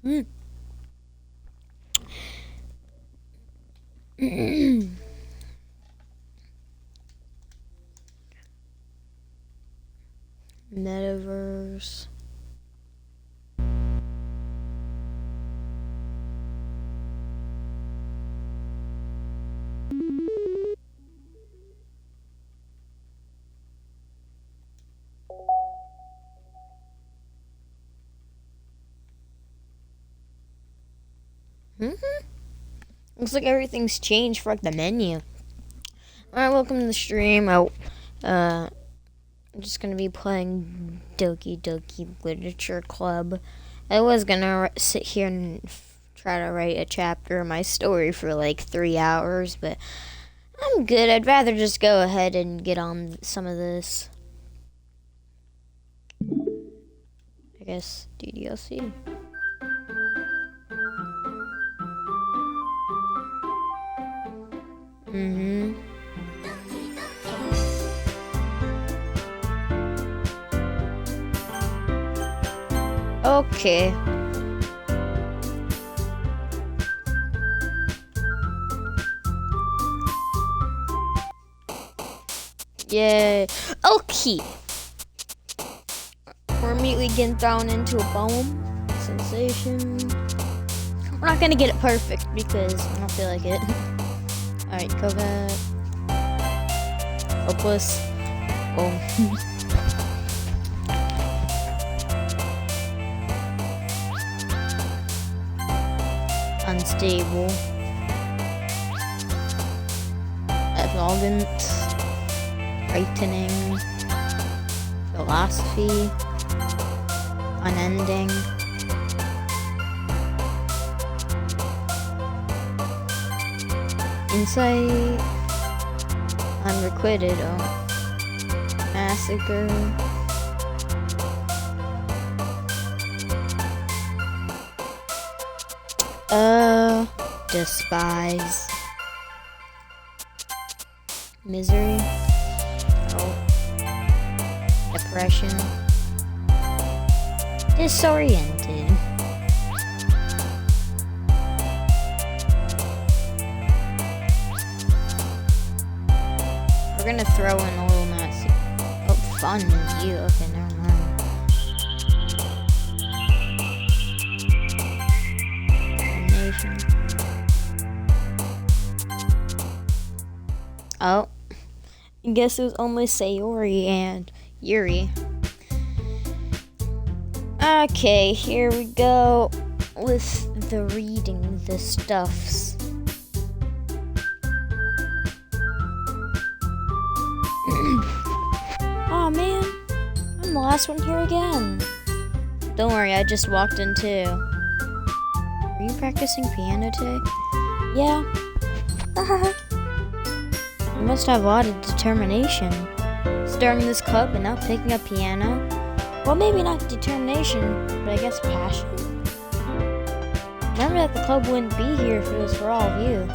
Mm. Metaverse. Looks like everything's changed for like the menu. Alright, welcome to the stream. I'm just gonna be playing Doki Doki Literature Club. I was gonna sit here and try to write a chapter of my story for like 3 hours, but I'm good. I'd rather just go ahead and get on some of this. I guess DDLC. Okay. Yay. Okay. We're immediately getting thrown into a poem. Sensation. We're not gonna get it perfect because I don't feel like it. Alright, go back. Hopeless. Oh. Unstable. Arrogant. Frightening. Philosophy. Unending. Insight. Unrequited. Oh. Massacre. Despise. Misery. Oh. Depression. Disoriented. We're gonna throw in a little Nazi. Oh, fun is you. Okay, never mind. Nation. Oh, I guess it was only Sayori and Yuri. Okay, here we go with the reading the stuffs. Oh man, I'm the last one here again. Don't worry, I just walked in too. Are you practicing piano today? Yeah. You must have a lot of determination. Starting this club and now picking up piano. Well, maybe not determination, but I guess passion. Remember that the club wouldn't be here if it was for all of you.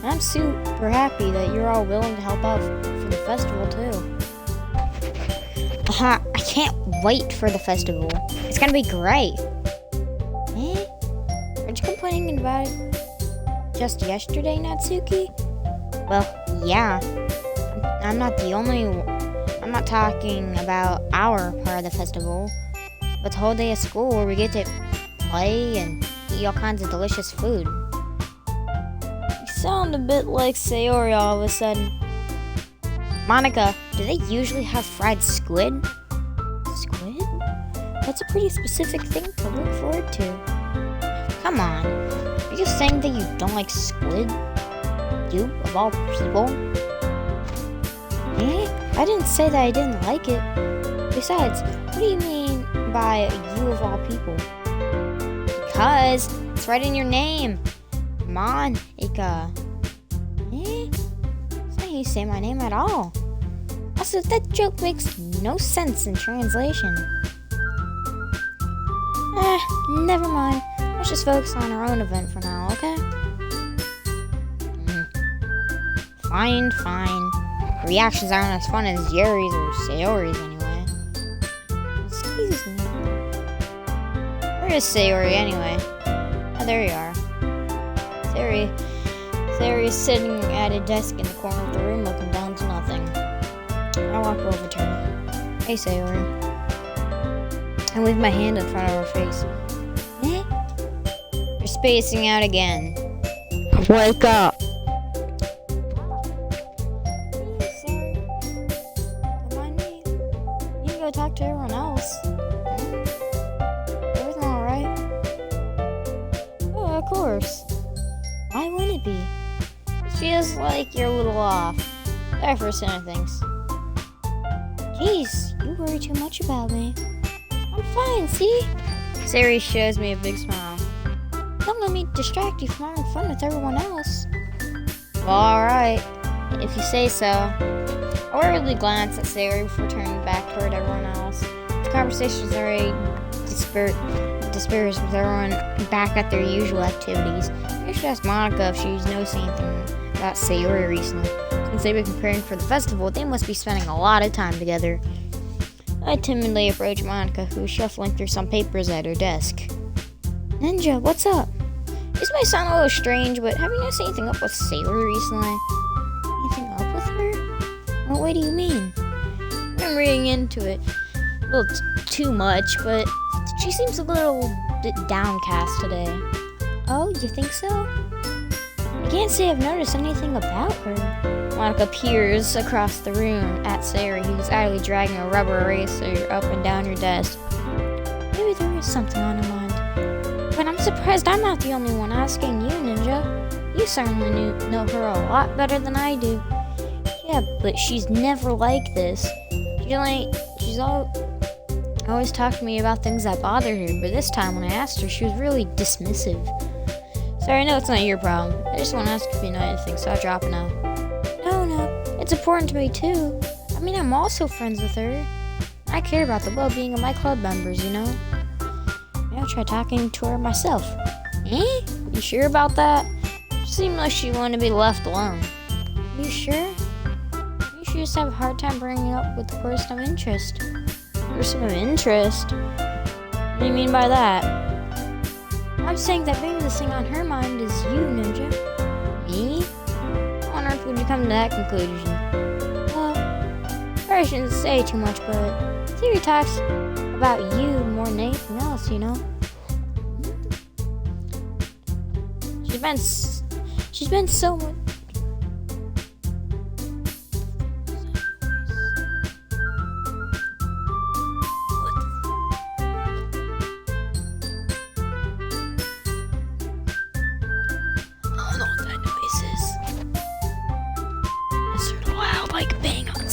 And I'm super happy that you're all willing to help out for the festival too. I can't wait for the festival. It's gonna be great. Eh? Aren't you complaining about it just yesterday, Natsuki? Well, yeah. I'm not the only one. I'm not talking about our part of the festival, but the whole day of school where we get to play and eat all kinds of delicious food. You sound a bit like Sayori all of a sudden. Monica, do they usually have fried squid? Squid? That's a pretty specific thing to look forward to. Come on, are you just saying that you don't like squid? You, of all people? Eh? I didn't say that I didn't like it. Besides, what do you mean by you of all people? Because it's right in your name. Come on, Ika. Eh? It's not how you say my name at all. Also, that joke makes no sense in translation. Never mind. Let's just focus on our own event for now, okay? Fine. Reactions aren't as fun as Yuri's or Sayori's anyway. Excuse me. Where is Sayori anyway? Ah, there you are. Sayori is sitting at a desk in the corner of the room looking down to nothing. I walk over to her. Hey, Sayori. I wave my hand in front of her face. Eh? You're spacing out again. Wake up! Go talk to everyone else. Everything alright? Oh, of course. Why wouldn't it be? It feels like you're a little off. Sorry for saying things. Jeez, you worry too much about me. I'm fine, see? Sayori shows me a big smile. Don't let me distract you from having fun with everyone else. Well, alright. If you say so. I worriedly glance at Sayori before turning back toward everyone else. The conversation was already dispersed with everyone back at their usual activities. I should ask Monica if she's noticed anything about Sayori recently. Since they've been preparing for the festival, they must be spending a lot of time together. I timidly approach Monica, who is shuffling through some papers at her desk. Ninja, what's up? This might sound a little strange, but have you noticed anything up with Sayori recently? Anything up with her? What way do you mean? I'm reading into it a little too much, but she seems a little bit downcast today. Oh, you think so? I can't say I've noticed anything about her. Monica peers across the room at Sayori, who's idly dragging a rubber eraser up and down her desk. Maybe there is something on her mind. But I'm surprised I'm not the only one asking you, Ninja. You certainly know her a lot better than I do. Yeah, but she's never like this. She's always talked to me about things that bothered her, but this time when I asked her, she was really dismissive. Sorry, I know it's not your problem. I just want to ask if you know anything, so I'll drop it now. No, it's important to me too. I mean, I'm also friends with her. I care about the well-being of my club members, you know? Maybe I'll try talking to her myself. Eh? You sure about that? She seemed like she wanted to be left alone. You sure? You just have a hard time bringing it up with the person of interest. Person of interest? What do you mean by that? I'm saying that maybe the thing on her mind is you, Ninja. Me? How on earth would you come to that conclusion? Well, I shouldn't say too much, but theory talks about you more than anything else, you know? She's been so much.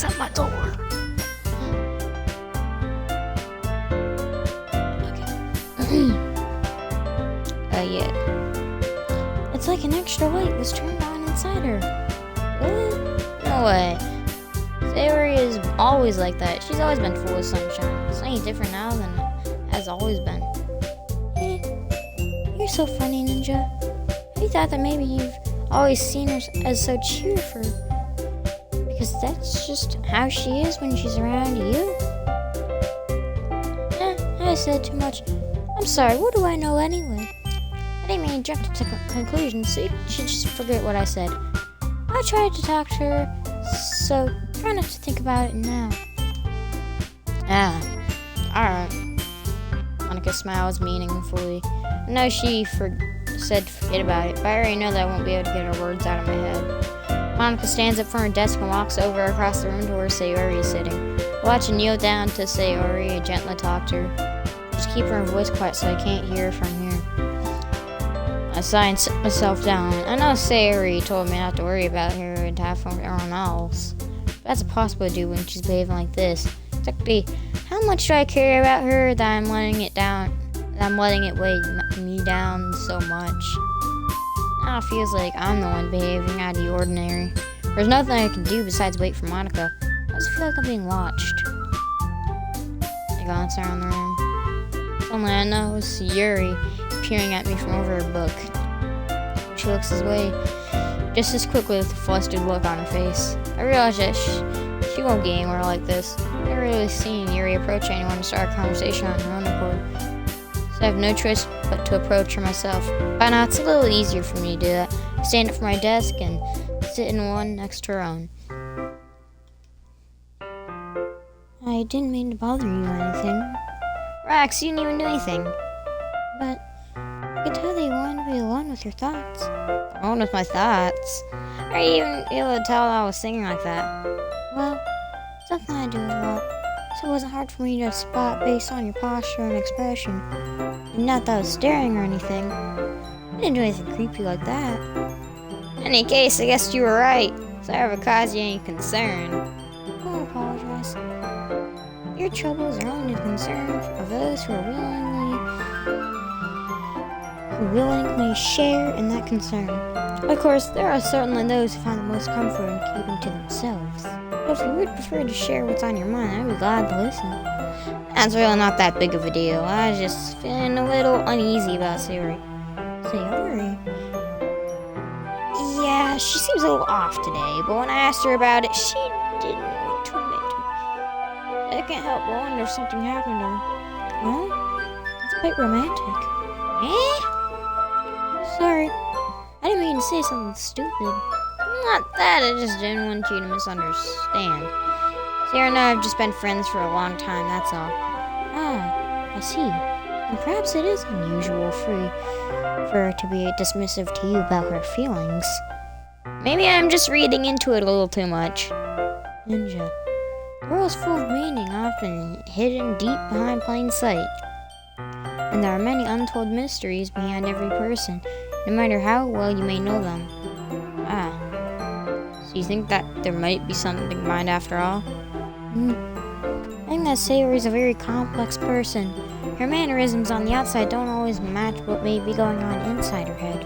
At my door. Okay. Yeah. It's like an extra light was turned on inside her. What? No way. Sayori is always like that. She's always been full of sunshine. It's any different now than it has always been. You're so funny, Ninja. I thought that maybe you've always seen her as so cheerful. Because that's just how she is when she's around you. I said too much. I'm sorry, what do I know anyway? I didn't mean to jump to conclusions, so you should just forget what I said. I tried to talk to her, so try not to think about it now. Alright. Monica smiles meaningfully. I know she said forget about it, but I already know that I won't be able to get her words out of my head. Monica stands up from her desk and walks over across the room to where Sayori is sitting. I watch and kneel down to Sayori and gently talk to her. Just keep her voice quiet so I can't hear her from here. I sigh and sit myself down. I know Sayori told me not to worry about her and to have fun with everyone else. But that's impossible to do when she's behaving like this. Exactly, how much do I care about her that I'm letting it weigh me down so much? Now it feels like I'm the one behaving out of the ordinary. There's nothing I can do besides wait for Monica. I just feel like I'm being watched. I glance around the room. Suddenly I notice Yuri peering at me from over her book. She looks this way just as quickly with a flustered look on her face. I realize that she won't get anywhere like this. I've never really seen Yuri approach anyone to start a conversation on her own accord. So I have no choice but to approach her myself. By now, it's a little easier for me to do that. I stand up from my desk and sit in one next to her own. I didn't mean to bother you or anything. Rax, you didn't even do anything. But I could tell that you wanted to be alone with your thoughts. Alone with my thoughts? How are you even able to tell I was singing like that? Well, something I do as well. So it wasn't hard for me to spot based on your posture and expression. And not that I was staring or anything. I didn't do anything creepy like that. In any case, I guess you were right. So I ever caused you any concern. Don't apologize. Your troubles are only the concern of those who are willingly share in that concern. Of course, there are certainly those who find the most comfort in keeping to themselves. But if you would prefer to share what's on your mind, I'd be glad to listen. That's really not that big of a deal. I was just feeling a little uneasy about Sayori. Sayori? Yeah, she seems a little off today, but when I asked her about it, she didn't want to admit to me. I can't help but wonder if something happened to her. Well, that's quite romantic. Eh? Sorry. I didn't mean to say something stupid. Not that, I just didn't want you to misunderstand. Sarah and I have just been friends for a long time, that's all. Ah, I see. And perhaps it is unusual for her to be dismissive to you about her feelings. Maybe I'm just reading into it a little too much. Ninja. The world is full of meaning, often hidden deep behind plain sight. And there are many untold mysteries behind every person, no matter how well you may know them. Ah. So you think that there might be something behind after all? I think that Sayori is a very complex person. Her mannerisms on the outside don't always match what may be going on inside her head.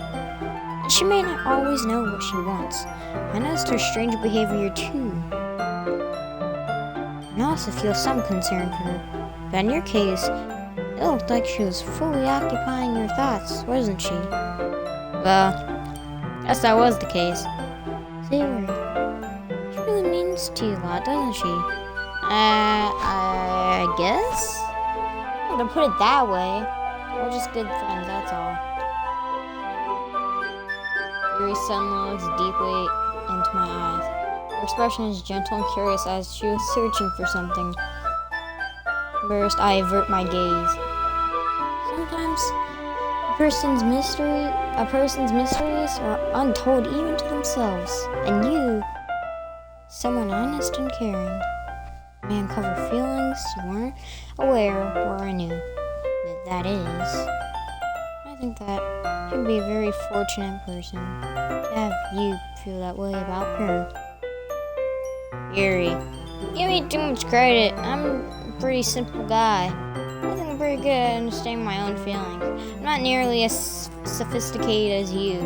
And she may not always know what she wants. I noticed her strange behavior too. And I also feel some concern for her. But in your case, it looked like she was fully occupying your thoughts, wasn't she? Well, guess that was the case. Sayori, she really means to you a lot, doesn't she? I guess? Well, to put it that way, we're just good friends, that's all. Yuri's suddenly looks deeply into my eyes. Her expression is gentle and curious as she was searching for something. First, I avert my gaze. Sometimes a person's mysteries are untold even to themselves. And you, someone honest and caring, may uncover feelings you weren't aware or knew. That is, I think that you'd be a very fortunate person to have you feel that way about her. Yuri, you give me too much credit. I'm a pretty simple guy. I think I'm pretty good at understanding my own feelings. I'm not nearly as sophisticated as you.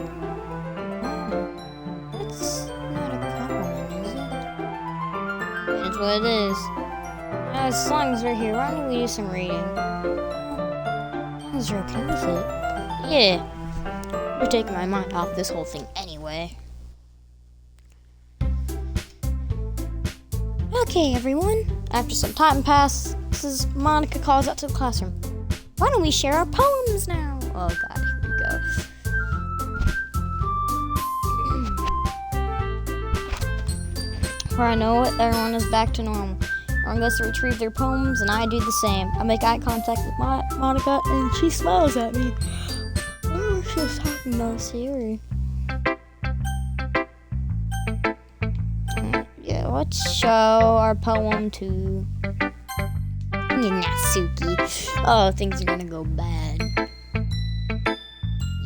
That's not a compliment, is it? It's what it is. Now, as long as we're here, why don't we do some reading? As long as you're okay with it. Yeah. You're taking my mind off this whole thing anyway. Okay, everyone. After some time passes, Monica calls out to the classroom. Why don't we share our poems now? Oh god, here we go. Before I know it, everyone is back to normal. Everyone goes to retrieve their poems, and I do the same. I make eye contact with Monica, and she smiles at me. I wonder if she was talking about Sayori. Yeah, let's show our poem to Natsuki. Oh, things are gonna go bad.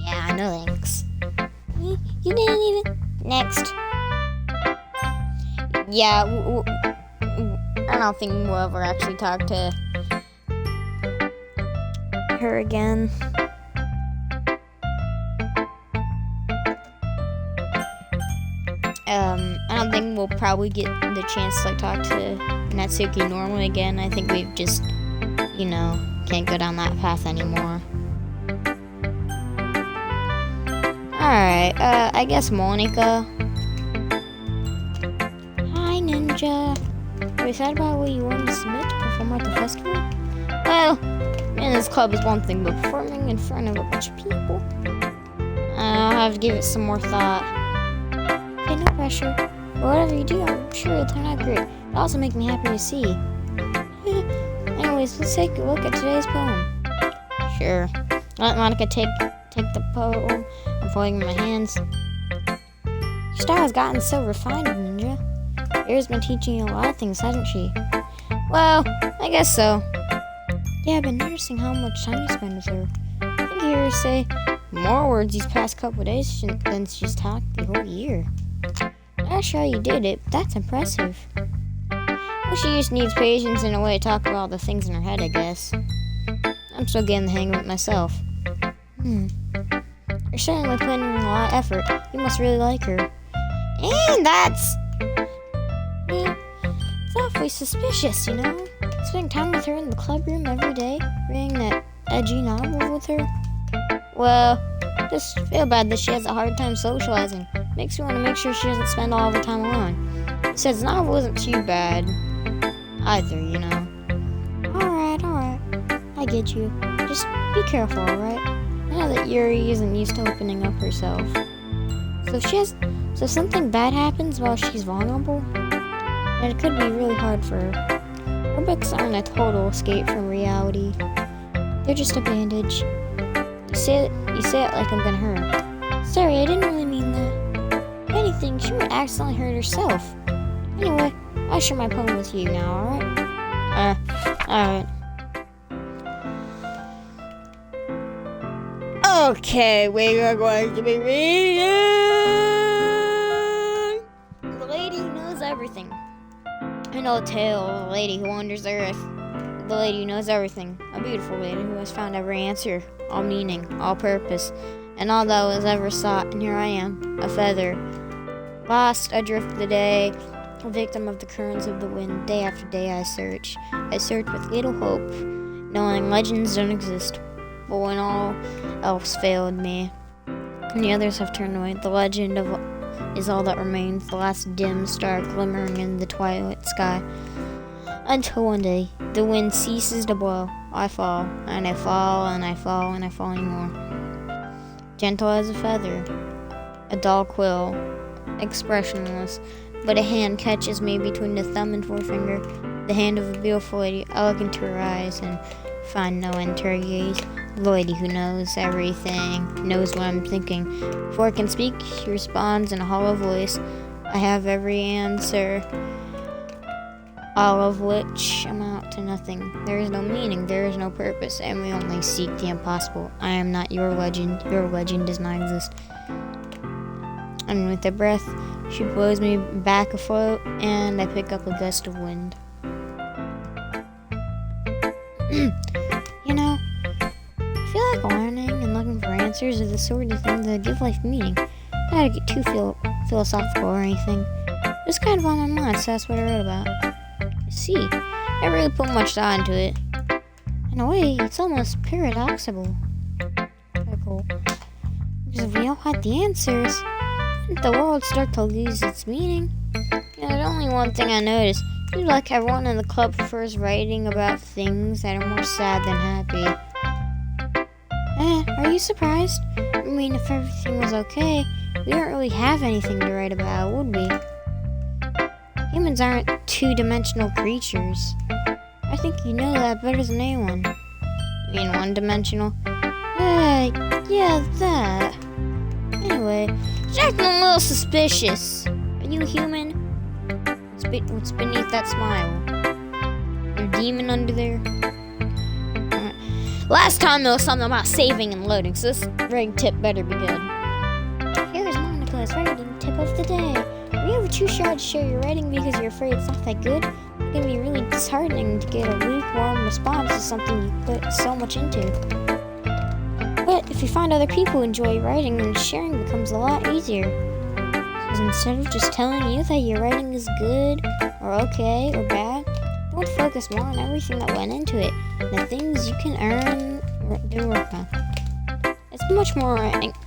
Yeah, no thanks. You didn't even... Next. Yeah, I don't think we'll ever actually talk to her again. I don't think we'll probably get the chance to talk to Natsuki normally again. I think we've just, can't go down that path anymore. Alright, I guess Monica. Hi, Ninja. Have you thought about what you wanted to submit to perform at the festival? Well, in this club is one thing, but performing in front of a bunch of people, I'll have to give it some more thought. Okay, no pressure. But whatever you do, I'm sure it'll turn out great. It'll also make me happy to see. Anyways, let's take a look at today's poem. Sure. Let Monica take the poem. I'm folding in my hands. Your style has gotten so refined, Ninja. Air's been teaching you a lot of things, hasn't she? Well, I guess so. Yeah, I've been noticing how much time you spend with her. I think you hear her say more words these past couple of days than she's talked the whole year. I'm not sure how you did it, but that's impressive. Well, she just needs patience and a way to talk about all the things in her head, I guess. I'm still getting the hang of it myself. You're certainly putting in a lot of effort. You must really like her. And that's... yeah, it's awfully suspicious, you know? Spending time with her in the club room every day, reading that edgy novel with her. Well, just feel bad that she has a hard time socializing. Makes me want to make sure she doesn't spend all the time alone. Besides, the novel isn't too bad either, you know. Alright. I get you. Just be careful, alright? I know that Yuri isn't used to opening up herself. So if something bad happens while she's vulnerable, then it could be really hard for her. Her books aren't a total escape from reality. They're just a bandage. You say it like I'm gonna hurt her. Sorry, I didn't really mean that. If anything, she might accidentally hurt herself. Anyway, I'll share my poem with you now, alright? Okay, we are going to be reading The Lady Who Knows Everything. An old tale of a lady who wanders the earth. The lady who knows everything. A beautiful lady who has found every answer, all meaning, all purpose, and all that was ever sought. And here I am, a feather, lost adrift the day, a victim of the currents of the wind. Day after day I search with little hope, knowing legends don't exist. But when all else failed me, and the others have turned away, the legend is all that remains, the last dim star glimmering in the twilight sky. Until one day, the wind ceases to blow. I fall, and I fall, and I fall, and I fall anymore. Gentle as a feather, a dull quill, expressionless, but a hand catches me between the thumb and forefinger, the hand of a beautiful lady. I look into her eyes and find no end to her gaze. The lady who knows everything, knows what I'm thinking. Before I can speak, she responds in a hollow voice. I have every answer, all of which amount to nothing. There is no meaning, there is no purpose, and we only seek the impossible. I am not your legend does not exist. And with a breath, she blows me back afloat, and I pick up a gust of wind. You know, I feel like learning and looking for answers are the sort of thing that give life meaning. Not to get too philosophical or anything. It's kind of on my mind, so that's what I wrote about. See, I really put much thought into it. In a way, it's almost paradoxical. Because if we all had the answers, wouldn't the world start to lose its meaning? You know, there's only one thing I noticed. Seems like everyone in the club prefers writing about things that are more sad than happy. Are you surprised? I mean, if everything was okay, we wouldn't really have anything to write about, would we? Humans aren't two-dimensional creatures. I think you know that better than anyone. You mean one-dimensional? Yeah, that. Anyway, you're acting a little suspicious. Are you human? What's beneath that smile? A demon under there? Last time there was something about saving and loading, so this writing tip better be good. Here's Monica's writing tip of the day. Are you ever too shy to share your writing because you're afraid it's not that good? It can be really disheartening to get a lukewarm response to something you put so much into. But if you find other people who enjoy writing, then sharing becomes a lot easier. Because instead of just telling you that your writing is good, or okay, or bad, I want to focus more on everything that went into it, and the things you can earn and work on. It's much more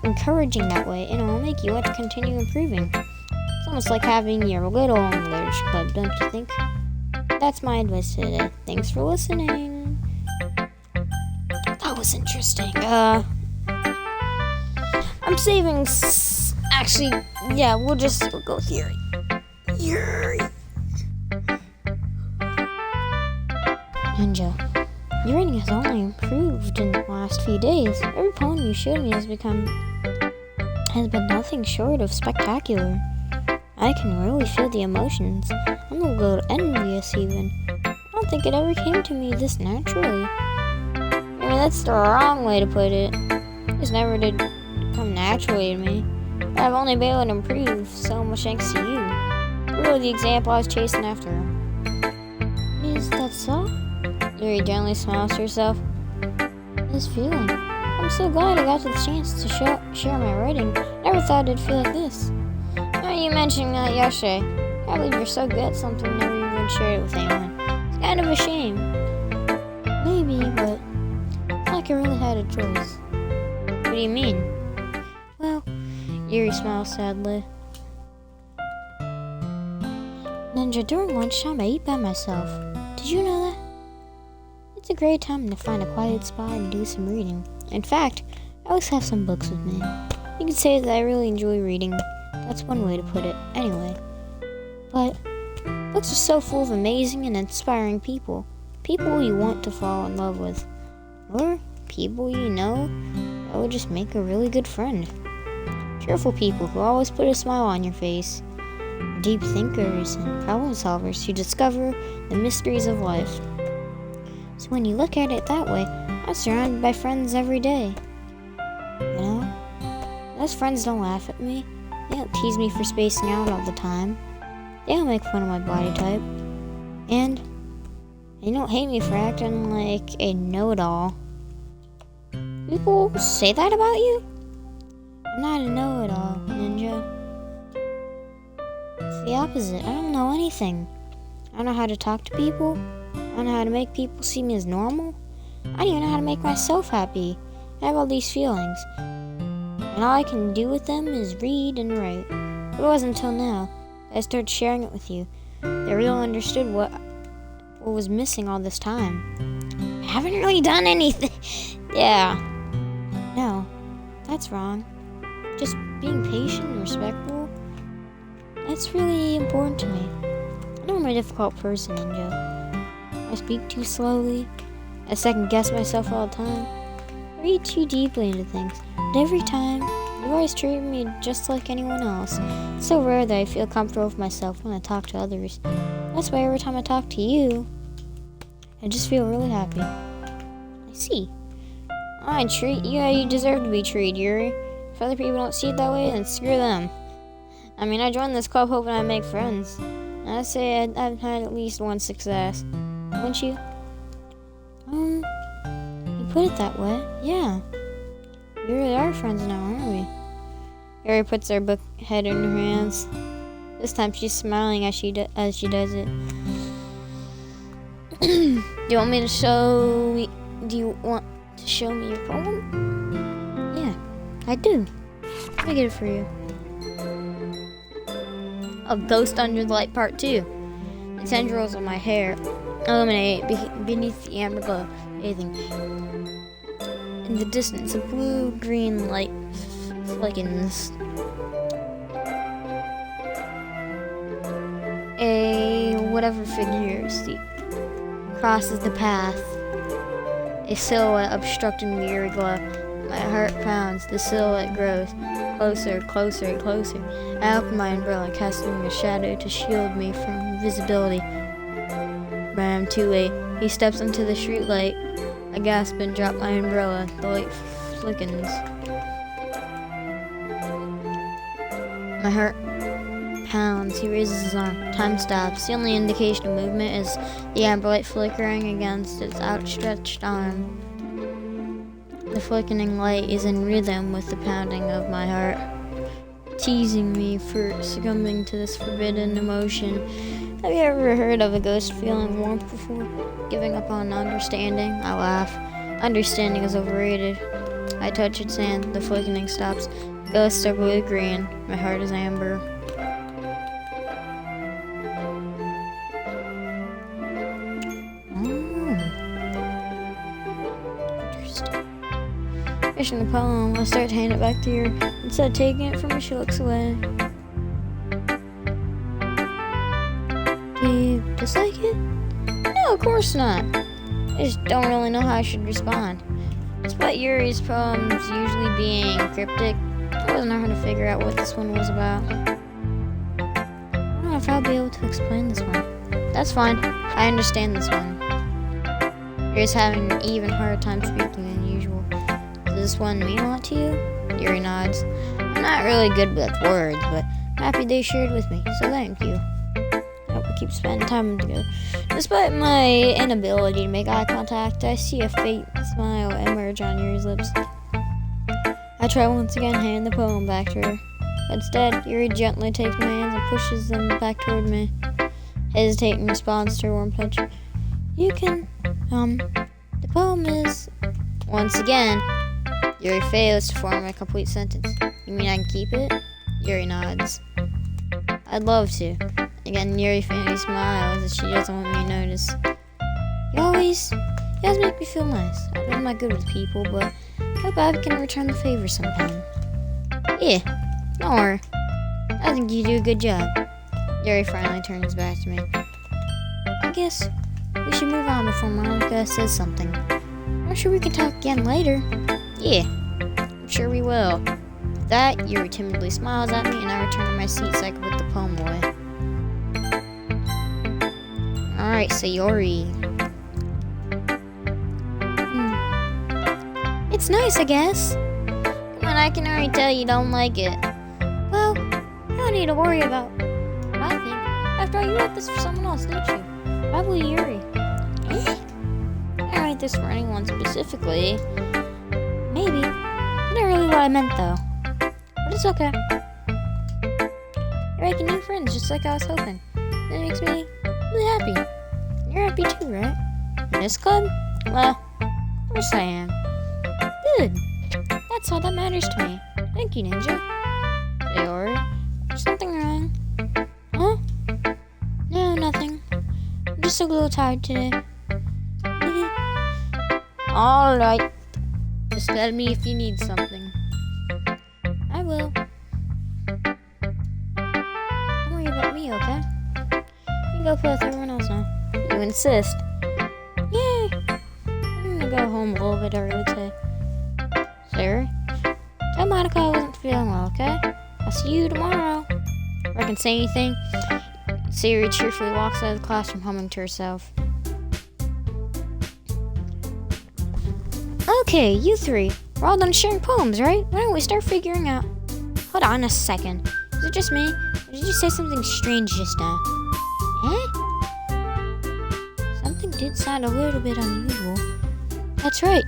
encouraging that way, and it will make you want to continue improving. It's almost like having your little own literature club, don't you think? That's my advice today. Thanks for listening. less interesting. I'm saving. Actually, yeah, we'll go with Yuri. Yuri. Ninja, your writing has only improved in the last few days. Every poem you showed me has been nothing short of spectacular. I can really feel the emotions. I'm a little envious even. I don't think it ever came to me this naturally. I mean, that's the wrong way to put it. It just never did come naturally to me. But I've only been able to improve so much thanks to you. You're really the example I was chasing after. Is that so? Yuri gently smiles to herself. This feeling. I'm so glad I got the chance to share my writing. Never thought it'd feel like this. Now you mentioned that yesterday. I believe you're so good at something you never even shared it with anyone. It's kind of a shame. Maybe, but it's like I really had a choice. What do you mean? Well, Yuri smiles sadly. Ninja, during lunchtime I eat by myself. Did you know that? It's a great time to find a quiet spot and do some reading. In fact, I always have some books with me. You could say that I really enjoy reading. That's one way to put it, anyway. But books are so full of amazing and inspiring people. People you want to fall in love with. Or people you know that would just make a really good friend. Cheerful people who always put a smile on your face. Deep thinkers and problem solvers who discover the mysteries of life. So when you look at it that way, I'm surrounded by friends every day. You know? Those friends don't laugh at me. They don't tease me for spacing out all the time. They don't make fun of my body type. And they don't hate me for acting like a know-it-all. People say that about you? I'm not a know-it-all, Ninja. It's the opposite. I don't know anything. I don't know how to talk to people. I don't know how to make people see me as normal. I don't even know how to make myself happy. I have all these feelings. And all I can do with them is read and write. But it wasn't until now that I started sharing it with you that I really understood what was missing all this time. I haven't really done anything. Yeah. No, that's wrong. Just being patient and respectful, that's really important to me. I know I'm a difficult person, Ninja. I speak too slowly. I second guess myself all the time. I read too deeply into things. But every time, you've always treated me just like anyone else. It's so rare that I feel comfortable with myself when I talk to others. That's why every time I talk to you, I just feel really happy. I see. I treat you how you deserve to be treated, Yuri. If other people don't see it that way, then screw them. I mean, I joined this club hoping I'd make friends. And I'd say I've had at least one success. Wouldn't you? You put it that way, yeah. We really are friends now, aren't we? Yuri puts her book head in her hands. This time she's smiling as she does it. Do you want to show me your poem? Yeah, I do. Let me get it for you. A Ghost Under the Light Part 2. The tendrils of my hair illuminate beneath the amber glow, bathing. In the distance, a blue-green light flickens. A whatever figure crosses the path. A silhouette obstructing the eerie glow. My heart pounds. The silhouette grows closer, closer, closer. I open my umbrella, casting a shadow to shield me from visibility. But I'm too late. He steps into the street light. I gasp and drop my umbrella. The light flickens. My heart pounds. He raises his arm. Time stops. The only indication of movement is the amber light flickering against its outstretched arm. The flickering light is in rhythm with the pounding of my heart, teasing me for succumbing to this forbidden emotion. Have you ever heard of a ghost feeling warmth before? Giving up on understanding? I laugh. Understanding is overrated. I touch its hand. The flickering stops. Ghosts are blue-green. My heart is amber. Interesting. finishing the poem, I start to hand it back to her. Instead of taking it from her, she looks away. Do you dislike it? No, of course not. I just don't really know how I should respond. Despite Yuri's poems usually being cryptic, I wasn't hard to figure out what this one was about. I don't know if I'll be able to explain this one. That's fine. I understand this one. Yuri's having an even harder time speaking than usual. Does this one mean a lot to you? Yuri nods. I'm not really good with words, but I'm happy they shared with me, so thank you. I hope we keep spending time together. Despite my inability to make eye contact, I see a faint smile emerge on Yuri's lips. I try once again, hand the poem back to her. Instead, Yuri gently takes my hands and pushes them back toward me. Hesitating in response to her warm touch. You can, the poem is... Once again, Yuri fails to form a complete sentence. You mean I can keep it? Yuri nods. I'd love to. Again, Yuri faintly smiles as she doesn't want me to notice. You always make me feel nice. I'm not good with people, but I hope I can return the favor sometime. Yeah, don't worry. I think you do a good job. Yuri finally turns back to me. I guess we should move on before Monica says something. I'm sure we can talk again later. Yeah, I'm sure we will. With that, Yuri timidly smiles at me and I return to my seat so I can put the poem away. Alright, Sayori. It's nice, I guess. Come on, I can already tell you don't like it. Well, you don't need to worry about what I think. After all, you wrote this for someone else, didn't you? Probably Yuri. Eh? I didn't write this for anyone specifically. Maybe. Not really what I meant, though. But it's okay. You're making new friends, just like I was hoping. That makes me really happy. You're happy too, right? In this club? Well, of course I am. Good. That's all that matters to me. Thank you, Ninja. Sayori, is something wrong? Huh? No, nothing. I'm just a little tired today. Alright. Just tell me if you need something. I will. Don't worry about me, okay? You go play with everyone else now. You insist. Yay! I'm gonna go home a little bit early today. Sayori, tell Monica I wasn't feeling well, okay? I'll see you tomorrow. If I can say anything, Sayori cheerfully walks out of the classroom humming to herself. Okay, you three. We're all done sharing poems, right? Why don't we start figuring out... Hold on a second. Is it just me? Or did you say something strange just now? Eh? Something did sound a little bit unusual. That's right.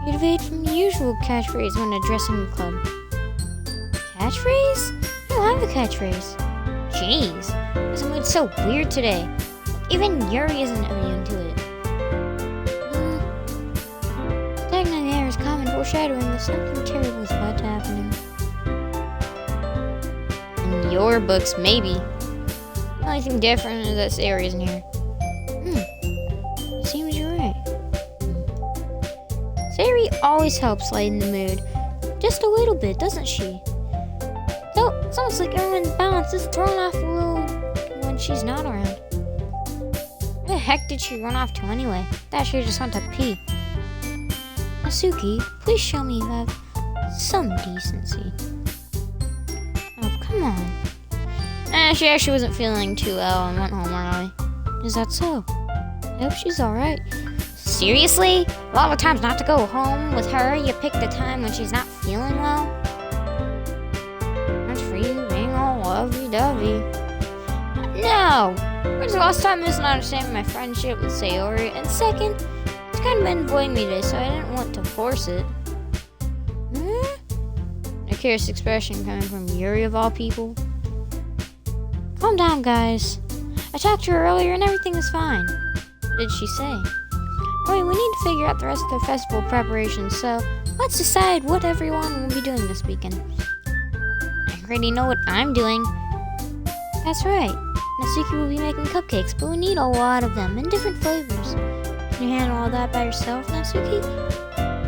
You deviate from the usual catchphrase when addressing the club. Catchphrase? I don't have a catchphrase. Jeez, this mood's so weird today. Even Yuri isn't immune to it. Stagnant air is common foreshadowing that something terrible is about to happen. In your books, maybe. The only thing different is that Sayori isn't here. Seems you're right. Sayori always helps lighten the mood. Just a little bit, doesn't she? Though, it's almost like everyone's balance is thrown off a little when she's not around. Where the heck did she run off to anyway? Thought she just went to pee. Natsuki, please show me you have some decency. Oh, come on. She actually wasn't feeling too well and went home early. Is that so? I hope she's alright. Seriously? Of all the times not to go home with her, you pick the time when she's not feeling well? That's for you being all lovey-dovey. No! First of all, stop misunderstanding my friendship with Sayori, and second, it's kind of been avoiding me today, so I didn't want to force it. A curious expression coming from Yuri of all people. Calm down, guys. I talked to her earlier and everything is fine. What did she say? Wait, we need to figure out the rest of the festival preparations, so let's decide what everyone will be doing this weekend. I already know what I'm doing. That's right. Natsuki will be making cupcakes, but we need a lot of them in different flavors. Can you handle all that by yourself, Natsuki?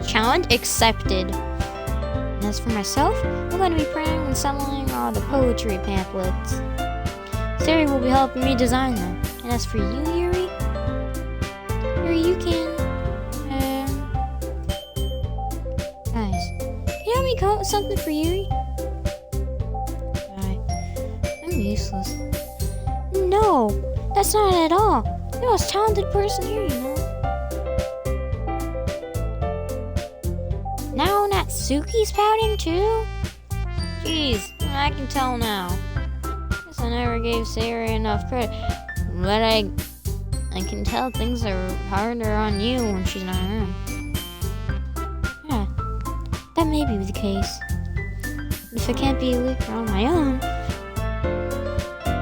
Challenge accepted. And as for myself, I'm going to be printing and selling all the poetry pamphlets. Siri will be helping me design them. And as for you, Yuri, you can, guys, can you help me come up with something for Yuri? I'm useless. No, that's not it at all. You're the most talented person here, you know. Now Natsuki's pouting too? Jeez, I can tell now. Guess I never gave Siri enough credit. But I can tell things are harder on you when she's not around. Yeah, that may be the case. If I can't be a leader on my own,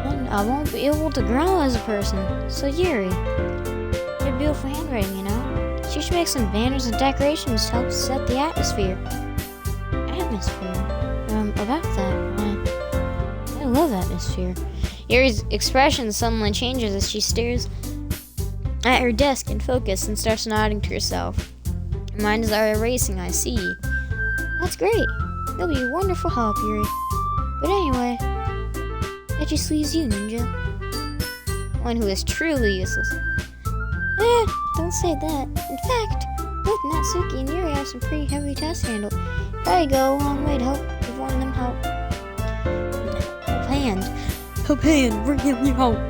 then I won't be able to grow as a person. So Yuri, your beautiful handwriting, you know? You should make some banners and decorations to help set the atmosphere. About that, I love atmosphere. Yuri's expression suddenly changes as she stares at her desk in focus and starts nodding to herself. Her mind is already racing, I see. That's great. You'll be a wonderful help, Yuri. But anyway, that just leaves you, Ninja. One who is truly useless. Don't say that. In fact, both Natsuki and Yuri have some pretty heavy tasks to handle. Probably go a long way to help if one of them help. Help hand, bring him help. You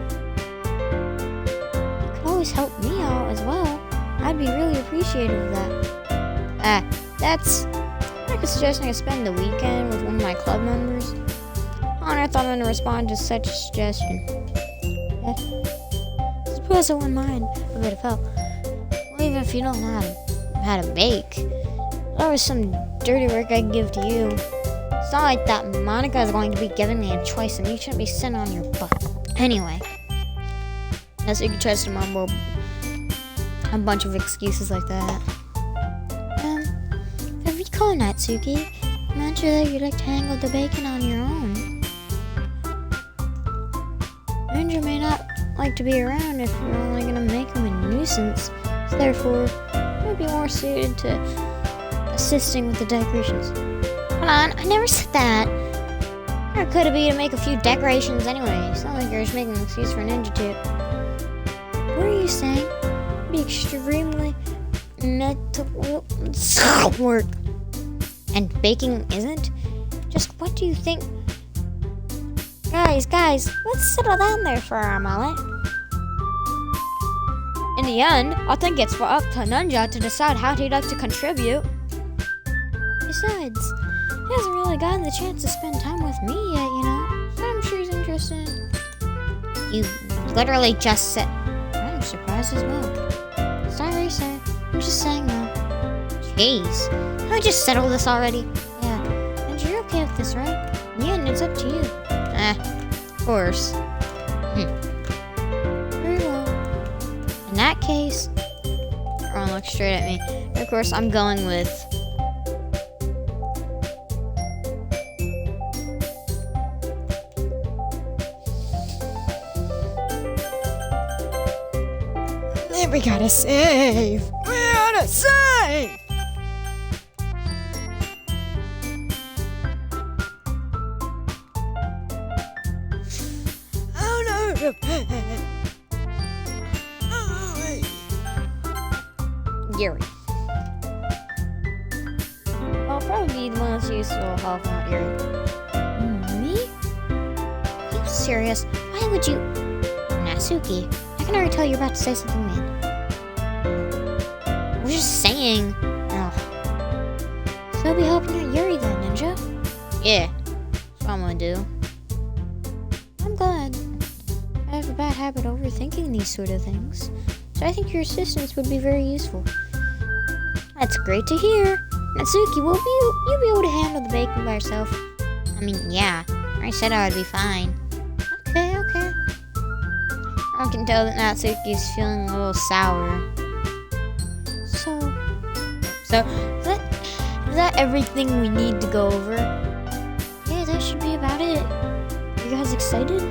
can always help me out as well. I'd be really appreciative of that. That's like a suggestion I spend the weekend with one of my club members. I thought I'm gonna respond to such a suggestion. Suppose I wouldn't mind a bit of help. Well, even if you don't know how to bake, there was some dirty work I'd give to you. It's not like that Monica is going to be giving me a choice and you shouldn't be sitting on your butt. Anyway, Natsuki tries to mumble a bunch of excuses like that. If I recall, Natsuki, you mentioned that you'd like to handle the bacon on your own. Ninja may not like to be around if you're only going to make him a nuisance. So therefore, you would be more suited to assisting with the decorations. Hold on, I never said that. Or could it be to make a few decorations anyway? It's not like you're just making an excuse for Ninja to. What are you saying? It'd be extremely mental work. And baking isn't? Just what do you think? Guys, let's settle down there for a moment. In the end, I think it's up to Ninja to decide how he'd like to contribute. Besides, he hasn't really gotten the chance to spend time with me yet, you know? So I'm sure he's interested. You literally just said... I'm surprised as well. Sorry, sir. I'm just saying though. Jeez. Can I just settle this already? Yeah. And you're okay with this, right? Yeah, and it's up to you. Of course. Very well. In that case... Everyone looks straight at me. And of course, I'm going with... We gotta save! We gotta save! Oh no! Yuri. I'll probably be the one that's useful help, not Yuri. Me? Are you serious? Why would you... Natsuki, I can already tell you're about to say something mean. I was just saying. Oh. So I'll be helping out Yuri then, Ninja? Yeah, that's what I'm gonna do. I'm glad. I have a bad habit of overthinking these sort of things, so I think your assistance would be very useful. That's great to hear. Natsuki, you'll be able to handle the baking by yourself? I mean, yeah. I said I would be fine. Okay. I can tell that Natsuki's feeling a little sour. So, is that everything we need to go over? Yeah, that should be about it. You guys excited?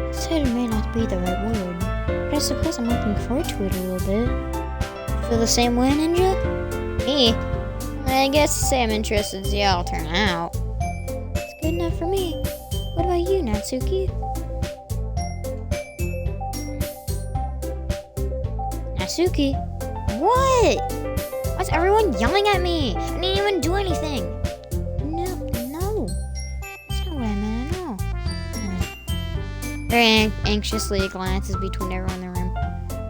Excited may not be the right word, but I suppose I'm looking forward to it a little bit. Feel the same way, Ninja? Me? I guess to say I'm interested to see how it'll turn out. It's good enough for me. What about you, Natsuki? Natsuki? What? Why's everyone yelling at me? I didn't even do anything. No. That's not what I meant at all. Very anxiously glances between everyone in the room.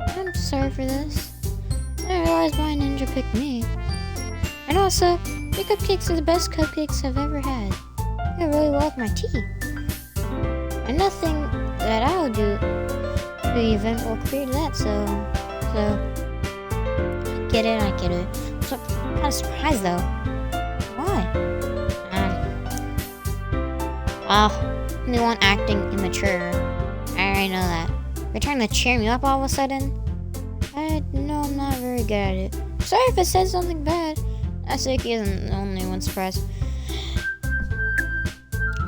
I'm sorry for this. I didn't realize why Ninja picked me. And also, your cupcakes are the best cupcakes I've ever had. I really love my tea. And nothing that I'll do for the event will create that, so I get it. So I'm kind of surprised though. Why? Anyone acting immature. I already know that. You're trying to cheer me up all of a sudden? I know I'm not very good at it. Sorry if I said something bad. Natsuki isn't the only one surprised.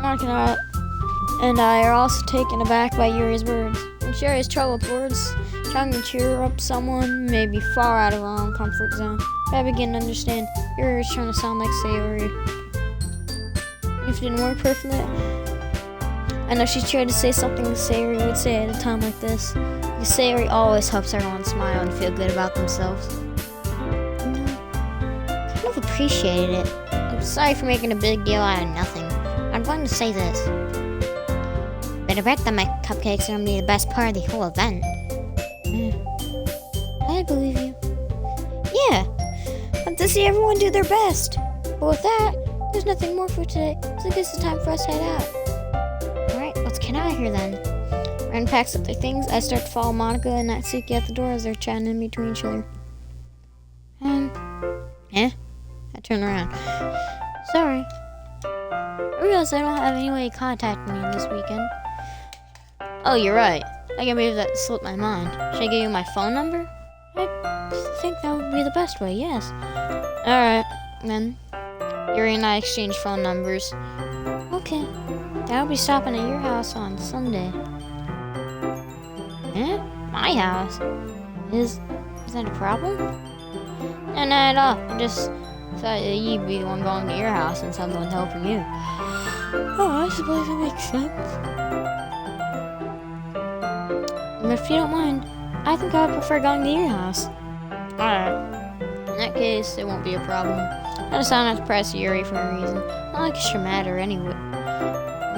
Mark and I are also taken aback by Yuri's words. And Yuri's trouble with words, trying to cheer up someone may be far out of our own comfort zone. But I begin to understand. Yuri is trying to sound like Sayori. If it didn't work perfectly, I know she tried to say something Sayori would say at a time like this. Because Sayori always helps everyone smile and feel good about themselves. I kind of appreciated it. I'm sorry for making a big deal out of nothing. I'm going to say this. Better bet that my cupcakes are going to be the best part of the whole event. I believe you. Yeah, I'm to see everyone do their best. But with that, there's nothing more for today, so I guess it's time for us to head out. Alright, let's get out of here then. Ren packs up their things. I start to follow Monica and Natsuki at the door as they're chatting in between each other. I turn around. Sorry. I realize I don't have any way of contacting you this weekend. Oh, you're right. I can't believe that slipped my mind. Should I give you my phone number? I think that would be the best way, yes. Alright, then. Yuri and I exchange phone numbers. Okay. I'll be stopping at your house on Sunday. My house? Is that a problem? No, not at all. I just thought that you'd be the one going to your house and someone helping you. Oh, I suppose that makes sense. If you don't mind, I think I would prefer going to your house. Alright. In that case, it won't be a problem. I just don't have to press Yuri for a reason. Not like it should matter anyway.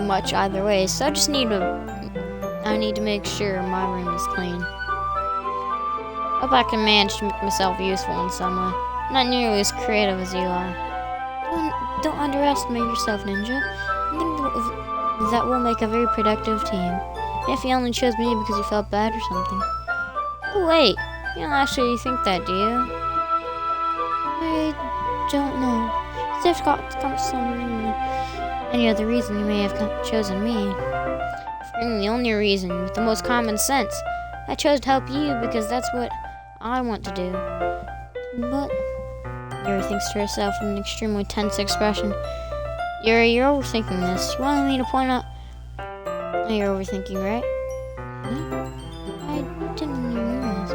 Much either way, so I need to make sure my room is clean. Hope I can manage to make myself useful in some way. I'm not nearly as creative as you are. Don't underestimate yourself, Ninja. I think that will make a very productive team. If you only chose me because you felt bad or something. Oh wait, you don't actually think that, do you? I don't know. If there's got any other reason you may have chosen me. For the only reason, with the most common sense. I chose to help you because that's what I want to do. But Yuri thinks to herself with an extremely tense expression. Yuri, you're overthinking this. You wanted me to point out... You're overthinking, right? I didn't even realize.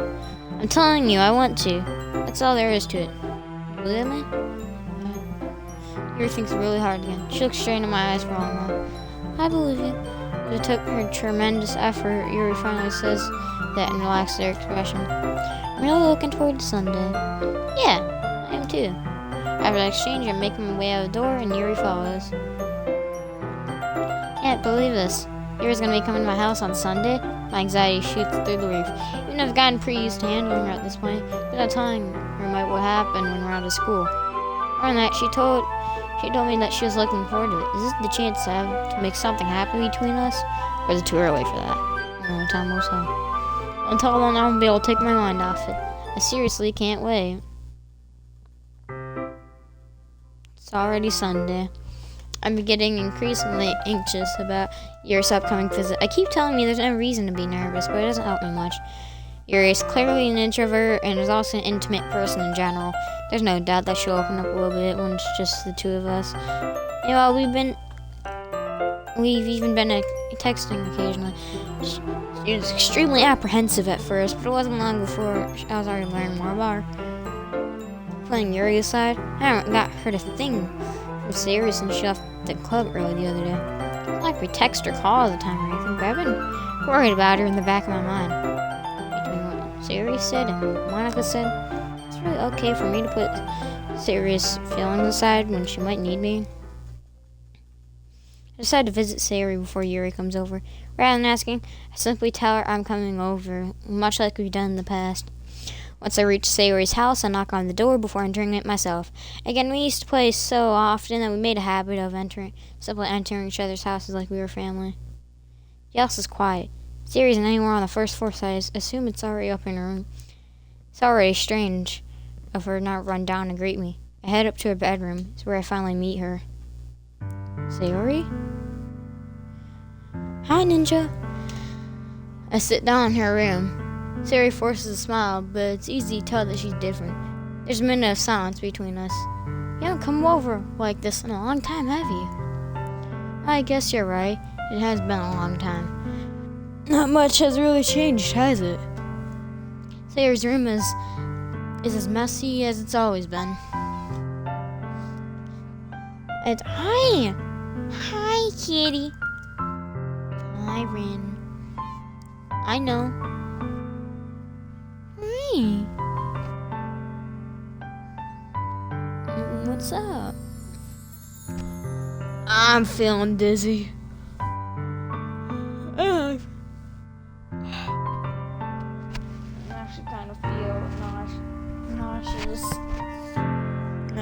I'm telling you, I want to. That's all there is to it. You believe me? Yuri thinks really hard again. She looks straight into my eyes for a while. I believe you. It took her tremendous effort. Yuri finally says that and relaxes her expression. I'm really looking forward to Sunday. Yeah, I am too. After the exchange, I'm making my way out the door and Yuri follows. Can't believe this. Yuri's gonna be coming to my house on Sunday. My anxiety shoots through the roof. Even if I've gotten pretty used to handling her at this point, without telling her what will happen when we're out of school. More than that, she told me that she was looking forward to it. Is this the chance I have to make something happen between us? Or is it too early for that? Only time will tell. Until then, I won't be able to take my mind off it. I seriously can't wait. It's already Sunday. I'm getting increasingly anxious about Yuri's upcoming visit. I keep telling me there's no reason to be nervous, but it doesn't help me much. Yuri is clearly an introvert and is also an intimate person in general. There's no doubt that she'll open up a little bit when it's just the two of us. You know, we've even been texting occasionally. She was extremely apprehensive at first, but it wasn't long before I was already learning more about her. Playing Yuri aside, I haven't got heard a thing from Sayori since she left the club early the other day. It's not like we text or call all the time or anything, but I've been worried about her in the back of my mind. Between what Sayori said and what Monica said, it's really okay for me to put Sayori's feelings aside when she might need me. I decided to visit Sayori before Yuri comes over. Rather than asking, I simply tell her I'm coming over, much like we've done in the past. Once I reach Sayori's house, I knock on the door before entering it myself. Again, we used to play so often that we made a habit of simply entering each other's houses like we were family. The house is quiet. Sayori isn't anywhere on the first floor, so I assume it's already up in her room. It's already strange of her not run down and greet me. I head up to her bedroom. It's where I finally meet her. Sayori? Hi, Ninja. I sit down in her room. Sayori forces a smile, but it's easy to tell that she's different. There's a minute of silence between us. You haven't come over like this in a long time, have you? I guess you're right. It has been a long time. Not much has really changed, has it? Sayori's room is as messy as it's always been. It's hi! Hi, kitty. Hi, Rin. I know. Hey. What's up? I'm feeling dizzy. I actually kind of feel nauseous. I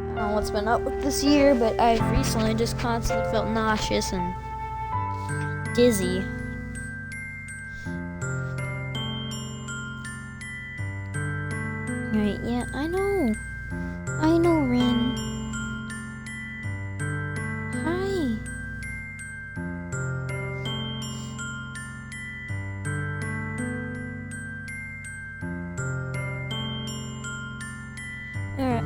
don't know what's been up with this year, but I've recently just constantly felt nauseous and dizzy. Right, yeah, I know, Rin. Hi. Alright.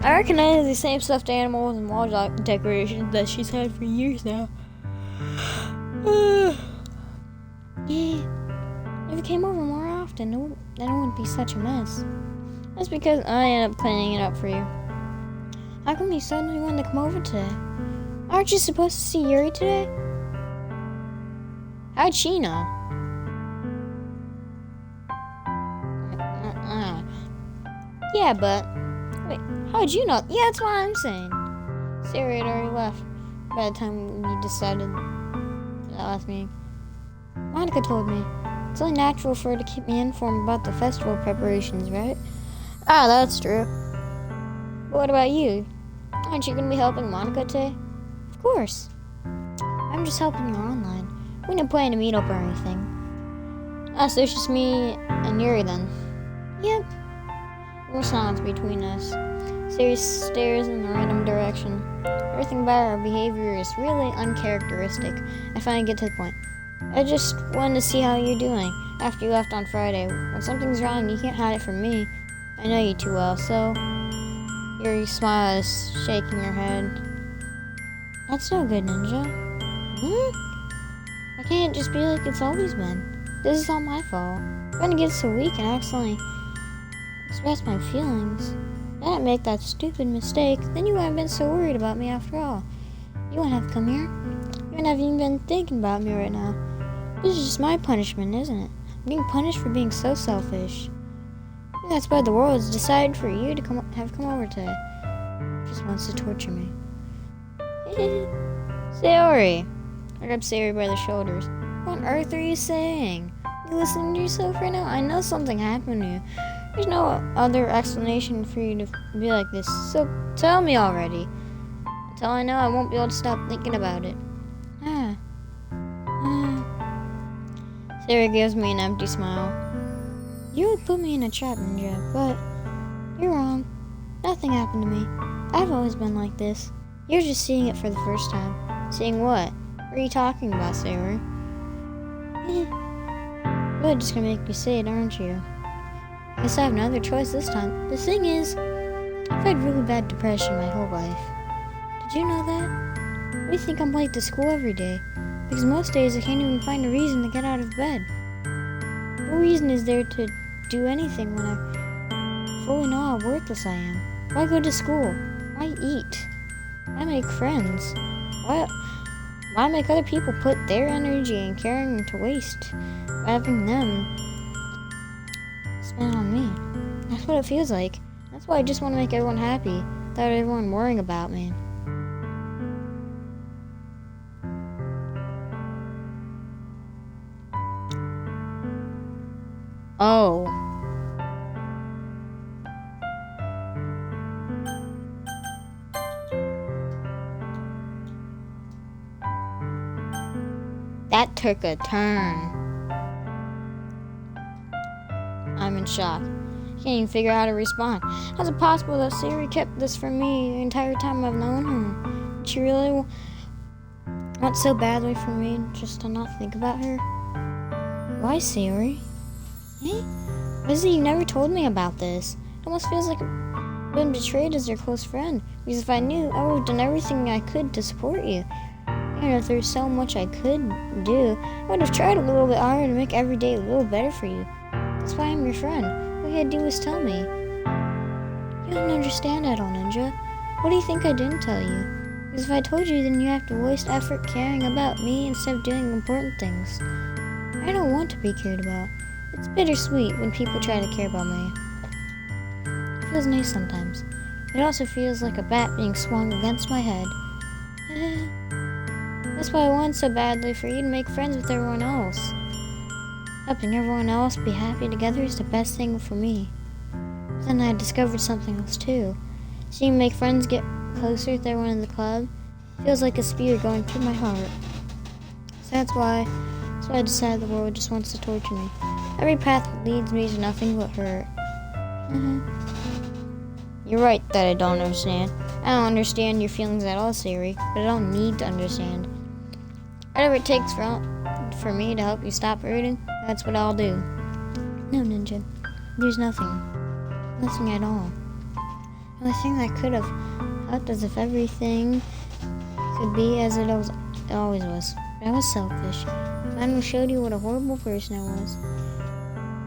I recognize the same stuffed animals and wall decorations that she's had for years now. Yeah. If you came over more often, then it wouldn't be such a mess. That's because I ended up cleaning it up for you. How come you suddenly wanted to come over today? Aren't you supposed to see Yuri today? How'd she know? Yeah, but... Wait, how'd you know? Yeah, that's what I'm saying. Sayori had already left by the time we decided that last meeting. Monica told me. It's only natural for her to keep me informed about the festival preparations, right? Ah, that's true. But what about you? Aren't you going to be helping Monica today? Of course. I'm just helping her online. We didn't plan to meet up or anything. Ah, so it's just me and Yuri then. Yep. No silence between us. Sayori stares in a random direction. Everything about her behavior is really uncharacteristic. I finally get to the point. I just wanted to see how you're doing after you left on Friday. When something's wrong, you can't hide it from me. I know you too well, so... Yuri smiles, shaking her head. That's no good, Ninja. I can't just be like it's always been. This is all my fault. When it gets so weak and accidentally express my feelings, I didn't make that stupid mistake, then you wouldn't have been so worried about me after all. You wouldn't have come here. You wouldn't have even been thinking about me right now. This is just my punishment, isn't it? I'm being punished for being so selfish. I think that's why the world has decided for you to come over today. Just wants to torture me. Sayori! I grabbed Sayori by the shoulders. What on earth are you saying? Are you listening to yourself right now? I know something happened to you. There's no other explanation for you to be like this, so tell me already. Until I know, I won't be able to stop thinking about it. Sayori gives me an empty smile. You would put me in a trap, Ninja, but you're wrong. Nothing happened to me. I've always been like this. You're just seeing it for the first time. Seeing what? What are you talking about, Sayori? You're just gonna make me say it, aren't you? Guess I have no other choice this time. The thing is, I've had really bad depression my whole life. Did you know that? Why do you think I'm late to school every day? Because most days I can't even find a reason to get out of bed. What reason is there to do anything when I fully know how worthless I am? Why go to school? Why eat? Why make friends? Why make other people put their energy and caring to waste by having them spend on me? That's what it feels like. That's why I just want to make everyone happy without everyone worrying about me. Oh. That took a turn. I'm in shock. Can't even figure out how to respond. How's it possible that Sayori kept this from me the entire time I've known her? Did she really want so badly for me just to not think about her? Why, Sayori? Eh? What is it you never told me about this? It almost feels like I've been betrayed as your close friend. Because if I knew, I would have done everything I could to support you. And if there's so much I could do, I would have tried a little bit harder to make every day a little better for you. That's why I'm your friend. All you had to do was tell me. You don't understand, Idol Ninja. What do you think I didn't tell you? Because if I told you, then you have to waste effort caring about me instead of doing important things. I don't want to be cared about. It's bittersweet when people try to care about me. It feels nice sometimes. It also feels like a bat being swung against my head. That's why I want so badly for you to make friends with everyone else. Helping everyone else be happy together is the best thing for me. But then I discovered something else too. Seeing make friends get closer with everyone in the club feels like a spear going through my heart. So that's why I decided the world just wants to torture me. Every path leads me to nothing but hurt. You're right that I don't understand. I don't understand your feelings at all, Sayori, but I don't need to understand. Whatever it takes for me to help you stop hurting, that's what I'll do. No, Ninja. There's nothing. Nothing at all. The only thing that could have helped is if everything could be as it always was. But I was selfish. I finally showed you what a horrible person I was.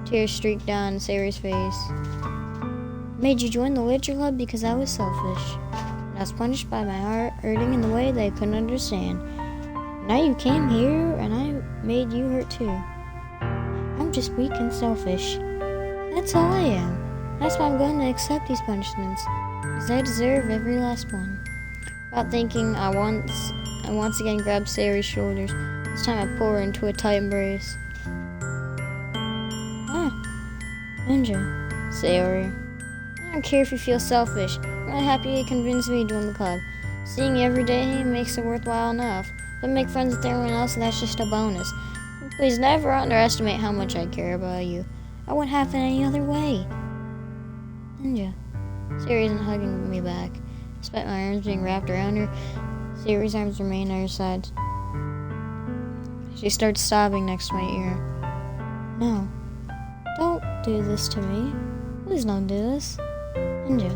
Tears streaked down Sayori's face. I made you join the Witcher Club because I was selfish. And I was punished by my heart hurting in the way that I couldn't understand. Now you came here and I made you hurt too. I'm just weak and selfish. That's all I am. That's why I'm going to accept these punishments. Because I deserve every last one. Without thinking, I once again grabbed Sayori's shoulders. This time I pull her into a tight embrace. Ninja. Sayori. I don't care if you feel selfish. I'm really happy you convinced me to join the club. Seeing you every day makes it worthwhile enough. But make friends with everyone else, and that's just a bonus. Please never underestimate how much I care about you. I wouldn't have it any other way. Ninja. Sayori isn't hugging me back. Despite my arms being wrapped around her, Sayori's arms remain at her sides. She starts sobbing next to my ear. No. Don't do this to me. Please don't do this. Ninja.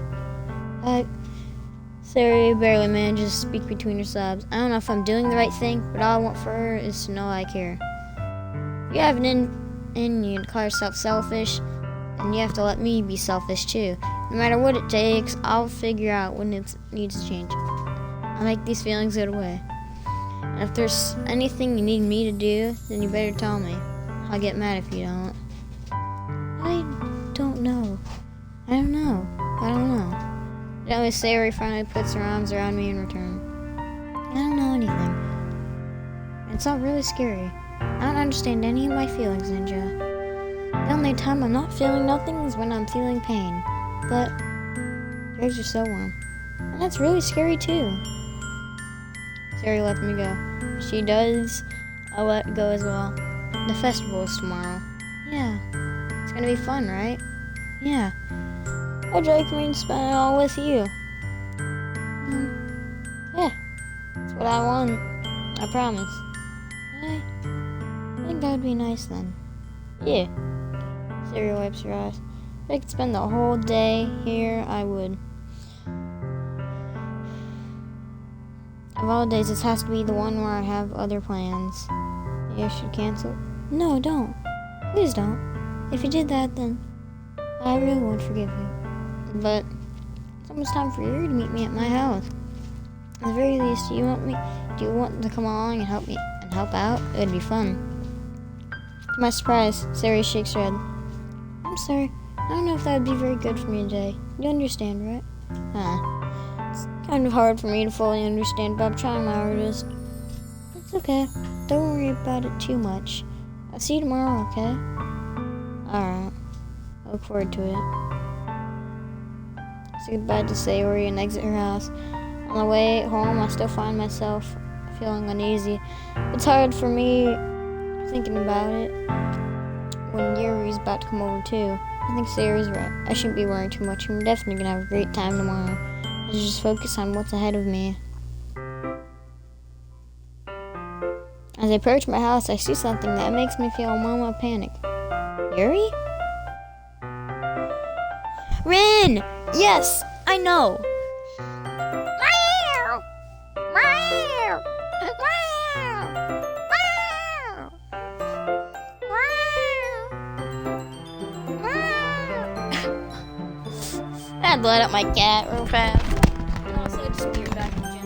Sayori barely manages to speak between her sobs. I don't know if I'm doing the right thing, but all I want for her is to know I care. If you have it in you to call yourself selfish, then you have to let me be selfish too. No matter what it takes, I'll figure out when it needs to change. I'll make these feelings go away. And if there's anything you need me to do, then you better tell me. I'll get mad if you don't. I don't know. I don't know. Then Sayori finally puts her arms around me in return. I don't know anything. It's all really scary. I don't understand any of my feelings, Ninja. The only time I'm not feeling nothing is when I'm feeling pain. But your eggs are so warm. And that's really scary too. Sayori lets me go. If she does, I'll let go as well. The festival is tomorrow. Yeah. It's gonna be fun, right? Yeah. I'd like me to spend it all with you. Yeah. That's what I want. I promise. I think that would be nice then. Yeah. Sayori wipes her eyes. If I could spend the whole day here, I would. I Of all days, this has to be the one where I have other plans. Maybe I should cancel. No, don't. Please don't. If you did that, then I really won't forgive you. But it's almost time for you to meet me at my house. At the very least, do you want to come along and help out? It would be fun. To my surprise, Sari shakes her head. I'm sorry. I don't know if that would be very good for me today. You understand, right? It's kind of hard for me to fully understand, but I'm trying my hardest. It's okay. Don't worry about it too much. I'll see you tomorrow, okay? Alright. I look forward to it. I say goodbye to Sayori and exit her house. On the way home, I still find myself feeling uneasy. It's hard for me thinking about it when Yuri's about to come over too. I think Sayori's right. I shouldn't be worrying too much. I'm definitely gonna have a great time tomorrow. I should just focus on what's ahead of me. As I approach my house, I see something that makes me feel a moment of panic. Yuri? Rin! Yes, I know. I had to let out my cat real fast. And also just be back in general.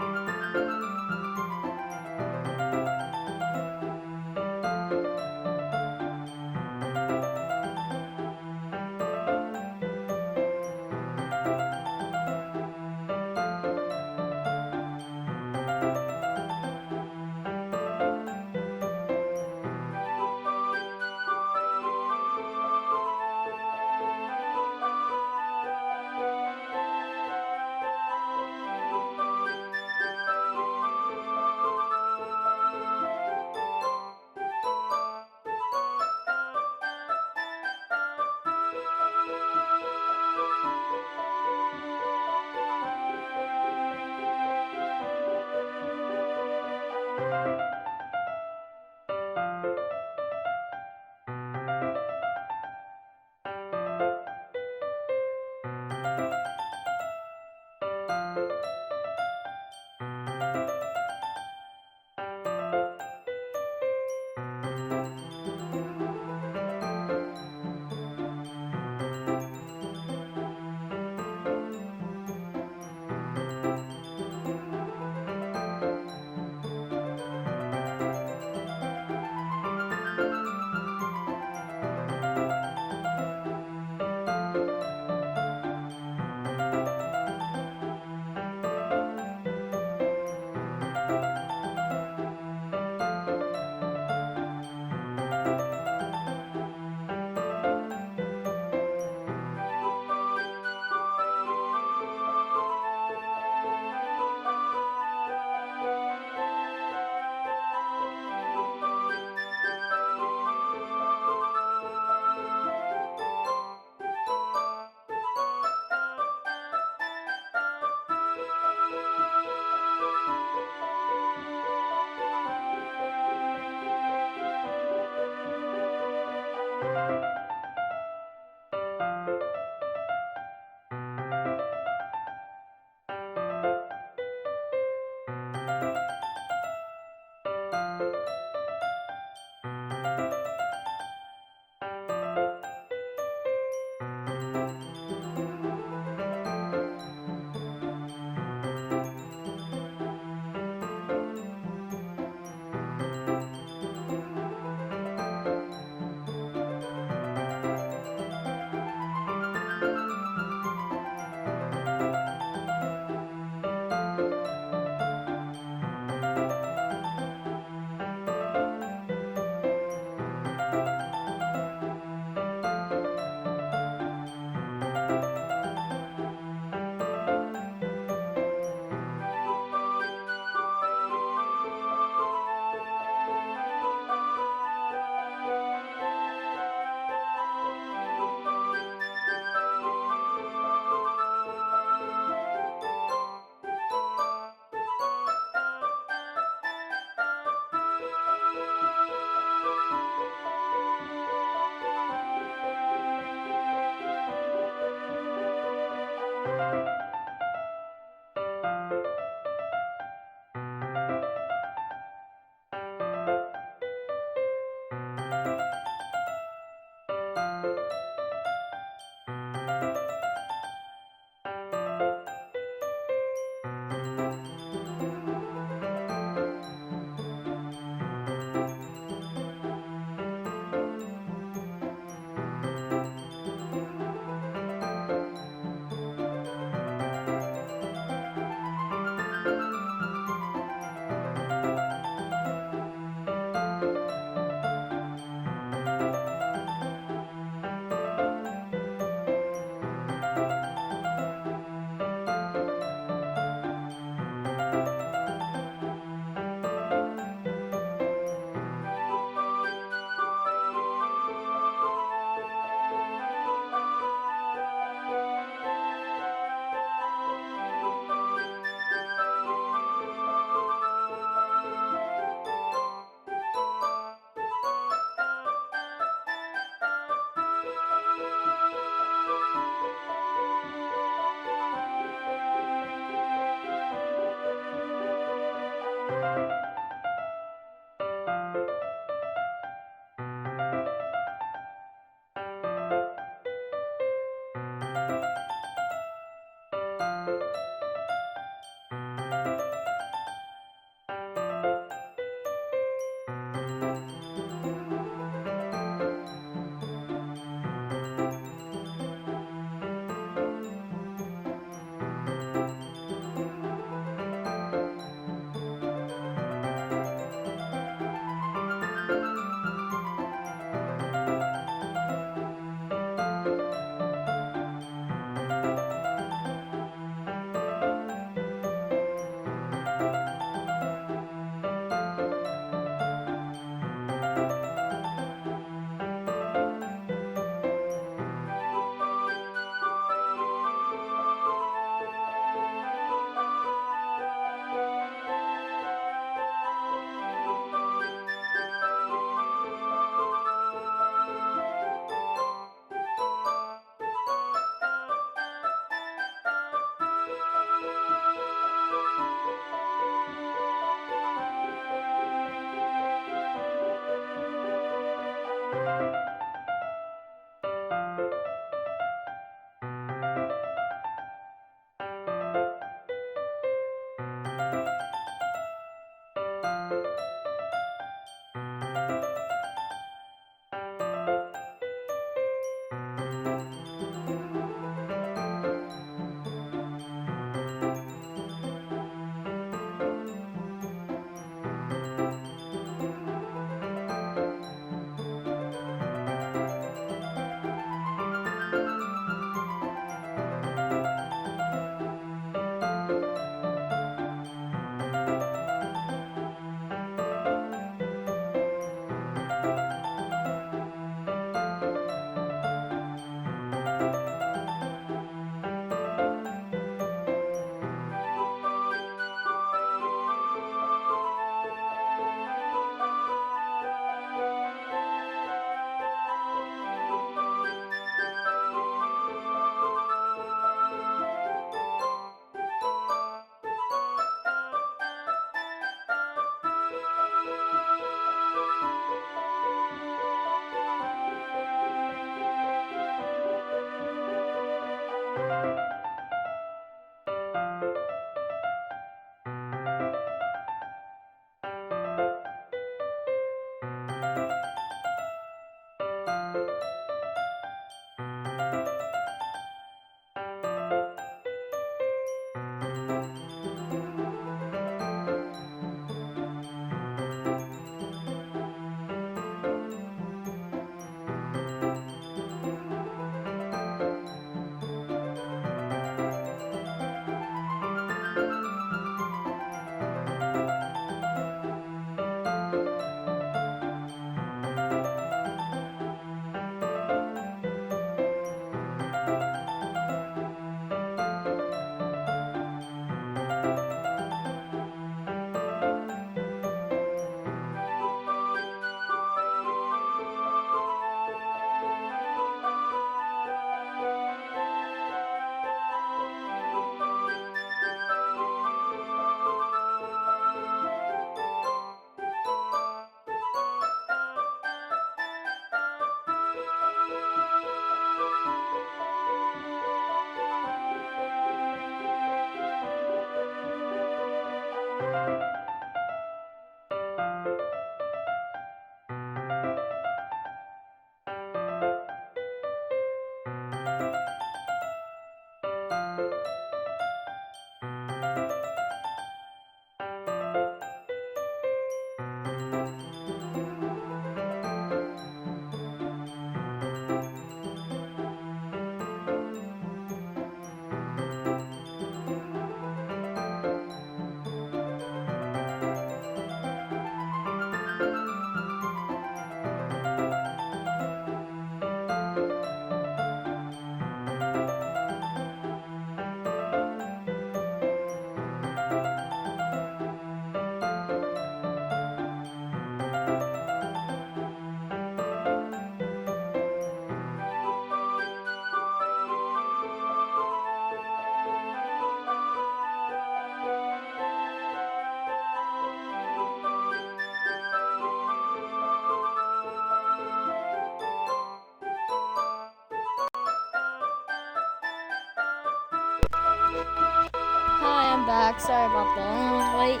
back. Sorry about the long wait.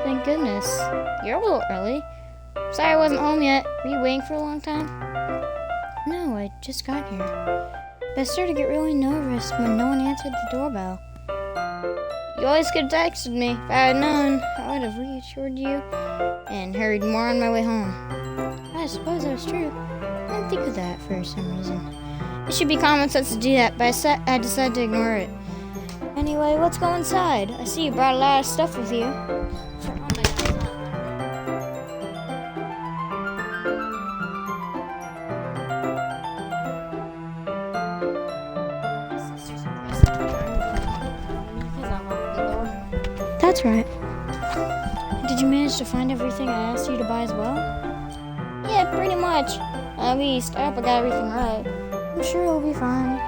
Thank goodness. You're a little early. Sorry I wasn't home yet. Were you waiting for a long time? No, I just got here. But I started to get really nervous when no one answered the doorbell. You always could have texted me. If I had known, I would have reassured you and hurried more on my way home. I suppose that was true. I didn't think of that for some reason. It should be common sense to do that, but I decided to ignore it. Anyway, let's go inside. I see you brought a lot of stuff with you. That's right. Did you manage to find everything I asked you to buy as well? Yeah, pretty much. At least, I hope I got everything right. I'm sure it'll be fine.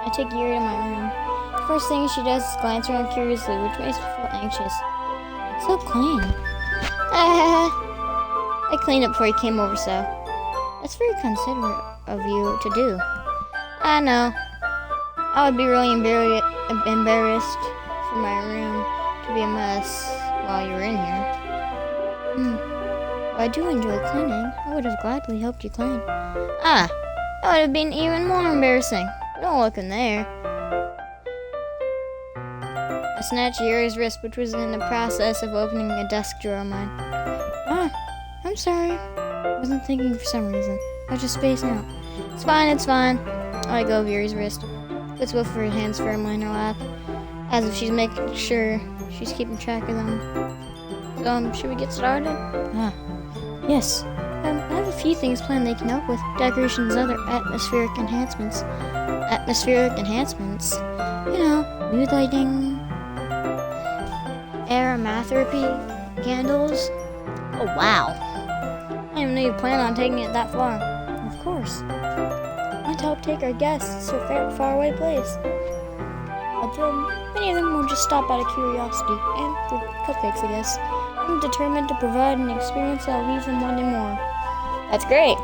I take Yuri to my room. The first thing she does is glance around curiously, which makes me feel anxious. It's so clean. I cleaned up before you came over, so. That's very considerate of you to do. I know. I would be really embarrassed for my room to be a mess while you were in here. Well, I do enjoy cleaning. I would have gladly helped you clean. That would have been even more embarrassing. Don't look in there. I snatched Yuri's wrist, which was in the process of opening a desk drawer of mine. I'm sorry. I wasn't thinking for some reason. I was just spacing out. It's fine. I let go of Yuri's wrist. Puts both of her hands firmly in her lap, as if she's making sure she's keeping track of them. So, should we get started? Yes. I have a few things planned they can help with. Decorations and other atmospheric enhancements. You know, mood lighting, aromatherapy, candles. Oh, wow. I didn't even know you plan on taking it that far. Of course. I want to help take our guests to a faraway place. Although many of them will just stop out of curiosity, and for cupcakes, I guess. I'm determined to provide an experience that'll leave them wanting more. That's great.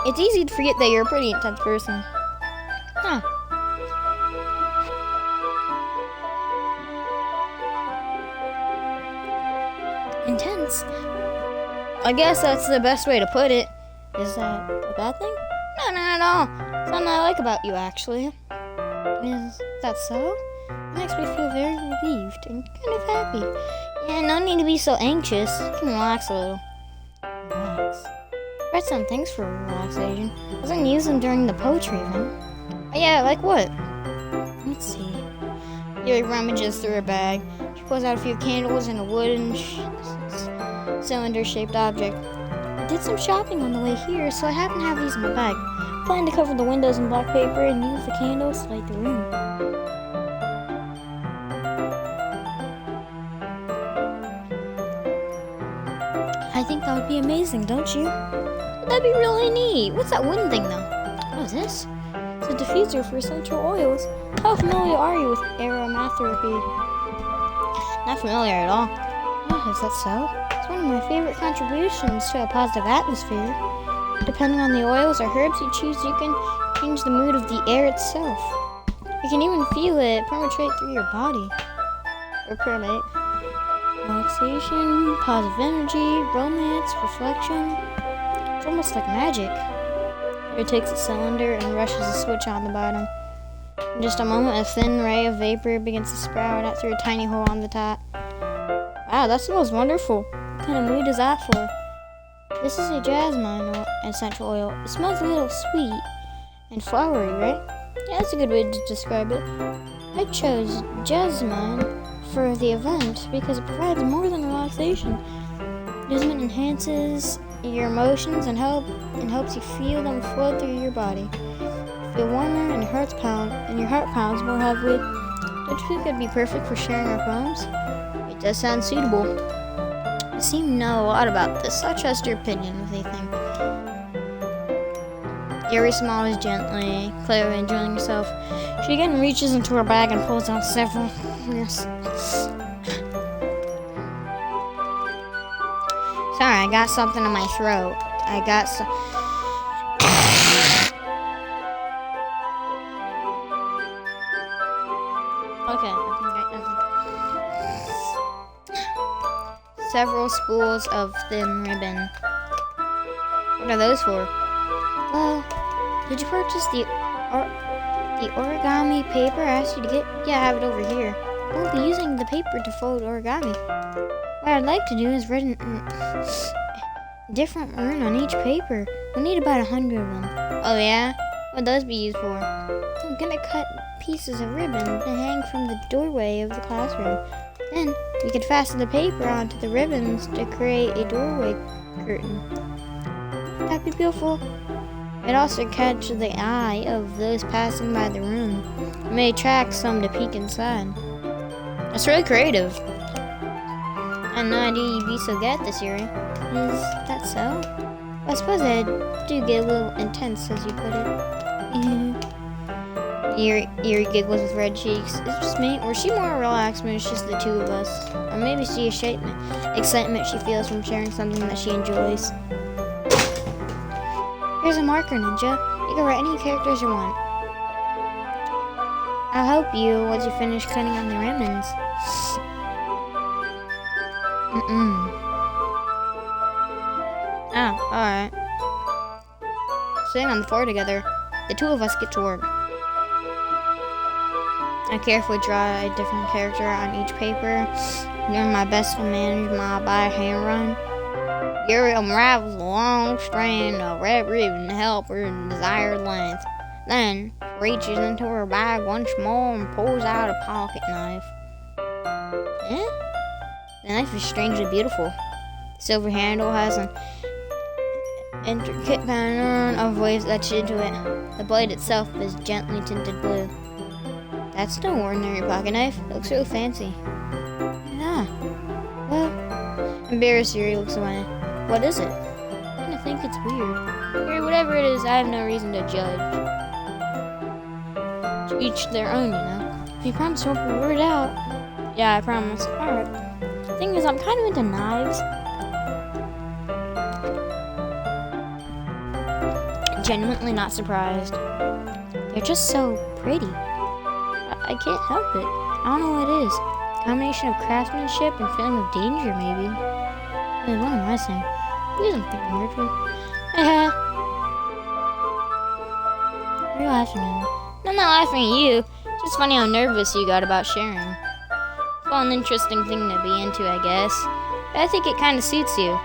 It's easy to forget that you're a pretty intense person. Intense? I guess that's the best way to put it. Is that a bad thing? No, not at all. Something I like about you, actually. Is that so? It makes me feel very relieved and kind of happy. Yeah, no need to be so anxious. You can relax a little. Relax. I read some things for relaxation. I was gonna use them during the poetry event. Oh, yeah, like what? Let's see. Yuri rummages through her bag. She pulls out a few candles and a wooden cylinder-shaped object. I did some shopping on the way here, so I happen to have these in my bag. I plan to cover the windows in black paper and use the candles to light the room. I think that would be amazing, don't you? That'd be really neat. What's that wooden thing, though? What is this? It's a diffuser for essential oils. How familiar are you with aromatherapy? Not familiar at all. Oh, is that so? It's one of my favorite contributions to a positive atmosphere. Depending on the oils or herbs you choose, you can change the mood of the air itself. You can even feel it penetrate through your body. Or permeate. Relaxation, positive energy, romance, reflection. It's almost like magic. It takes a cylinder and rushes a switch on the bottom. In just a moment, a thin ray of vapor begins to sprout out through a tiny hole on the top. Wow, that smells wonderful. What kind of mood is that for? This is a jasmine essential oil. It smells a little sweet and flowery, right? Yeah, that's a good way to describe it. I chose jasmine for the event because it provides more than relaxation. Jasmine enhances your emotions and helps you feel them flow through your body. You feel warmer and your heart pounds more heavily. Don't you think it'd be perfect for sharing our poems? It does sound suitable. You seem to know a lot about this, so I trust your opinion if you think. Yuri smiles gently, clearly enjoying herself. She again reaches into her bag and pulls out several. Yes. Sorry, I got something in my throat. I got some. Okay, several spools of thin ribbon. What are those for? Well, did you purchase the origami paper I asked you to get? Yeah, I have it over here. We'll be using the paper to fold origami. What I'd like to do is write a different rune on each paper. We'll need about 100 of them. Oh yeah? What would those be used for? I'm gonna cut pieces of ribbon to hang from the doorway of the classroom. Then we could fasten the paper onto the ribbons to create a doorway curtain. That'd be beautiful. It also catch the eye of those passing by the room. It may attract some to peek inside. That's really creative. I had no idea you'd be so good at this, Yuri. Is that so? I suppose I do get a little intense, as you put it. Yuri giggles with red cheeks. Is it just me, or is she more relaxed when it's just the two of us? Or maybe she excitement she feels from sharing something that she enjoys. Here's a marker, Ninja. You can write any characters you want. I'll help you once you finish cutting on the ribbons. Oh, alright. Sitting on the floor together, the two of us get to work. I carefully draw a different character on each paper, doing my best to manage my by hand run. Yuri unravels a long strand of red ribbon to help her desired length. Then reaches into her bag once more and pulls out a pocket knife. Eh? The knife is strangely beautiful. The silver handle has an intricate pattern of waves etched into it. The blade itself is gently tinted blue. That's no ordinary pocket knife. It looks really fancy. Ah. Well, embarrassed, Yuri looks away. What is it? I kind of think it's weird. Yuri, whatever it is, I have no reason to judge. To each their own, you know. If you promise to help me word it out. Yeah, I promise. Alright. The thing is, I'm kind of into knives. Genuinely not surprised. They're just so pretty. I can't help it. I don't know what it is. A combination of craftsmanship and feeling of danger, maybe. Hey, what am I saying? You don't think I'm weird. Are you laughing at me? No, I'm not laughing at you. It's just funny how nervous you got about sharing. It's an interesting thing to be into, I guess. But I think it kind of suits you.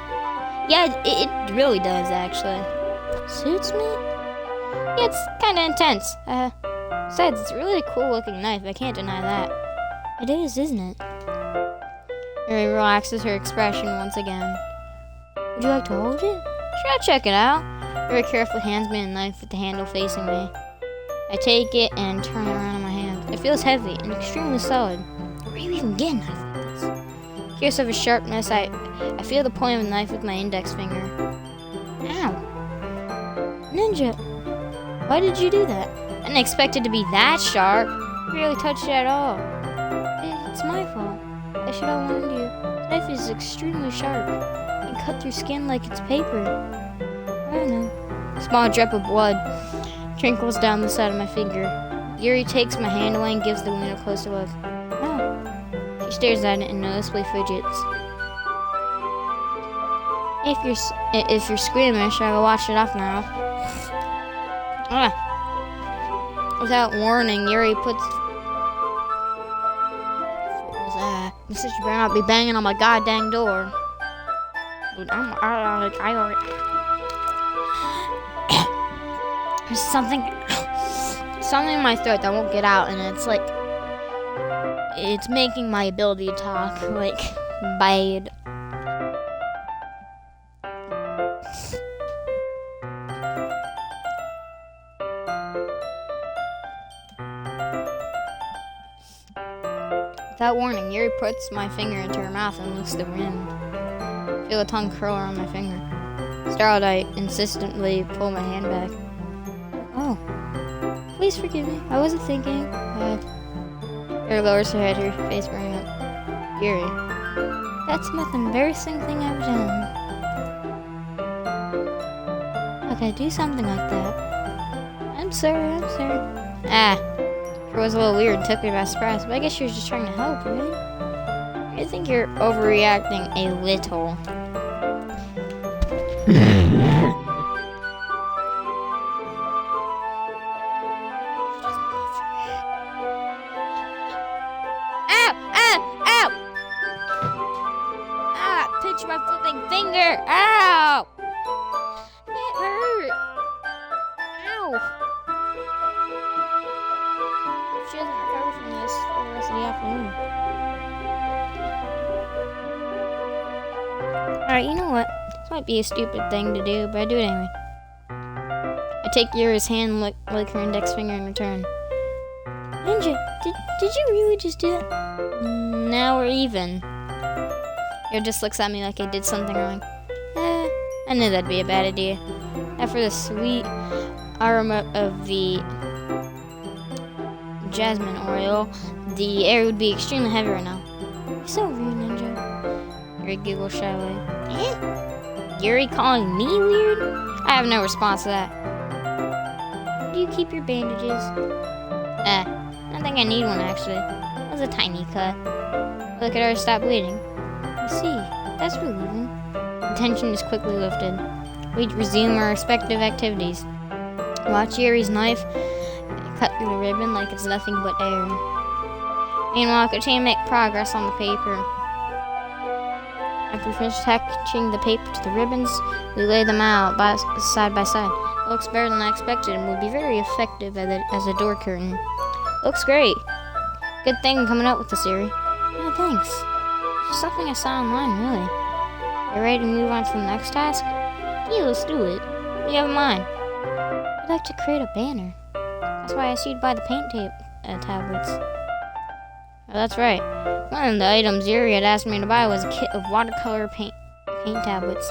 Yeah, it really does, actually. Suits me? Yeah, it's kind of intense. Besides, it's a really cool looking knife. I can't deny that. It is, isn't it? Yuri relaxes her expression once again. Would you like to hold it? Sure, I'll check it out. Yuri carefully hands me a knife with the handle facing me. I take it and turn it around in my hand. It feels heavy and extremely solid. Where do you even get a knife like this? Curious of its sharpness, I feel the point of the knife with my index finger. Ow. Ninja, why did you do that? I didn't expect it to be that sharp. You barely touched it at all. It's my fault. I should have warned you. The knife is extremely sharp. It can cut through skin like it's paper. I don't know. A small drip of blood trickles down the side of my finger. Yuri takes my hand away and gives the wound a closer look. Oh. She stares at it and noticeably fidgets. If you're squeamish, I will wash it off now. Without warning, Yuri puts... What was that? This is, you better not be banging on my goddamn door. Dude, I already... There's something in my throat that won't get out, and it's like... It's making my ability to talk, like, bad. Without warning, Yuri puts my finger into her mouth and lifts the rim. I feel a tongue curl around my finger. Startled, I insistently pull my hand back. Oh, please forgive me. I wasn't thinking. Yuri lowers her head, her face burning up. Yuri, that's the most embarrassing thing I've done. like I'd do something like that. I'm sorry. It was a little weird and took me by surprise, but I guess she was just trying to help, right? I think you're overreacting a little. Ow! Pinch my flipping finger! Ow! It hurt! Ow! She doesn't recover from this for the rest of the afternoon. Alright, you know what? This might be a stupid thing to do, but I do it anyway. I take Yuri's hand and lick her index finger in return. Ninja, did you really just do that? Now we're even. Yuri just looks at me like I did something wrong. I knew that'd be a bad idea. After the sweet aroma of the jasmine oil, the air would be extremely heavy right now. You're so rude, Ninja. Yuri giggles shyly. Yuri calling me weird? I have no response to that. Do you keep your bandages? I don't think I need one, actually. It was a tiny cut. Look at her stop bleeding. I see. That's relieving. The tension is quickly lifted. We resume our respective activities. Watch Yuri's knife cut through the ribbon like it's nothing but air. Meanwhile, continue to make progress on the paper. After we finish attaching the paper to the ribbons, we lay them out side by side. It looks better than I expected and will be very effective as a door curtain. Looks great. Good thing coming up with this, Yuri. Oh, thanks. It's just something I saw online, really. You ready to move on to the next task? Yeah, let's do it. What do you have in mind? I'd like to create a banner. That's why I asked you to buy the paint tablets. Oh, that's right. One of the items Yuri had asked me to buy was a kit of watercolor paint tablets.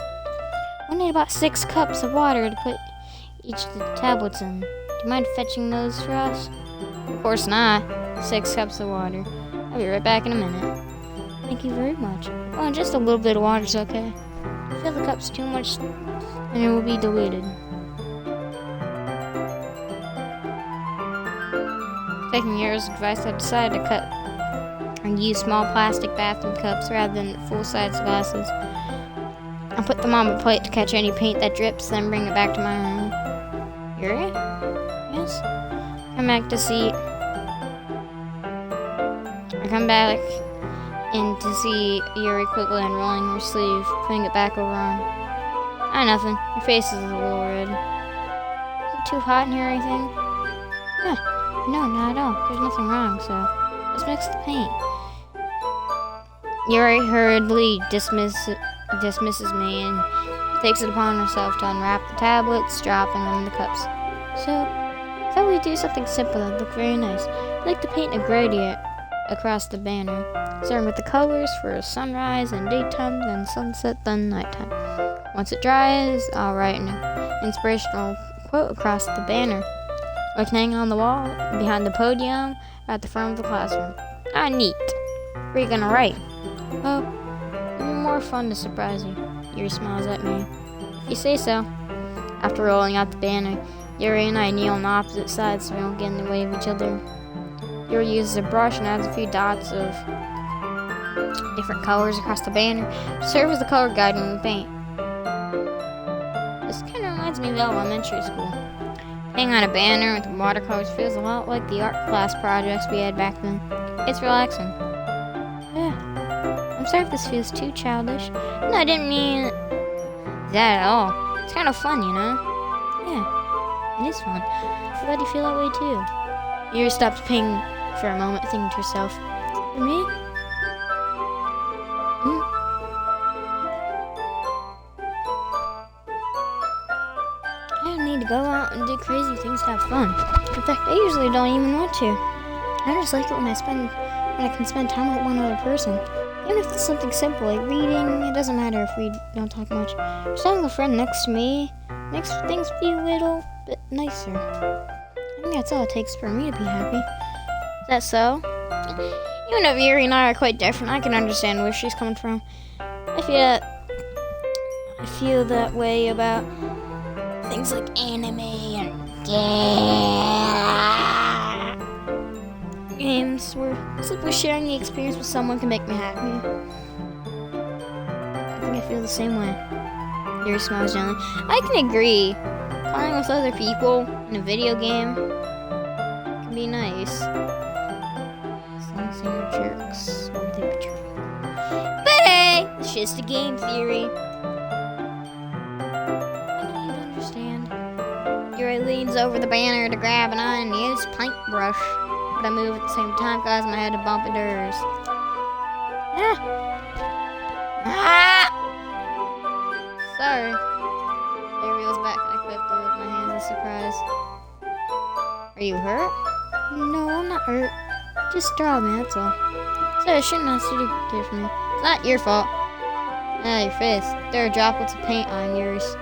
We need about 6 cups of water to put each of the tablets in. Do you mind fetching those for us? Of course not. 6 cups of water. I'll be right back in a minute. Thank you very much. Oh, just a little bit of water's okay. Fill the cups too much and it will be diluted. Taking Yuri's advice, I decided to cut and use small plastic bathroom cups rather than full-size glasses. I put them on a plate to catch any paint that drips, then bring it back to my room. Yuri? Yes? I come back in to see Yuri quickly unrolling her sleeve, putting it back over on. Ah, nothing. Your face is a little red. Is it too hot in here or anything? No, not at all. There's nothing wrong, so let's mix the paint. Yuri hurriedly dismisses me and takes it upon herself to unwrap the tablets, dropping them in the cups. So, I thought we'd do something simple that'd look very nice. I'd like to paint a gradient across the banner, starting with the colors for sunrise and daytime, then sunset, then nighttime. Once it dries, I'll write an inspirational quote across the banner, like hanging on the wall, behind the podium, at the front of the classroom. Ah, neat. What are you gonna write? Oh, it'll be more fun to surprise you. Yuri smiles at me. If you say so. After rolling out the banner, Yuri and I kneel on opposite sides so we don't get in the way of each other. Yuri uses a brush and adds a few dots of different colors across the banner to serve as the color guide when we paint. This kind of reminds me of elementary school. Painting on a banner with watercolors feels a lot like the art class projects we had back then. It's relaxing. Yeah. I'm sorry if this feels too childish. No, I didn't mean that at all. It's kind of fun, you know? Yeah, it is fun. I'm glad you feel that way too. Yuri stops painting for a moment, thinking to herself, for me? I don't need to go out and do crazy things to have fun. In fact, I usually don't even want to. I just like it when I can spend time with one other person. Even if it's something simple like reading, it doesn't matter if we don't talk much. Just having a friend next to me makes things feel a little bit nicer. I think that's all it takes for me to be happy. Is that so? Even if Yuri and I are quite different, I can understand where she's coming from. I feel that way about things like anime and games where simply sharing the experience with someone can make me happy. I think I feel the same way. Yuri smiles gently. I can agree. Playing with other people in a video game can be nice. As long as they're jerks. Or they betray. But hey, it's just a game theory. I need you to understand. Yuri leans over the banner to grab an unused paintbrush. But I move at the same time, causing my head to bump into hers. Sorry. It reels back and I quickly with my hands in surprise. Are you hurt? No, I'm not hurt. Just draw me, that's all. So I shouldn't have to do it for me. It's not your fault. Ah, your face. There are droplets of paint on yours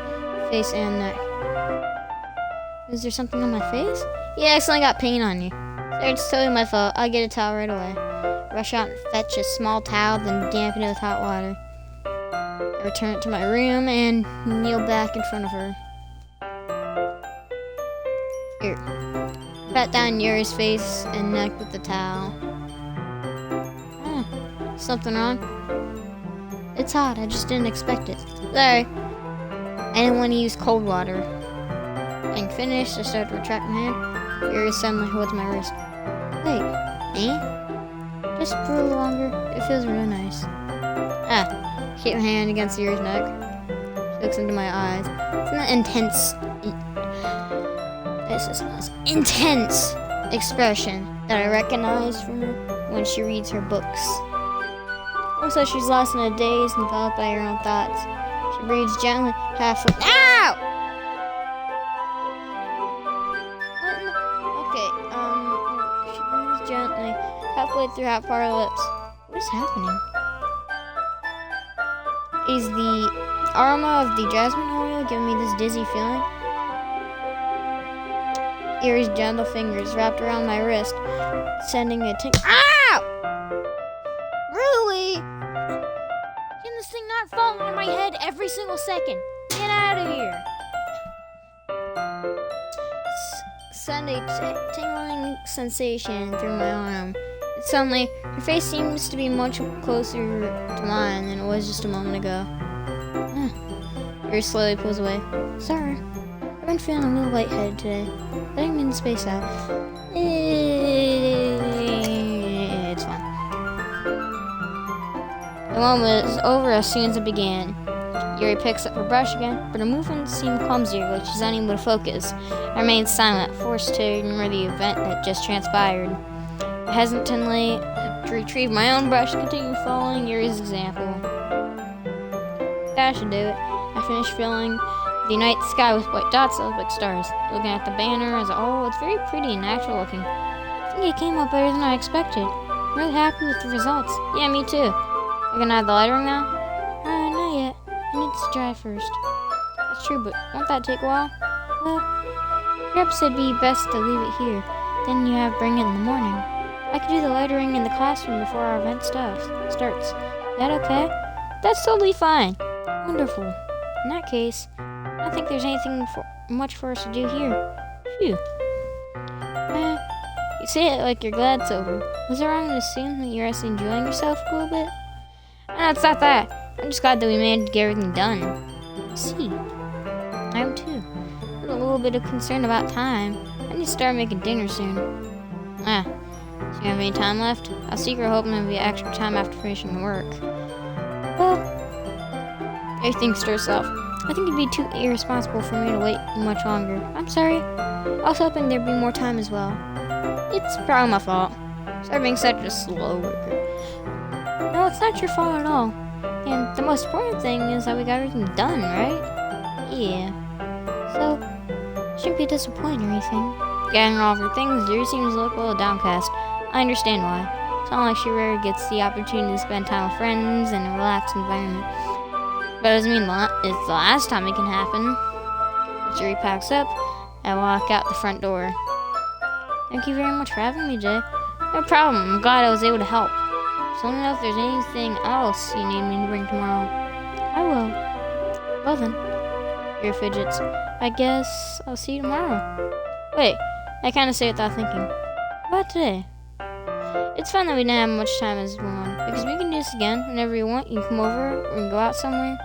face and neck. Is there something on my face? Yeah, I accidentally got paint on you. Sorry, it's totally my fault. I'll get a towel right away. Rush out and fetch a small towel, then dampen it with hot water. I return it to my room and kneel back in front of her. Here. Pat down Yuri's face and neck with the towel. Something wrong? It's hot, I just didn't expect it. Sorry. I didn't want to use cold water. Having finished, I started to retract my hand. Yuri suddenly holds my wrist. Wait, just for a little longer. It feels really nice. Keep my hand against Yuri's neck. She looks into my eyes. It's an intense expression that I recognize from her when she reads her books. Looks like she's lost in a daze, enveloped by her own thoughts. She breathes gently, halfway. Ow! She breathes gently, halfway through half part of her lips. What is happening? Is the aroma of the jasmine oil giving me this dizzy feeling? Yuri's gentle fingers wrapped around my wrist, sending a tingle. Ow! Really? Can this thing not fall on my head every single second? Get out of here! Send a tingling sensation through my arm. Suddenly, her face seems to be much closer to mine than it was just a moment ago. Yuri slowly pulls away. Sorry, I've been feeling a little lightheaded today. I didn't mean to space out. It's fine. The moment was over as soon as it began. Yuri picks up her brush again, but her movements seem clumsier, like she's unable to focus. I remain silent, forced to ignore the event that just transpired. I hesitantly retrieve my own brush and continue following Yuri's example. That should do it. I finish filling the night sky with white dots that look like stars. Looking at the banner as a whole, it's very pretty and natural looking. I think it came out better than I expected. I'm really happy with the results. Yeah, me too. I can add the lettering now? Not yet. It needs to dry first. That's true, but won't that take a while? Well, perhaps it'd be best to leave it here. Then you have bring it in the morning. I could do the lettering in the classroom before our event starts. Is that okay? That's totally fine. Wonderful. In that case, I don't think there's anything much for us to do here. Phew. You say it like you're glad it's over. Was it wrong to assume that you're actually enjoying yourself a little bit? No, it's not that. I'm just glad that we managed to get everything done. I see. I am too. I'm a little bit of concern about time. I need to start making dinner soon. Do you have any time left? I was secretly hoping there'd be extra time after finishing the work. Well, everything stirs off. I think it'd be too irresponsible for me to wait much longer. I'm sorry. I was hoping there'd be more time as well. It's probably my fault. Sorry being such a slow worker. No, it's not your fault at all. And the most important thing is that we got everything done, right? Yeah. So, shouldn't be disappointed or anything. Gathering all of her things, Yuri seems to look a little downcast. I understand why. It's not like she rarely gets the opportunity to spend time with friends in a relaxed environment. But it doesn't mean it's the last time it can happen. Yuri packs up, I walk out the front door. Thank you very much for having me, Jay. No problem. I'm glad I was able to help. Just let me know if there's anything else you need me to bring tomorrow. I will. Well then. Yuri fidgets. I guess I'll see you tomorrow. Wait, I kind of say it without thinking. What about today? It's fun that we didn't have much time as one, because we can do this again whenever you want. You can come over or we can go out somewhere.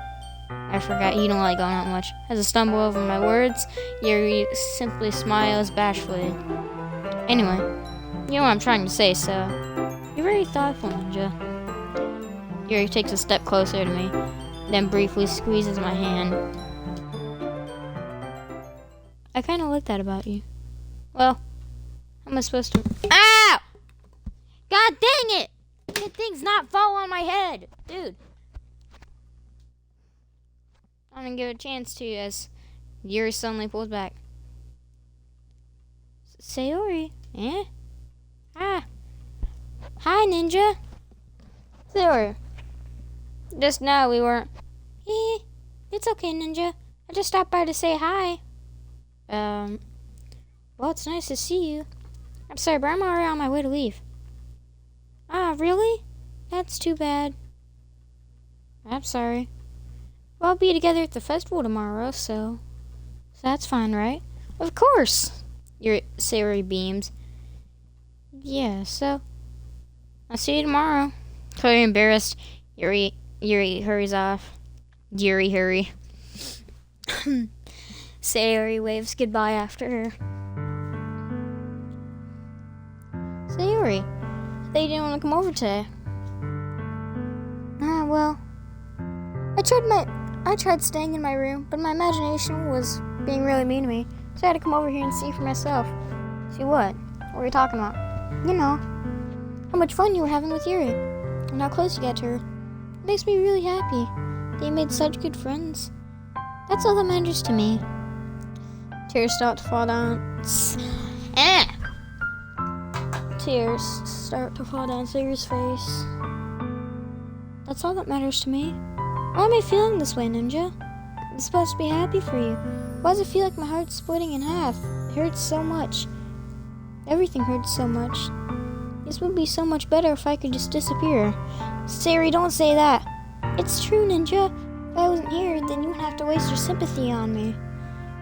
I forgot you don't like going out much. As I stumble over my words, Yuri simply smiles bashfully. Anyway, you know what I'm trying to say, so you're very thoughtful, Ninja. Yuri takes a step closer to me, then briefly squeezes my hand. I kind of like that about you. Well, how am I supposed to... Ow! God dang it! That thing's not fall on my head! Dude. I'm gonna give it a chance to as Yuri suddenly pulls back. Sayori? Eh? Ah. Hi, Ninja. Sayori. Just now we weren't... It's okay, Ninja. I just stopped by to say hi. Well, it's nice to see you. I'm sorry, but I'm already on my way to leave. Ah, really? That's too bad. I'm sorry. Well, I'll be together at the festival tomorrow, so that's fine, right? Of course! Sayori beams. Yeah, so I'll see you tomorrow. Clearly embarrassed, Yuri hurries off. Yuri, hurry. Sayori waves goodbye after her. Sayori, they didn't want to come over today. Ah, well, I tried staying in my room, but my imagination was being really mean to me, so I had to come over here and see for myself. See what? What were we talking about? You know, how much fun you were having with Yuri, and how close you got to her. It makes me really happy that you made such good friends. That's all that matters to me. Tears start to fall down. Tears start to fall down Sayori's face. That's all that matters to me. Why am I feeling this way, Ninja? I'm supposed to be happy for you. Why does it feel like my heart's splitting in half? It hurts so much. Everything hurts so much. This would be so much better if I could just disappear. Sayori, don't say that. It's true, Ninja. If I wasn't here, then you wouldn't have to waste your sympathy on me. You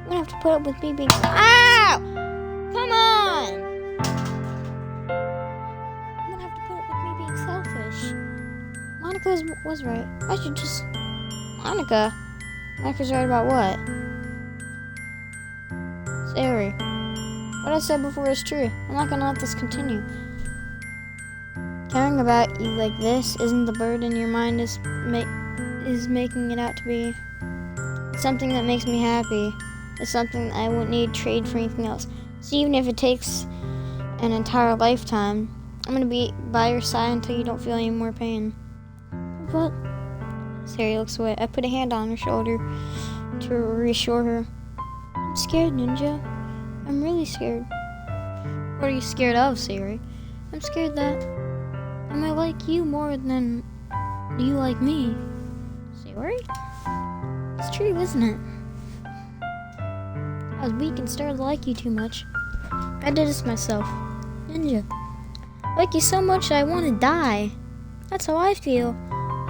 wouldn't have to put up with me being... Ow! Come on! You wouldn't have to put up with me being selfish. Monica was right. I should just... Monica's right about what? Sayori, what I said before is true. I'm not gonna let this continue. Caring about you like this isn't the burden your mind is making it out to be. It's something that makes me happy. It's something that I wouldn't need to trade for anything else. So even if it takes an entire lifetime, I'm gonna be by your side until you don't feel any more pain. But Sayori looks away. I put a hand on her shoulder to reassure her. I'm scared, Ninja. I'm really scared. What are you scared of, Sayori? I'm scared that I might like you more than you like me. Sayori? It's true, isn't it? I was weak and started to like you too much. I did this myself. Ninja. I like you so much that I want to die. That's how I feel.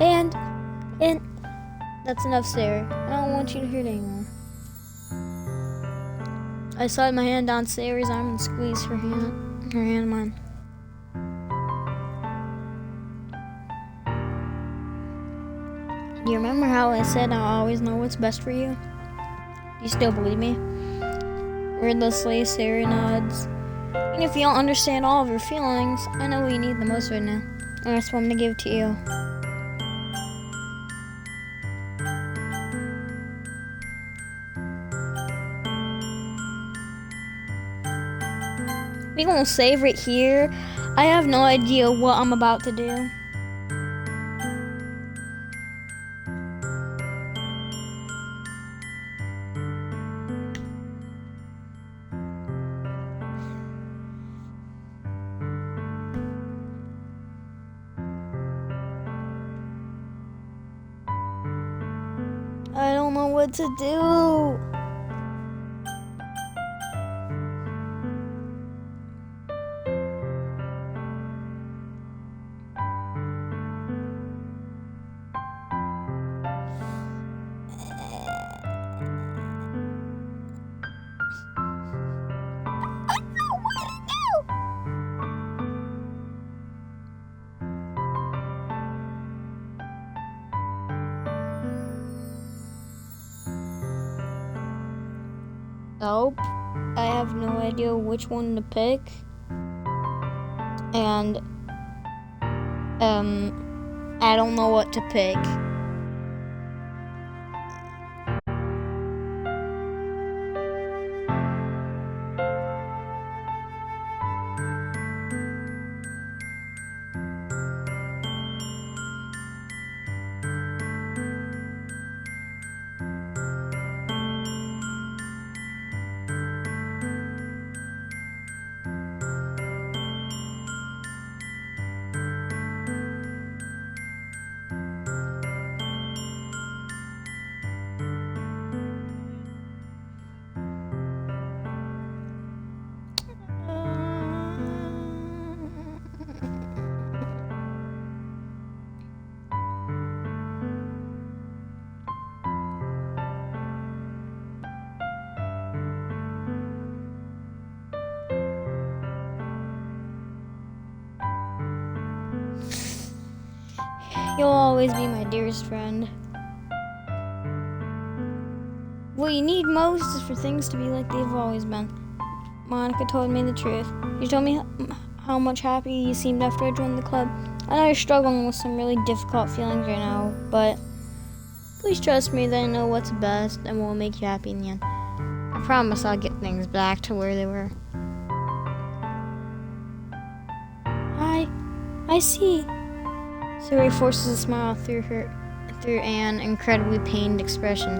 And that's enough, Sayori. I don't want you to hurt anymore. I slide my hand down Sayori's arm and squeeze her hand in mine. Do you remember how I said I always know what's best for you? Do you still believe me? Wordlessly, Sayori nods. And if you don't understand all of your feelings, I know what you need the most right now. And that's what I'm gonna give to you. We're gonna save right here. I have no idea what I'm about to do. I don't know what to do. Nope. I have no idea which one to pick. And, I don't know what to pick. You'll always be my dearest friend. What you need most is for things to be like they've always been. Monica told me the truth. She told me how much happier you seemed after I joined the club. I know you're struggling with some really difficult feelings right now, but please trust me that I know what's best and will make you happy in the end. I promise I'll get things back to where they were. I see. Siri forces a smile through an incredibly pained expression.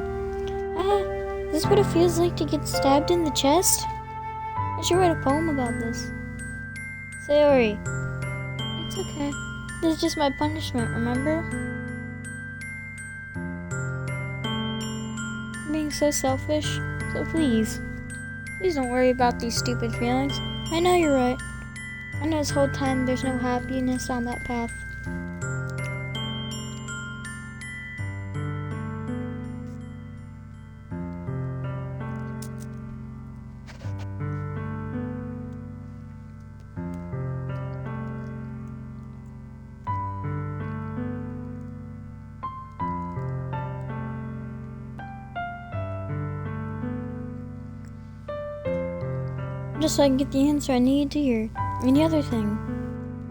Is this what it feels like to get stabbed in the chest? I should write a poem about this. Sayori, it's okay. This is just my punishment, remember? I'm being so selfish, so please don't worry about these stupid feelings. I know you're right. I know this whole time there's no happiness on that path. Just so I can get the answer I need to hear. And the other thing,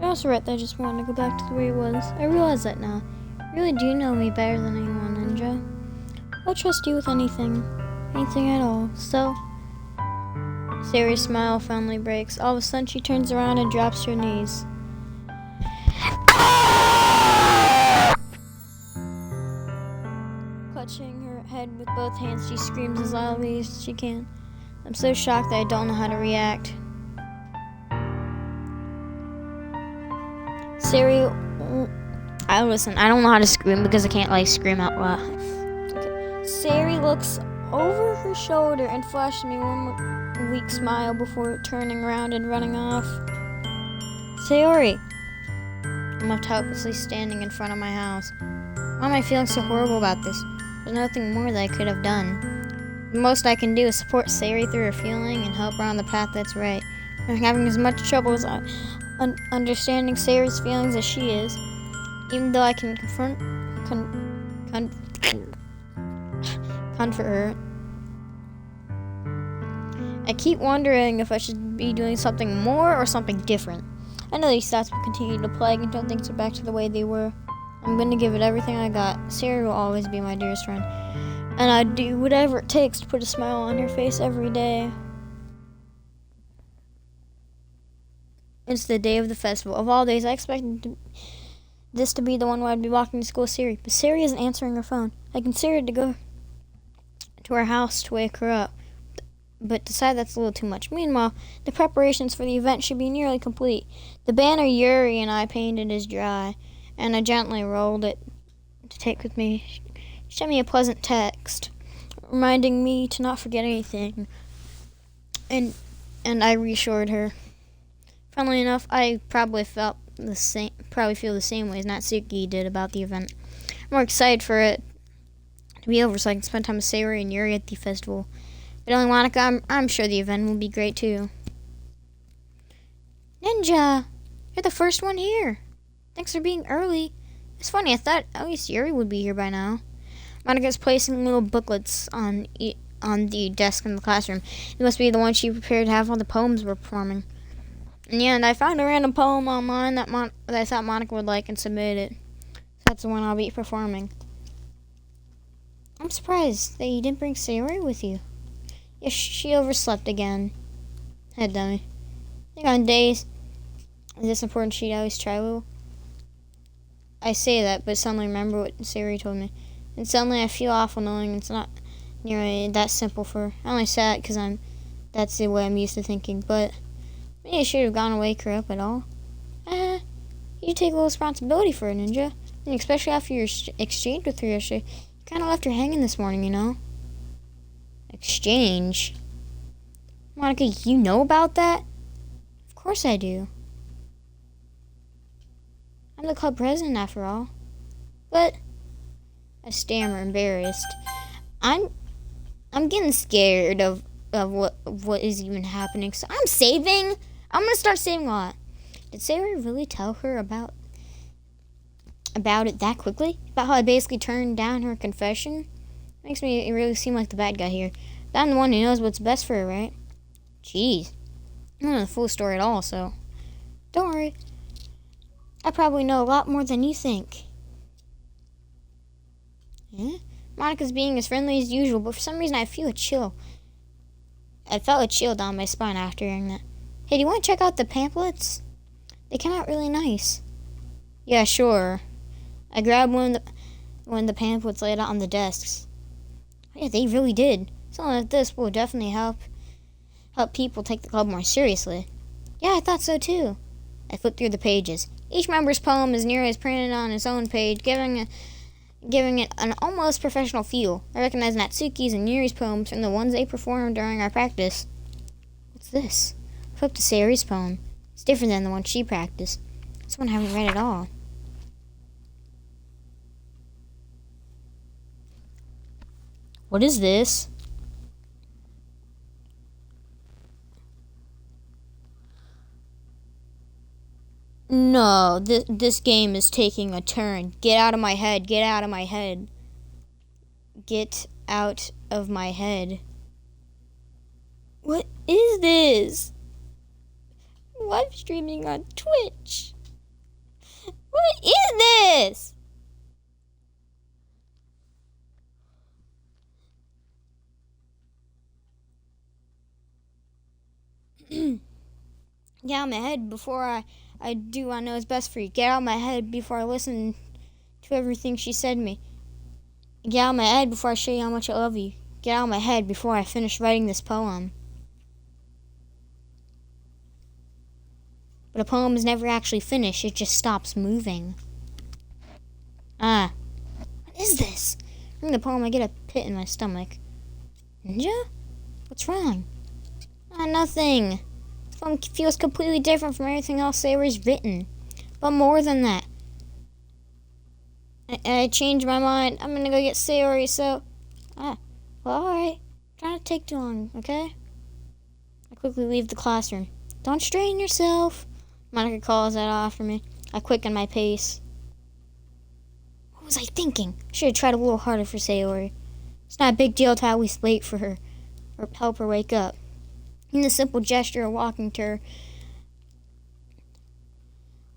I also read that I just wanted to go back to the way it was. I realize that now. You really do know me better than anyone, Ninja. I'll trust you with anything at all. So, Sayori's smile finally breaks. All of a sudden, she turns around and drops to her knees. Clutching her head with both hands, she screams as loudly as she can. I'm so shocked that I don't know how to react. Sayori, listen, I don't know how to scream because I can't, scream out loud. Okay. Sayori looks over her shoulder and flashes me one weak smile before turning around and running off. Sayori! I'm left helplessly standing in front of my house. Why am I feeling so horrible about this? There's nothing more that I could have done. The most I can do is support Sayori through her feeling and help her on the path that's right. I'm having as much trouble as understanding Sayori's feelings as she is. Even though I can comfort her, I keep wondering if I should be doing something more or something different. I know these thoughts will continue to plague until things are back to the way they were. I'm going to give it everything I got. Sayori will always be my dearest friend. And I'd do whatever it takes to put a smile on her face every day. It's the day of the festival. Of all days, I expected this to be the one where I'd be walking to school with Sayori. But Sayori isn't answering her phone. I considered to go to her house to wake her up, but decided that's a little too much. Meanwhile, the preparations for the event should be nearly complete. The banner Yuri and I painted is dry, and I gently rolled it to take with me. She sent me a pleasant text, reminding me to not forget anything, and I reassured her. Funnily enough, I probably feel the same way as Natsuki did about the event. I'm more excited for it to be over so I can spend time with Sayori and Yuri at the festival. But only Monica, I'm sure the event will be great too. Ninja, you're the first one here. Thanks for being early. It's funny, I thought at least Yuri would be here by now. Monica's placing little booklets on on the desk in the classroom. It must be the one she prepared to have all the poems we're performing. In the end, I found a random poem online that I thought Monica would like and submitted it. That's the one I'll be performing. I'm surprised that you didn't bring Sayori with you. Yes, she overslept again. Head dummy. I think on days this important she'd always try a little. I say that, but suddenly remember what Sayori told me. And suddenly I feel awful knowing it's not nearly that simple for her. I only say that because that's the way I'm used to thinking, but maybe I should have gone and wake her up at all. You take a little responsibility for it, Ninja. And especially after your exchange with her yesterday. You kind of left her hanging this morning, you know? Exchange? Monica, you know about that? Of course I do. I'm the club president after all. But I stammer, embarrassed. I'm getting scared of what is even happening. So I'm saving. I'm gonna start saving a lot. Did Sarah really tell her about it that quickly? About how I basically turned down her confession? Makes me really seem like the bad guy here. But I'm the one who knows what's best for her, right? Jeez. I don't know the full story at all, so don't worry. I probably know a lot more than you think. Yeah? Monica's being as friendly as usual, but for some reason I feel a chill. I felt a chill down my spine after hearing that. Hey, do you want to check out the pamphlets? They came out really nice. Yeah, sure. I grabbed one of the pamphlets laid out on the desks. Yeah, they really did. Something like this will definitely help people take the club more seriously. Yeah, I thought so too. I flipped through the pages. Each member's poem is nearly as printed on its own page, giving it an almost professional feel. I recognize Natsuki's and Yuri's poems from the ones they performed during our practice. What's this? I flipped to Sayori's poem. It's different than the one she practiced. This one I haven't read at all. What is this? No, this game is taking a turn. Get out of my head. Get out of my head. Get out of my head. What is this? Live streaming on Twitch. What is this? Get out of my head before I do what I know is best for you. Get out of my head before I listen to everything she said to me. Get out of my head before I show you how much I love you. Get out of my head before I finish writing this poem. But a poem is never actually finished. It just stops moving. What is this? Reading the poem, I get a pit in my stomach. Ninja? What's wrong? Nothing. This poem feels completely different from everything else Sayori's written. But more than that. I changed my mind. I'm gonna go get Sayori, so... well, alright. Try not to take too long, okay? I quickly leave the classroom. Don't strain yourself. Monica calls that after me. I quicken my pace. What was I thinking? I should have tried a little harder for Sayori. It's not a big deal to at least wait for her or help her wake up. Even the simple gesture of walking her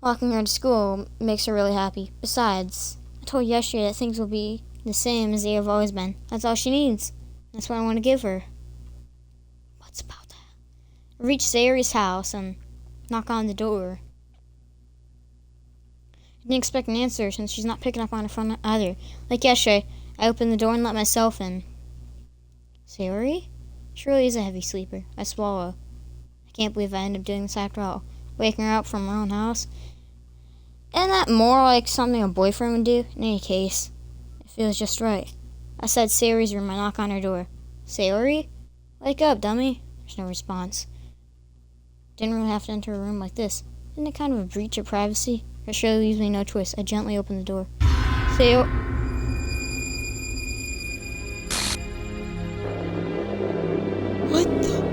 to school makes her really happy. Besides, I told her yesterday that things will be the same as they have always been. That's all she needs. That's what I want to give her. What's about that? I reach Sayori's house and knock on the door. I didn't expect an answer since she's not picking up on her phone either. Like yesterday, I opened the door and let myself in. Sayori? She really is a heavy sleeper. I swallow. I can't believe I ended up doing this after all. Waking her up from her own house. Isn't that more like something a boyfriend would do? In any case, it feels just right. I said Sayori's room. I knock on her door. Sayori? Wake up, dummy. There's no response. Didn't really have to enter a room like this. Isn't it kind of a breach of privacy? It surely leaves me no choice. I gently open the door. Sayori... What the...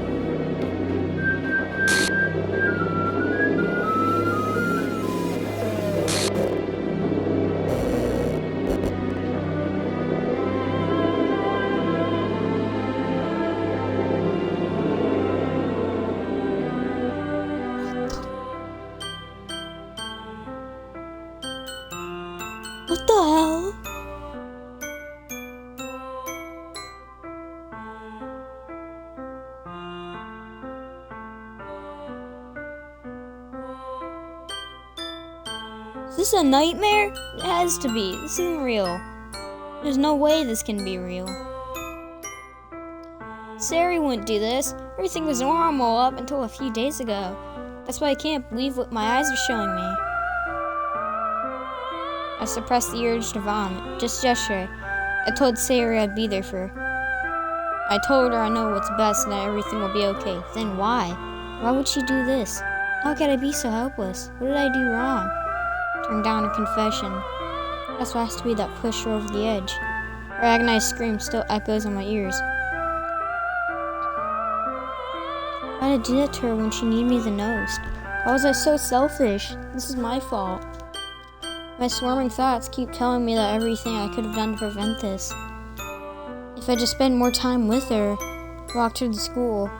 What the hell? Is this a nightmare? It has to be. This isn't real. There's no way this can be real. Sari wouldn't do this. Everything was normal up until a few days ago. That's why I can't believe what my eyes are showing me. I suppressed the urge to vomit. Just yesterday, I told Sari I'd be there for her. I told her I know what's best and that everything will be okay. Then why? Why would she do this? How could I be so helpless? What did I do wrong? Turned down a confession. That's what has to be that pushed her over the edge. Her agonized scream still echoes in my ears. Why did I do that to her when she needed me the most? Why was I so selfish? This is my fault. My swarming thoughts keep telling me that everything I could have done to prevent this. If I just spent more time with her, walked her to school,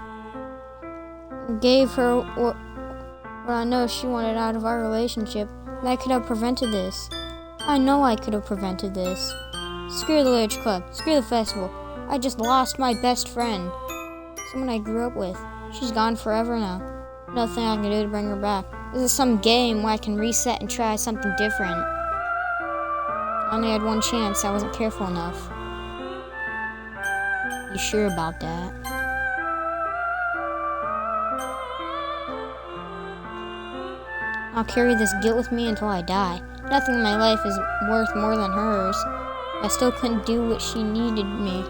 gave her what I know she wanted out of our relationship, then I could have prevented this. I know I could have prevented this. Screw the Literature Club. Screw the festival. I just lost my best friend. Someone I grew up with. She's gone forever now. Nothing I can do to bring her back. This is some game where I can reset and try something different. I only had one chance. I wasn't careful enough. You sure about that? I'll carry this guilt with me until I die. Nothing in my life is worth more than hers. I still couldn't do what she needed me.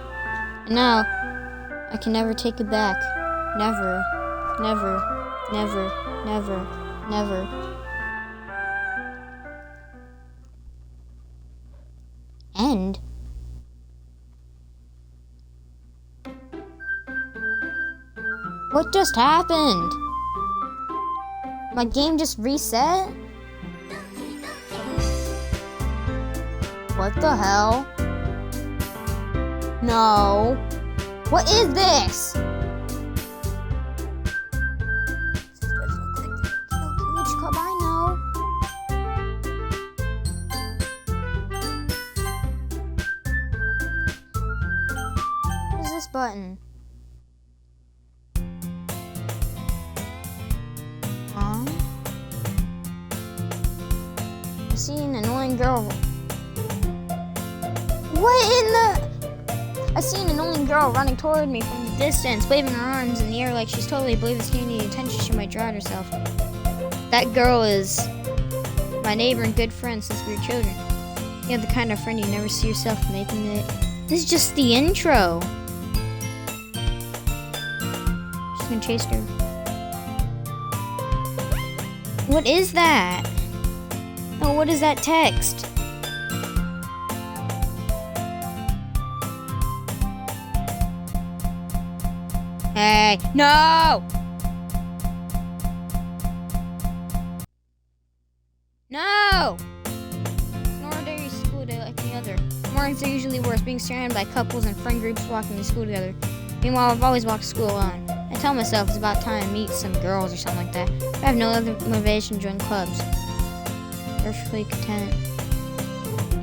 And now, I can never take it back. Never. Never. Never. Never. Never. End? What just happened? My game just reset? What the hell? No. What is this? Which club I know? What is this button? I see an annoying girl. I see an annoying girl running toward me from the distance, waving her arms in the air like she's totally oblivious to any attention she might draw at herself. That girl is my neighbor and good friend since we were children. You know, the kind of friend you never see yourself making it. This is just the intro. She's gonna chase her. What is that? Oh, what is that text? Hey, no! No! It's an ordinary school day like any other. Mornings are usually worse, being surrounded by couples and friend groups walking to school together. Meanwhile, I've always walked to school alone. I tell myself it's about time to meet some girls or something like that. I have no other motivation to join clubs. Perfectly content.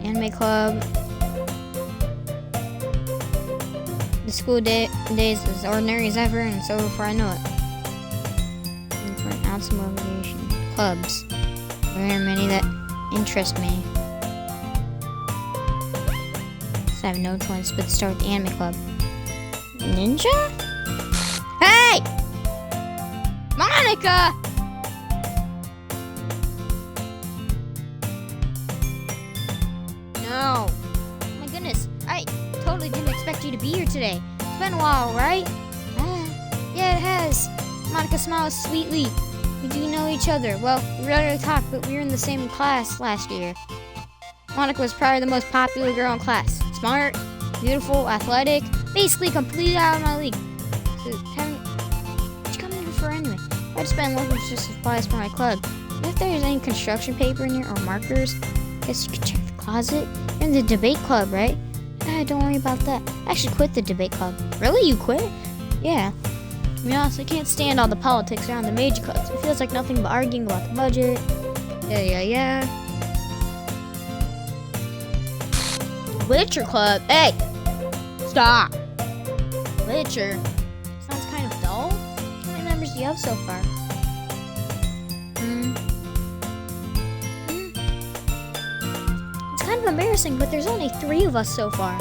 Anime club. The school day is as ordinary as ever, and it's over before I know it. Looking for an ounce of motivation. Clubs. There are many that interest me. So I have no choice but to start with the anime club. Ninja? Hey! Monica! No. Oh my goodness. I totally didn't expect you to be here today. It's been a while, right? Yeah, it has. Monica smiles sweetly. We do know each other. Well, we rarely talk, but we were in the same class last year. Monica was probably the most popular girl in class. Smart, beautiful, athletic, basically completely out of my league. So, what'd you come in here for anyway? I just spent looking for supplies for my club. If there's any construction paper in here or markers, guess you could check the closet. You're in the debate club, right? Don't worry about that. I actually quit the debate club. Really? You quit? Yeah. To be honest, I can't stand all the politics around the major clubs. It feels like nothing but arguing about the budget. Yeah. Literature club? Hey! Stop! Literature? Sounds kind of dull. How many members do you have so far? It's kind of embarrassing, but there's only 3 of us so far.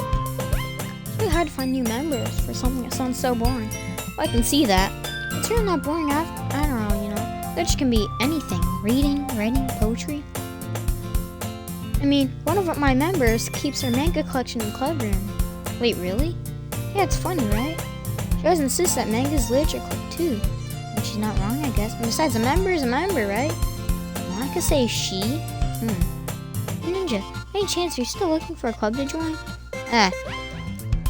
It's really hard to find new members for something that sounds so boring. Well, I can see that. It's really not boring. I don't know, you know. Literature can be anything. Reading, writing, poetry. I mean, one of my members keeps her manga collection in the club room. Wait, really? Yeah, it's funny, right? She always insists that manga's literature club too. And she's not wrong, I guess. And besides, a member is a member, right? Monica say she? Hey, Ninja, any chance you're still looking for a club to join? I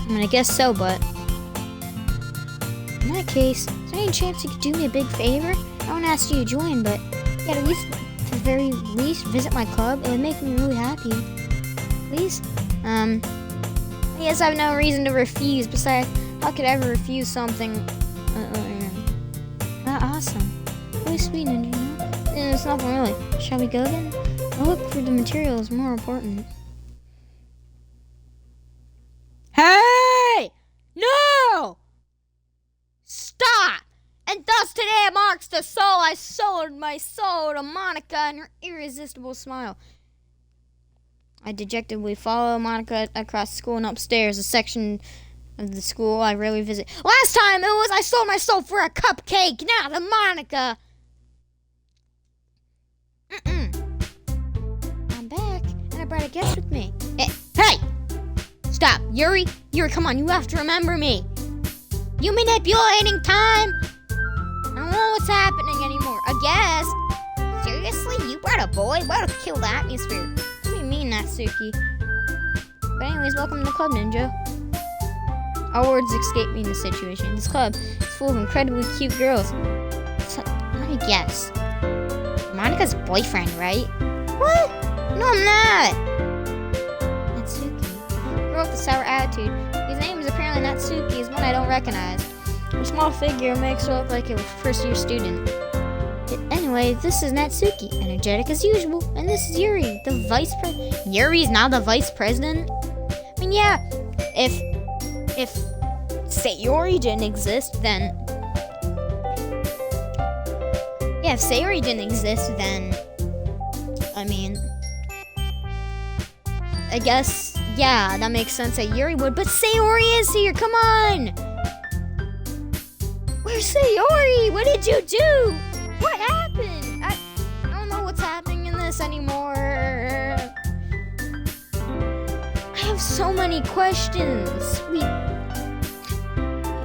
mean, I guess so, but... in that case, is there any chance you could do me a big favor? I won't ask you to join, but yeah, at least, at the very least, visit my club. It would make me really happy. Please? I guess I have no reason to refuse. Besides, how could I ever refuse something? Awesome. Really sweet, Ninja, you know? It's nothing really. Shall we go then? I'll look for the materials more important. Hey! No! Stop! And thus today marks the soul I sold my soul to Monica and her irresistible smile. I dejectedly follow Monica across school and upstairs, a section of the school I rarely visit. Last time it was I sold my soul for a cupcake, now to Monica. I'm back, and I brought a guest with me. Hey! Stop, Yuri! Yuri, come on, you have to remember me. You manipulating time? I don't know what's happening anymore. A guest? Seriously? You brought a boy? Way to kill the atmosphere. What do you mean, Natsuki? But anyways, welcome to the club, Ninja. All words escape me in this situation. This club is full of incredibly cute girls. So, let me guess. Monica's boyfriend, right? What? No, I'm not. Natsuki. The girl with the sour attitude. His name is apparently Natsuki, is one I don't recognize. A small figure makes her look like a first-year student. Anyway, this is Natsuki, energetic as usual, and this is Yuri, the vice president. Yuri's now the vice president? I mean, yeah, if Sayori didn't exist, then... yeah, if Sayori didn't exist, then... I mean... I guess, yeah, that makes sense that Yuri would, but Sayori is here, come on! Where's Sayori? What did you do? What happened? I don't know what's happening in this anymore. I have so many questions.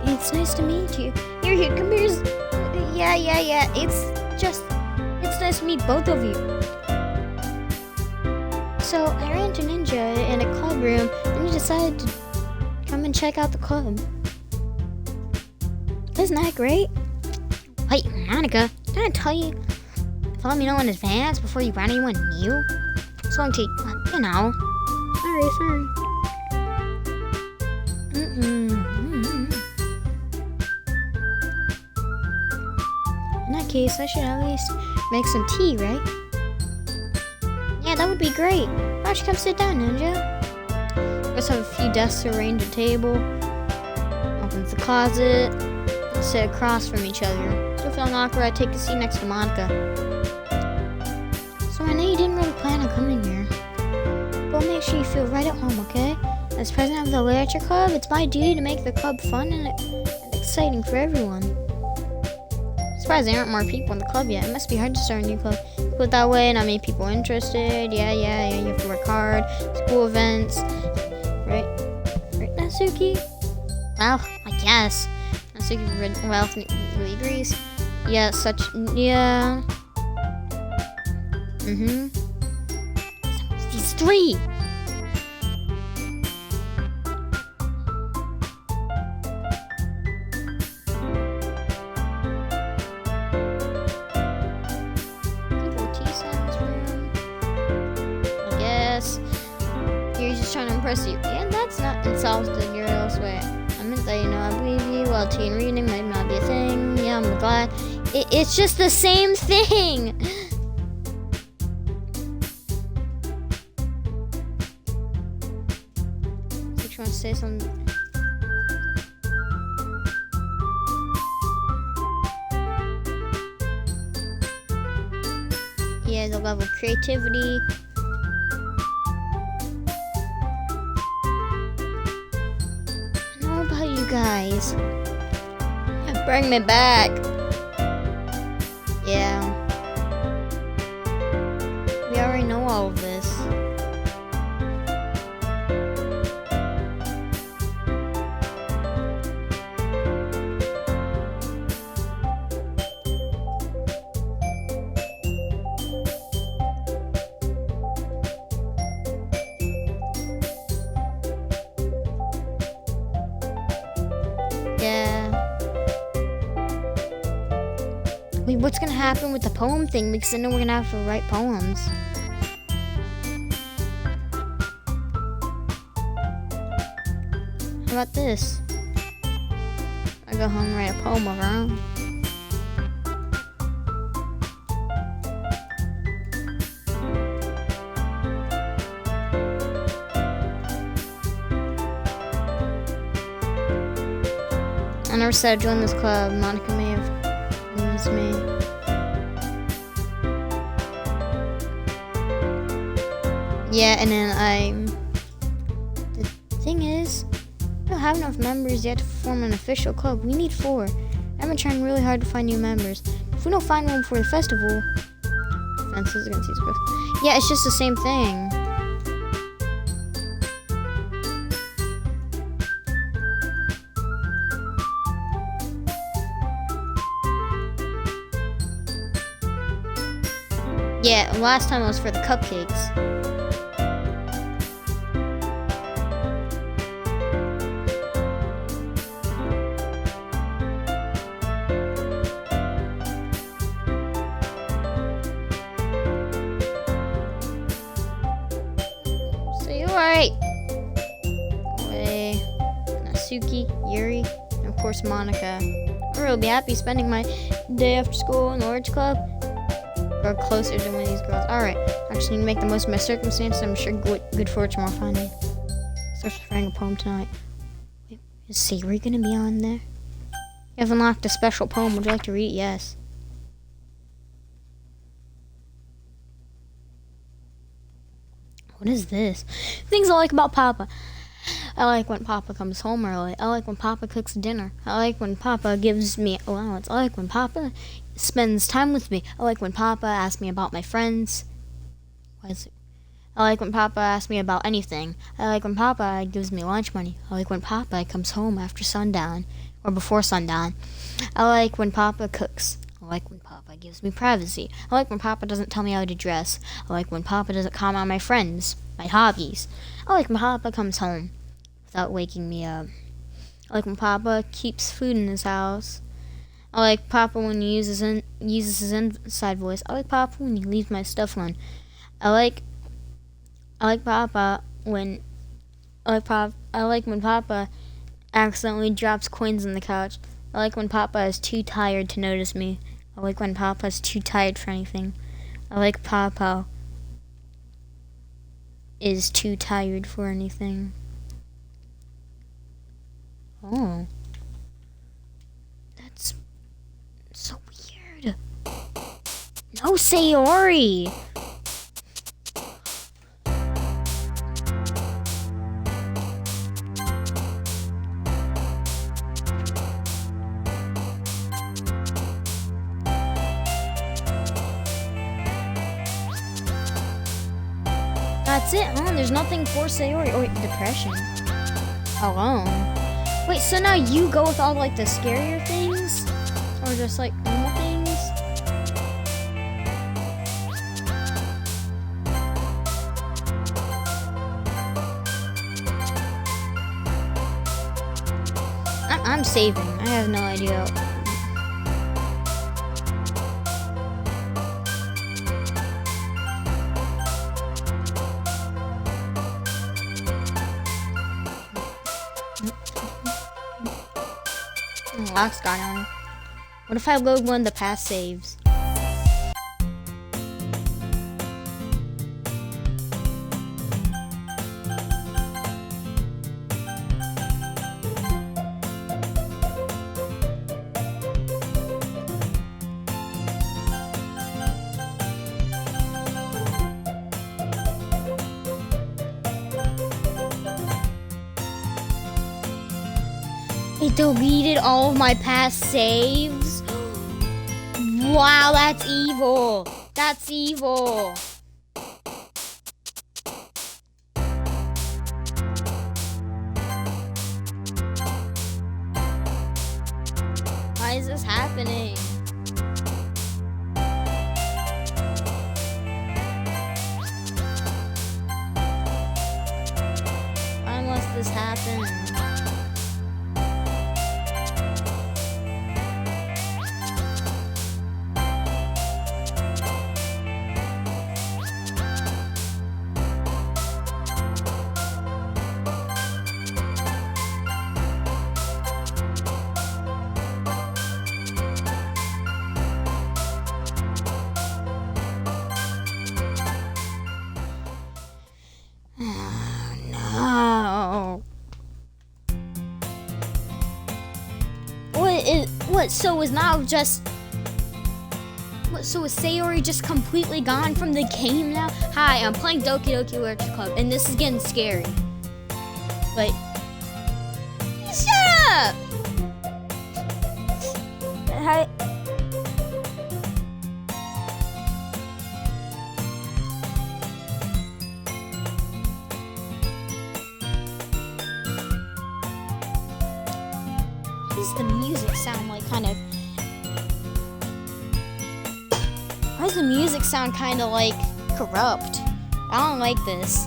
It's nice to meet you. You're here. Come here. Yeah. It's nice to meet both of you. So I ran into Ninja in a club room, and he decided to come and check out the club. Isn't that great? Wait, Monica, didn't I tell you to let me know in advance before you brought anyone new? It's going to, you know. Sorry. In that case, I should at least make some tea, right? Yeah, that would be great. Why don't you come sit down, Ninja? Let's have a few desks to arrange a table. Opens the closet. Sit across from each other. Still feeling awkward, I take a seat next to Monica. So I know you didn't really plan on coming here, but we'll make sure you feel right at home, okay? As president of the literature club, it's my duty to make the club fun and exciting for everyone. I'm surprised there aren't more people in the club yet. It must be hard to start a new club. Put it that way, not many people interested. Yeah, you have to work hard. School events. Right, Natsuki? Well, I guess. Well, really agrees. Yeah, yeah. These 3! I guess. You're just trying to impress you. Yeah, that's not insulting. You're elsewhere. I meant that, you know, I believe you. Well, teen reading might not be a thing. Yeah, I'm glad. It's just the same thing. say something. Yeah, the level of creativity. I don't know about you guys. Bring me back. Yeah. We already know all of this. Yeah. Wait, what's gonna happen with the poem thing? Because I know we're gonna have to write poems. How about this? I go home and write a poem of our own. I never said join this club. Monica may have used me. Yeah, and then the thing is, we don't have enough members yet to form an official club. We need 4. I've been trying really hard to find new members. If we don't find one before the festival, fences against these groups. Yeah, it's just the same thing. Yeah, last time it was for the cupcakes. Say alright. Wei, Natsuki, Yuri, and of course Monica. I'll really be happy spending my day after school in the Orange Club. Or closer to one of these girls. Alright, I just need to make the most of my circumstances. I'm sure good fortune will find me. Start writing a poem tonight. Wait, is Sayori gonna be on there? You have unlocked a special poem. Would you like to read it? Yes. What is this? Things I like about Papa. I like when Papa comes home early. I like when Papa cooks dinner. I like when Papa gives me allowance. I like when Papa spends time with me. I like when Papa asks me about my friends. Why is it? I like when Papa asks me about anything. I like when Papa gives me lunch money. I like when Papa comes home after sundown or before sundown. I like when Papa cooks. I like when Papa gives me privacy. I like when Papa doesn't tell me how to dress. I like when Papa doesn't comment on my friends, my hobbies. I like when Papa comes home without waking me up. I like when Papa keeps food in his house. I like Papa when he uses his inside voice. I like Papa when he leaves my stuff alone. I like Papa when Papa accidentally drops coins on the couch. I like when Papa is too tired to notice me. I like when Papa is too tired for anything. I like Papa is too tired for anything. Oh. That's so weird. No, Sayori! That's it, huh? There's nothing for Sayori. Or depression. Alone. Wait, so now you go with all like the scarier things? Or just like normal things? I'm saving. I have no idea. Locks got on. What if I load one of the past saves? It deleted all of my past saves? Wow, that's evil. That's evil. Why is this happening? Why must this happen? What? So is now just... What? So is Sayori just completely gone from the game now? Hi, I'm playing Doki Doki Literature Club, and this is getting scary. Like... Shut up! Hi... Why does the music sound like kind of... Why does the music sound kind of like corrupt? I don't like this.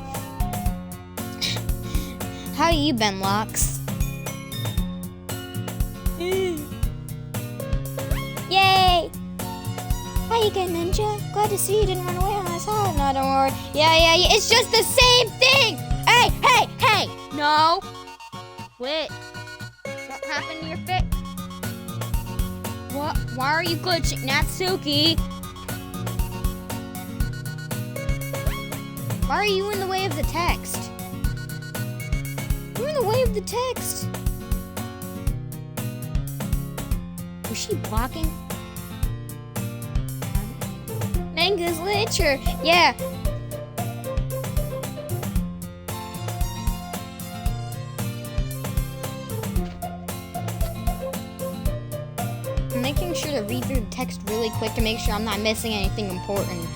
How you been, Locks? Yay! How you getting, Ninja? Glad to see you didn't run away on us, huh? No, don't worry. Yeah, it's just the same thing! Hey! No! Wait. What happened to your fit? What? Why are you glitching? Natsuki! Why are you in the way of the text? You're in the way of the text! Was she blocking? Manga's literature! Yeah! I'm making sure to read through the text really quick to make sure I'm not missing anything important.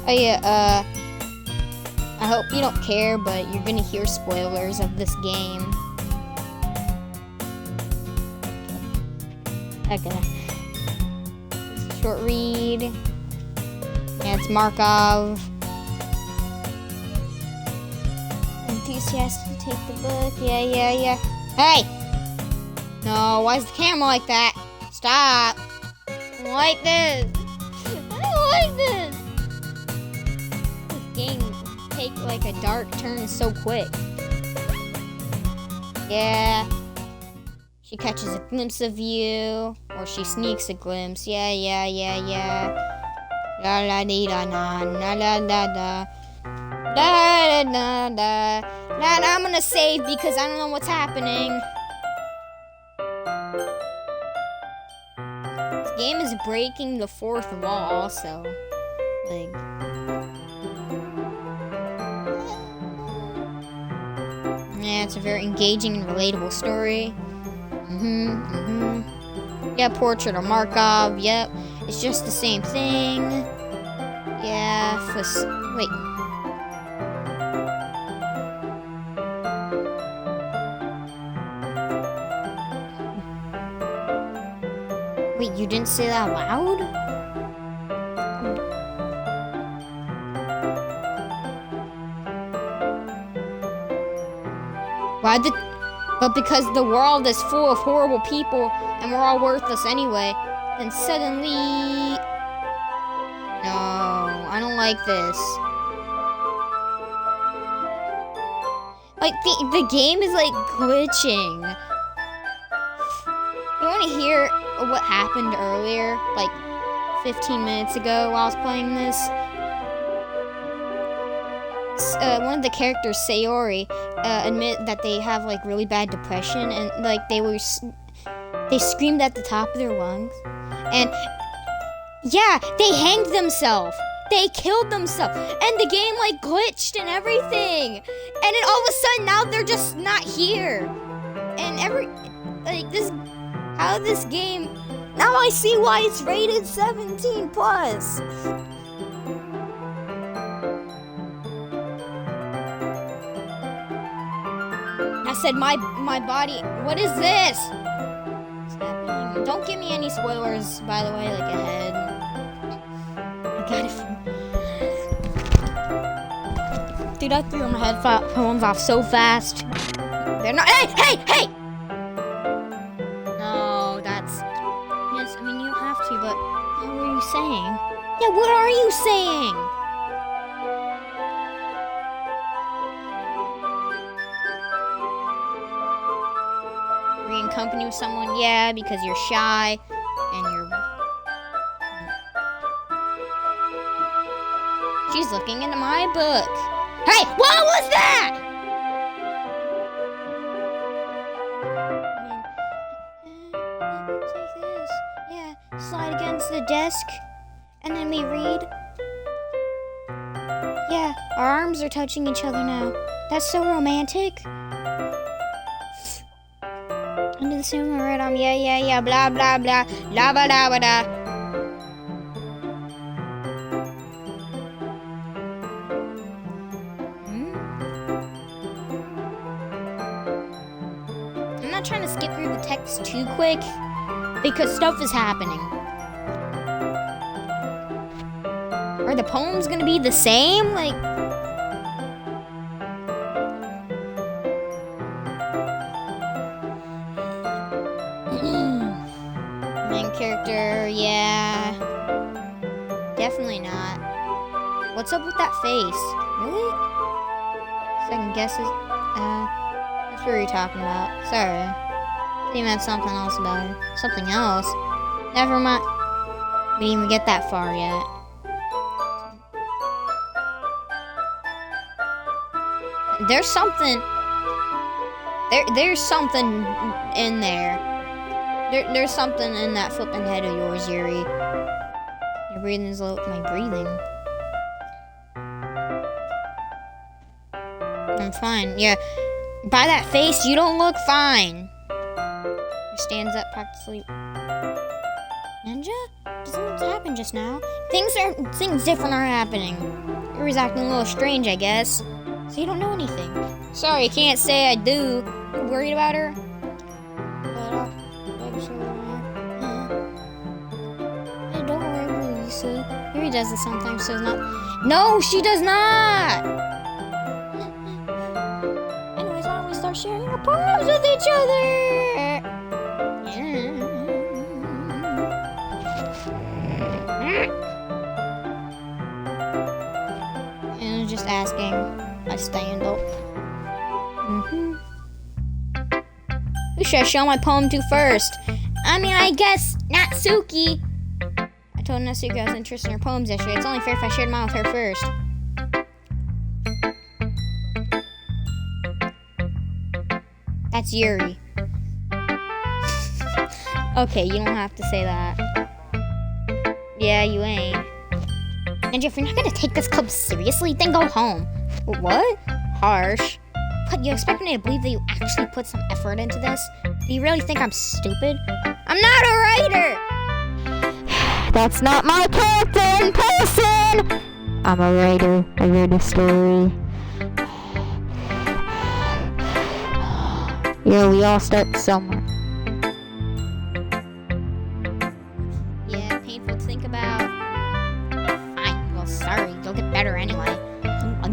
Oh yeah, I hope you don't care, but you're gonna hear spoilers of this game. Okay. Short read. Yeah, it's Markov. Enthusiastic to take the book. Yeah. Hey! No, why is the camera like that? Stop! I don't like this. I don't like this. This game take like a dark turn so quick. Yeah. She catches a glimpse of you, or she sneaks a glimpse. Yeah. La la dee da na la la da da da da da. Now I'm gonna save because I don't know what's happening. This game is breaking the fourth wall also. Like, yeah, it's a very engaging and relatable story. Yeah, Portrait of Markov. Yep, it's just the same thing. Yeah, wait. Wait, you didn't say that loud? But because the world is full of horrible people and we're all worthless anyway, then suddenly... No, I don't like this. Like, the game is like glitching. You want to hear what happened earlier, like 15 minutes ago while I was playing this? One of the characters, Sayori, admit that they have like really bad depression, and like they screamed at the top of their lungs, and Yeah, they hanged themselves. They killed themselves. And the game like glitched and everything. And then all of a sudden now they're just not here. And how this game, now I see why it's rated 17 plus. I said my body, what is this? What's happening? Don't give me any spoilers, by the way, like ahead. I got it. Dude, I threw my headphones off so fast. They're not, hey! No, that's, yes, I mean, you don't have to, but what were you saying? Yeah, what are you saying? Are you in company with someone? Yeah, because you're shy and you're... She's looking into my book. Hey, what was that? Take this. Yeah, slide against the desk and then we read. Yeah, our arms are touching each other now. That's so romantic. Under the sun, right arm, yeah, blah, blah, blah, blah, blah, blah, blah. I'm not trying to skip through the text too quick because stuff is happening. Are the poems gonna be the same? Like, main character, yeah. Definitely not. What's up with that face? Really? Second guesses? That's what you're talking about. Sorry. You meant something else about it. Something else? Never mind. We didn't even get that far yet. There's something... There's something in there. There's something in that flipping head of yours, Yuri. Your breathing is low. My breathing? I'm fine. Yeah. By that face, you don't look fine. He stands up practically. Ninja? Something's happened just now. Things different are happening. Yuri's acting a little strange, I guess. So you don't know anything. Sorry, I can't say I do. You worried about her? Hey, don't worry, Lisa. Yuri does this sometimes, so it's not. No, she does not! Anyways, why don't we start sharing our poems with each other? And just asking. I stand up. Who should I show my poem to first? I mean, I guess Natsuki. I told Natsuki I was interested in her poems yesterday. It's only fair if I shared mine with her first. That's Yuri. Okay, you don't have to say that. Yeah, you ain't. And if you're not gonna take this club seriously, then go home. What? Harsh. But you expect me to believe that you actually put some effort into this? Do you really think I'm stupid? I'm not a writer! That's not my character in person! I'm a writer. I wrote a story. Yeah, we all start somewhere. Yeah, painful to think about. Fine, well, sorry. You'll get better anyway. I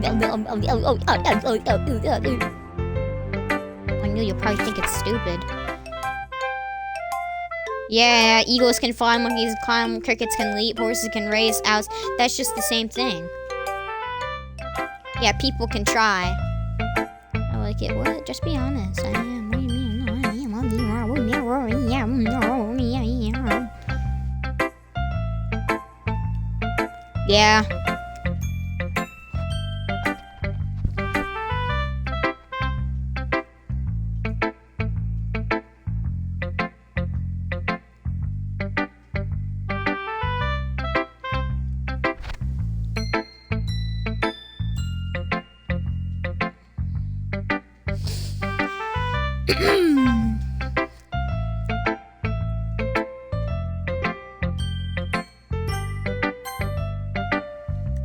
knew you'll probably think it's stupid. Yeah, eagles can fly, monkeys can climb, crickets can leap, horses can race, owls. That's just the same thing. Yeah, people can try. I like it. What? Just be honest. I am. What do you mean? Yeah.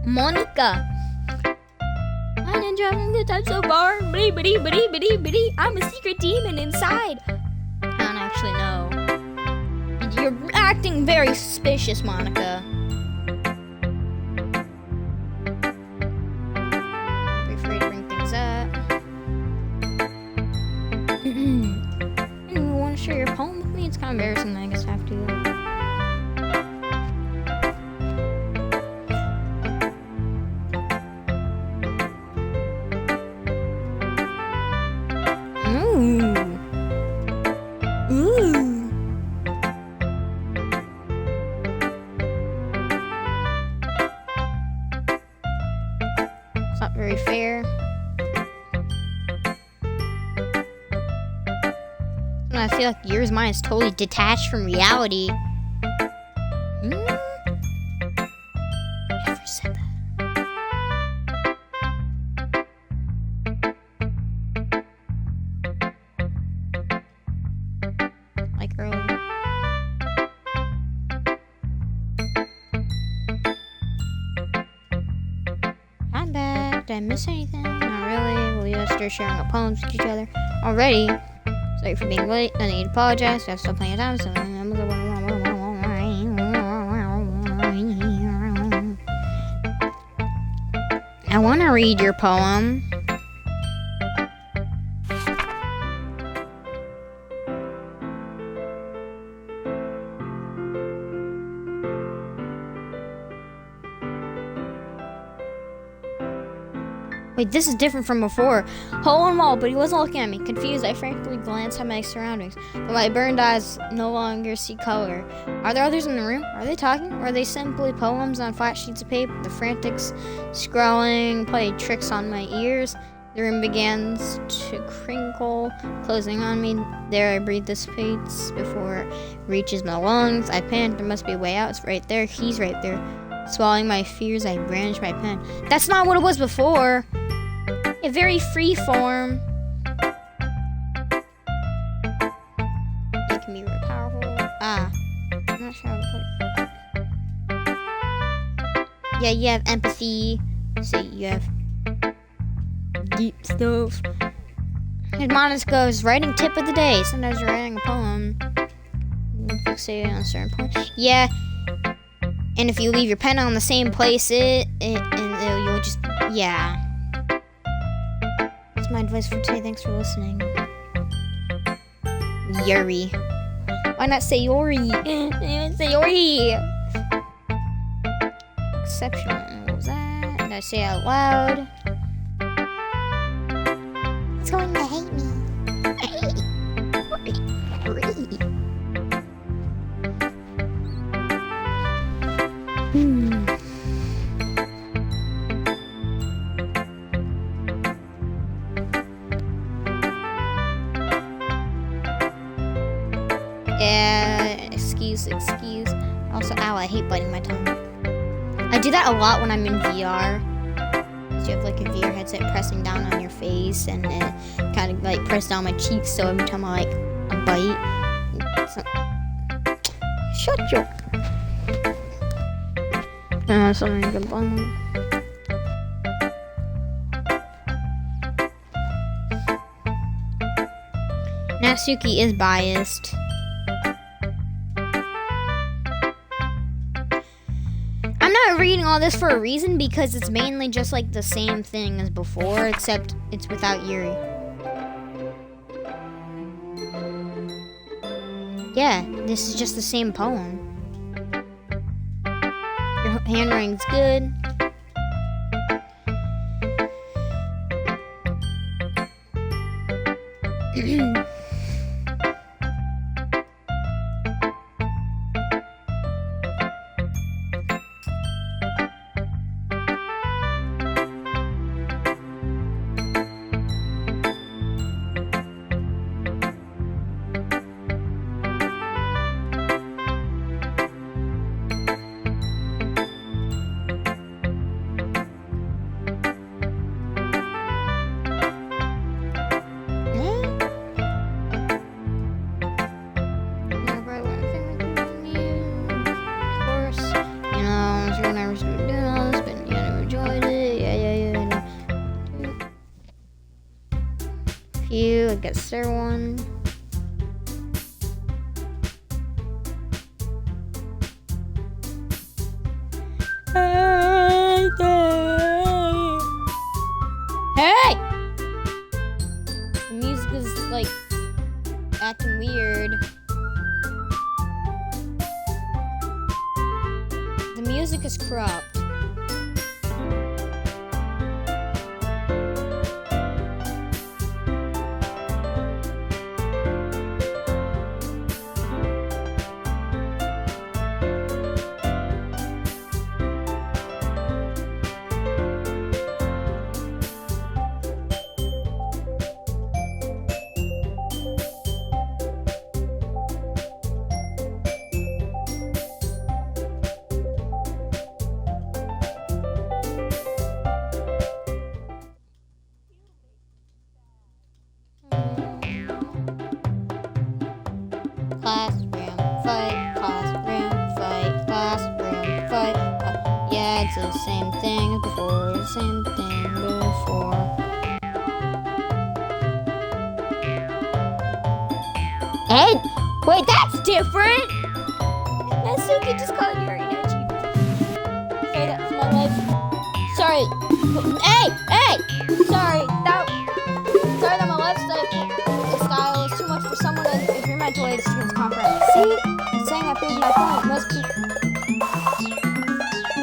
Monica. I didn't having the time so far. Bitty, bitty, bitty, bitty, bitty. I'm a secret demon inside. I don't actually know. You're acting very suspicious, Monica. Be free to bring things up. You want to share your poem with me? It's kind of embarrassing that I guess I have to. It's not very fair. I feel like yours mine is totally detached from reality. Never said that. Like earlier. I'm back. Did I miss anything? Not really. Will you guys start sharing our poems with each other already? Sorry for being late. I need to apologize. I've still plenty of time, so I want to read your poem. Wait, this is different from before. Hole in wall, but he wasn't looking at me. Confused, I frankly glanced at my surroundings, but my burned eyes no longer see color. Are there others in the room? Are they talking? Or are they simply poems on flat sheets of paper? The frantic scrawling played tricks on my ears. The room begins to crinkle, closing on me. There I breathe the space before it reaches my lungs. I pant. There must be a way out. It's right there. He's right there. Swallowing my fears, I brandish my pen. That's not what it was before. A very free form. It can be very powerful. I'm not sure how to put it. Yeah, you have empathy. So you have deep stuff. And Monica is writing tip of the day. Sometimes you're writing a poem. Fixated on a certain point. Yeah. And if you leave your pen on the same place, you'll just, yeah. That's my advice for today. Thanks for listening. Yuri. Why not say Yori? Say Yori. Exceptional. What was that? Did I say it out loud? It's going to hate me. Excuse. Also, ow, I hate biting my tongue. I do that a lot when I'm in VR. You have like a VR headset pressing down on your face and then kind of like press down my cheeks, so every time I bite. Shut your... something good bun. Natsuki is biased. I'm not reading all this for a reason because it's mainly just like the same thing as before, except it's without Yuri. Yeah, this is just the same poem. Your handwriting's good. Phew, I guess there one. Hey! The music is like acting weird. The music is corrupt. Classroom fight, classroom fight, classroom fight. Yeah, it's the same thing as before, the same thing before. Ed, wait, that's different. Natsuki just called Yuri Neji. Say that for my life. Sorry. Hey! Sorry that my lifestyle is too much for someone if your mental age students comprehend. See? Saying I proved my point. Most people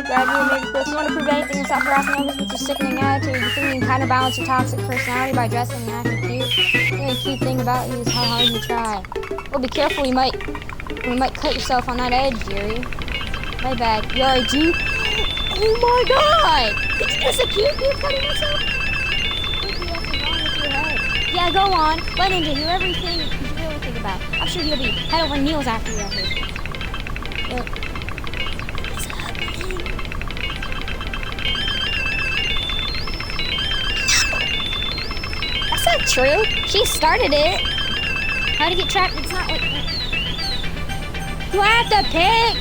gradually make this. You want to prove anything and stop harassing others with your sickening attitude. You think you can counterbalance your toxic personality by dressing and acting cute? The only cute thing about you is how hard you try. Well, be careful. You might cut yourself on that edge, Yuri. My bad. Yuri, do you? Oh my god! Did you just accuse me of cutting myself? Yeah, go on. Let Ninja do everything you really think about. I'm sure he'll be head over heels after you after. What's happening? No. That's not true. She started it. How to get trapped? It's not like... Do I have to pick?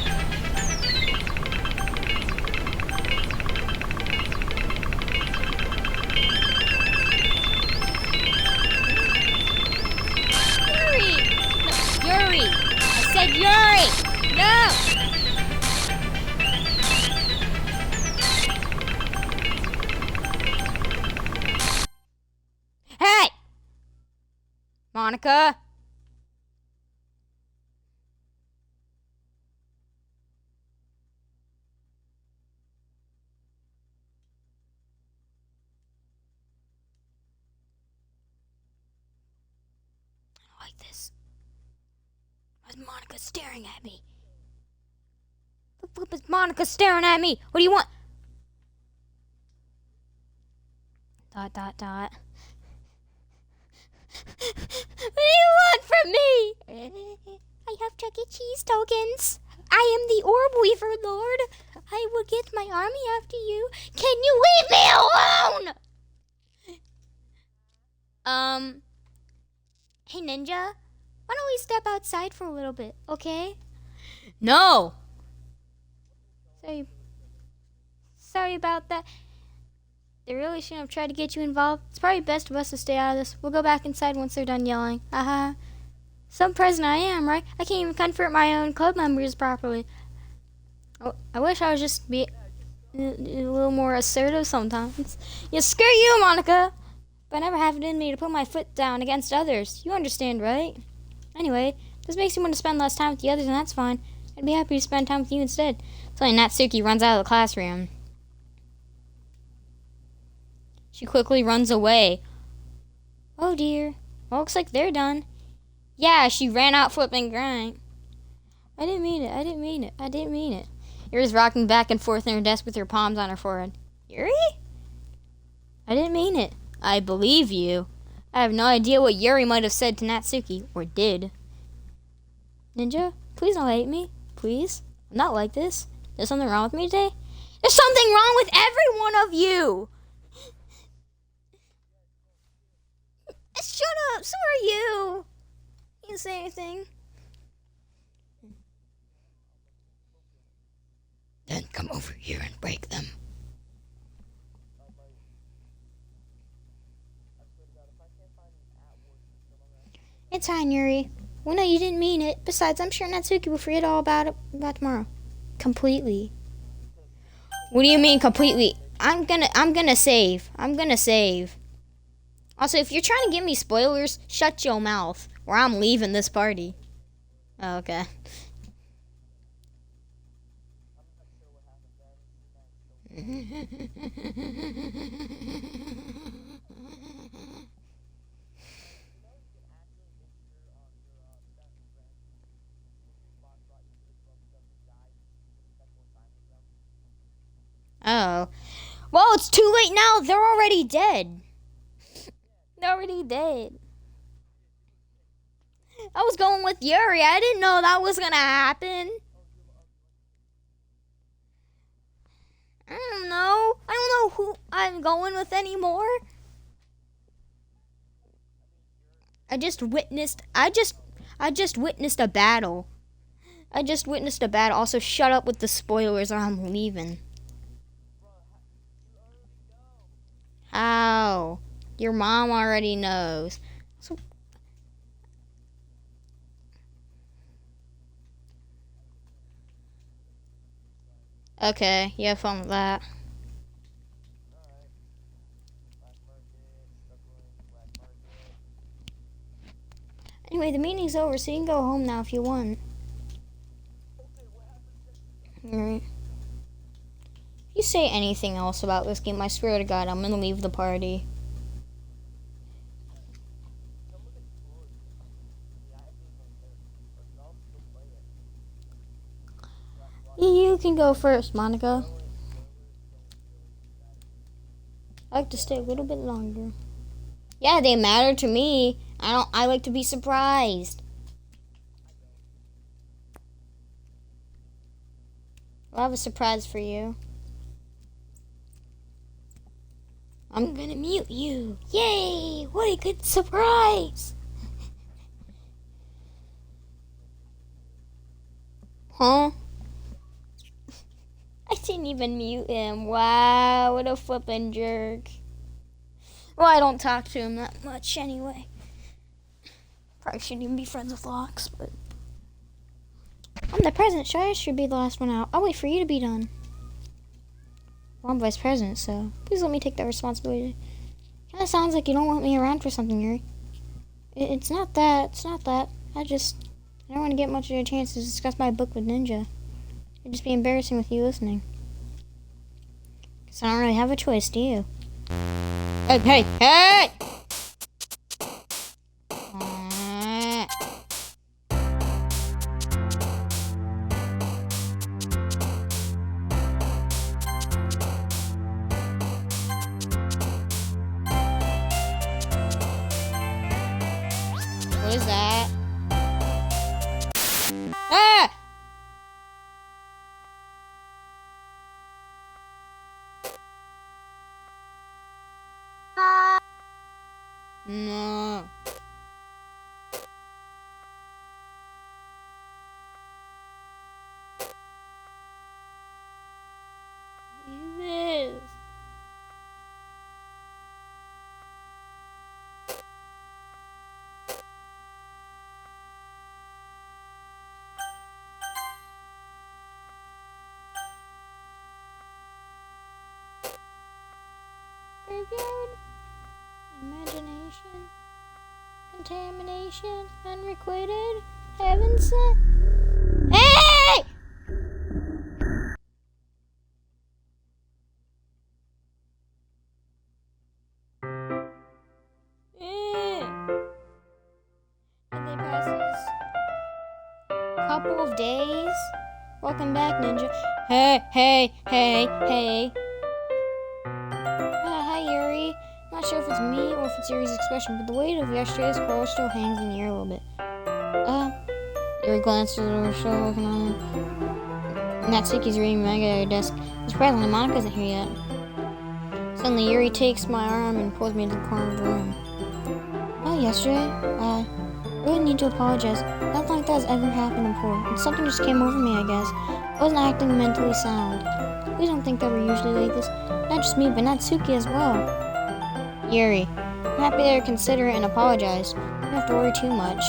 Yuri! No! Hey! Monica? I don't like this. Monica staring at me. The flip is Monica staring at me. What do you want? ... What do you want from me? I have Chuck E. Cheese tokens. I am the Orb Weaver Lord. I will get my army after you. Can you leave me alone? Hey Ninja. Why don't we step outside for a little bit, okay? No! Sorry about that. They really shouldn't have tried to get you involved. It's probably best of us to stay out of this. We'll go back inside once they're done yelling. Haha. Some president I am, right? I can't even comfort my own club members properly. Oh, I wish I was just be a little more assertive sometimes. Yeah, screw you, Monica! But I never have it in me to put my foot down against others. You understand, right? Anyway, this makes you want to spend less time with the others, and that's fine. I'd be happy to spend time with you instead. Suddenly, Natsuki runs out of the classroom. She quickly runs away. Oh dear. Well, looks like they're done. Yeah, she ran out flipping crying. I didn't mean it. Yuri's rocking back and forth in her desk with her palms on her forehead. Yuri? I didn't mean it. I believe you. I have no idea what Yuri might have said to Natsuki, or did. Ninja, please don't hate me. Please. I'm not like this. There's something wrong with me today? There's something wrong with every one of you! Shut up, so are you. You didn't say anything. Then come over here and break them. It's fine, Yuri. Well, no, you didn't mean it. Besides, I'm sure Natsuki will forget all about it about tomorrow. Completely. What do you mean completely? I'm gonna save. I'm gonna save. Also, if you're trying to give me spoilers, shut your mouth, or I'm leaving this party. Oh, okay. Oh. Well, it's too late now. They're already dead. They're already dead. I was going with Yuri. I didn't know that was gonna happen. I don't know. I don't know who I'm going with anymore. I just witnessed a battle. I just witnessed a battle. Also, shut up with the spoilers or I'm leaving. How? Your mom already knows. So okay, you have fun with that. Anyway, the meeting's over, so you can go home now if you want. Alright. If you say anything else about this game, I swear to God, I'm gonna leave the party. You can go first, Monica. I like to stay a little bit longer. Yeah, they matter to me. I like to be surprised. I'll have a surprise for you. I'm gonna mute you. Yay! What a good surprise! Huh? I didn't even mute him. Wow, what a flippin' jerk. Well, I don't talk to him that much anyway. Probably shouldn't even be friends with Locks, but... I'm the president, so I should be the last one out. I'll wait for you to be done. Well, I'm vice president, so please let me take that responsibility. Kinda sounds like you don't want me around for something, Yuri. It's not that. I don't want to get much of a chance to discuss my book with Ninja. It'd just be embarrassing with you listening. Because I don't really have a choice, do you? Hey! What is that? Ah! No. This. Graveyard. Imagination. Contamination. Unrequited. Heaven sent. Hey! And then passes couple of days. Welcome back, Ninja. Hey. Hi, Yuri. Not sure if it's me or if it's Yuri's expression, but the weight of yesterday's quarrel still hangs in the air a little bit. Yuri glances at her, still working on it. Natsuki's reading manga at her desk. Surprisingly, Monica isn't here yet. Suddenly, Yuri takes my arm and pulls me into the corner of the room. Oh, yesterday? I really need to apologize. Nothing like that has ever happened before. And something just came over me, I guess. I wasn't acting mentally sound. Please don't think that we're usually like this. Not just me, but Natsuki as well. Yuri, happy they're considerate and apologized. You don't have to worry too much.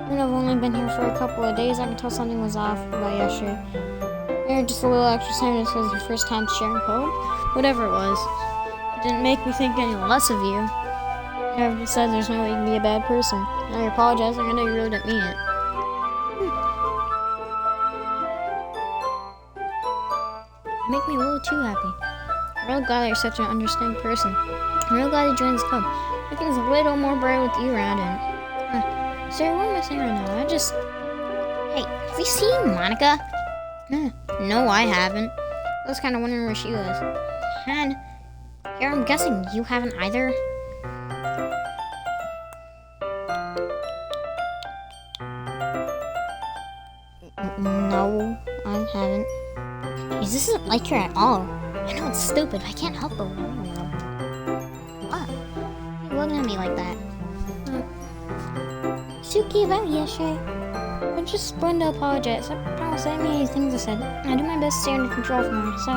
Even though I've only been here for a couple of days, I can tell something was off about yesterday. Maybe just a little extra time just because it's your first time sharing home. Whatever it was. It didn't make me think any less of you. Never said there's no way you can be a bad person. Now you're apologizing, I know you really didn't mean it. You make me a little too happy. I'm real glad that you're such an understanding person. I'm real glad you joined this club. Everything's a little more bright with you around it. Sorry, what am I saying right now? Hey, have you seen Monica? No, I haven't. I was kind of wondering where she was. And here, I'm guessing you haven't either. No, I haven't. Jeez, this isn't like her at all. I know it's stupid, but I can't help but worry a little. What? You're looking at me like that. Suki, about yesterday. I just wanted to apologize. I promise I made any things I said. I do my best to stay under control from her, so...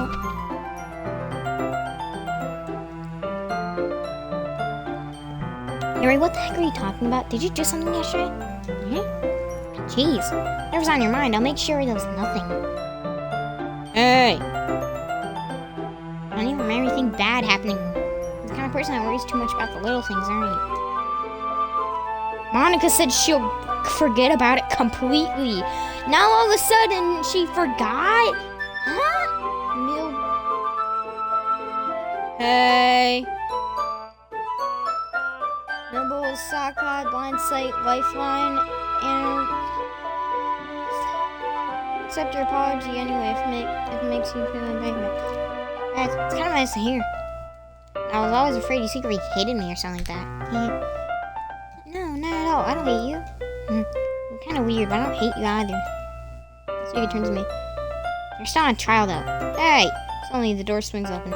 Yuri, what the heck are you talking about? Did you do something yesterday? Jeez, whatever's on your mind, I'll make sure there was nothing. Hey! I don't even remember anything bad happening. You're the kind of person that worries too much about the little things, aren't you? Monica said she'll forget about it completely. Now all of a sudden, she forgot? Huh? Hey. Nimble, Sockpod, Blind Sight, Lifeline, and... Accept your apology anyway if it makes you feel embarrassed. It's kind of nice to hear. I was always afraid you secretly hated me or something like that. No, not at all. I don't hate you. You're kind of weird, but I don't hate you either. So he turns to me. You're still on trial, though. Hey! Suddenly the door swings open.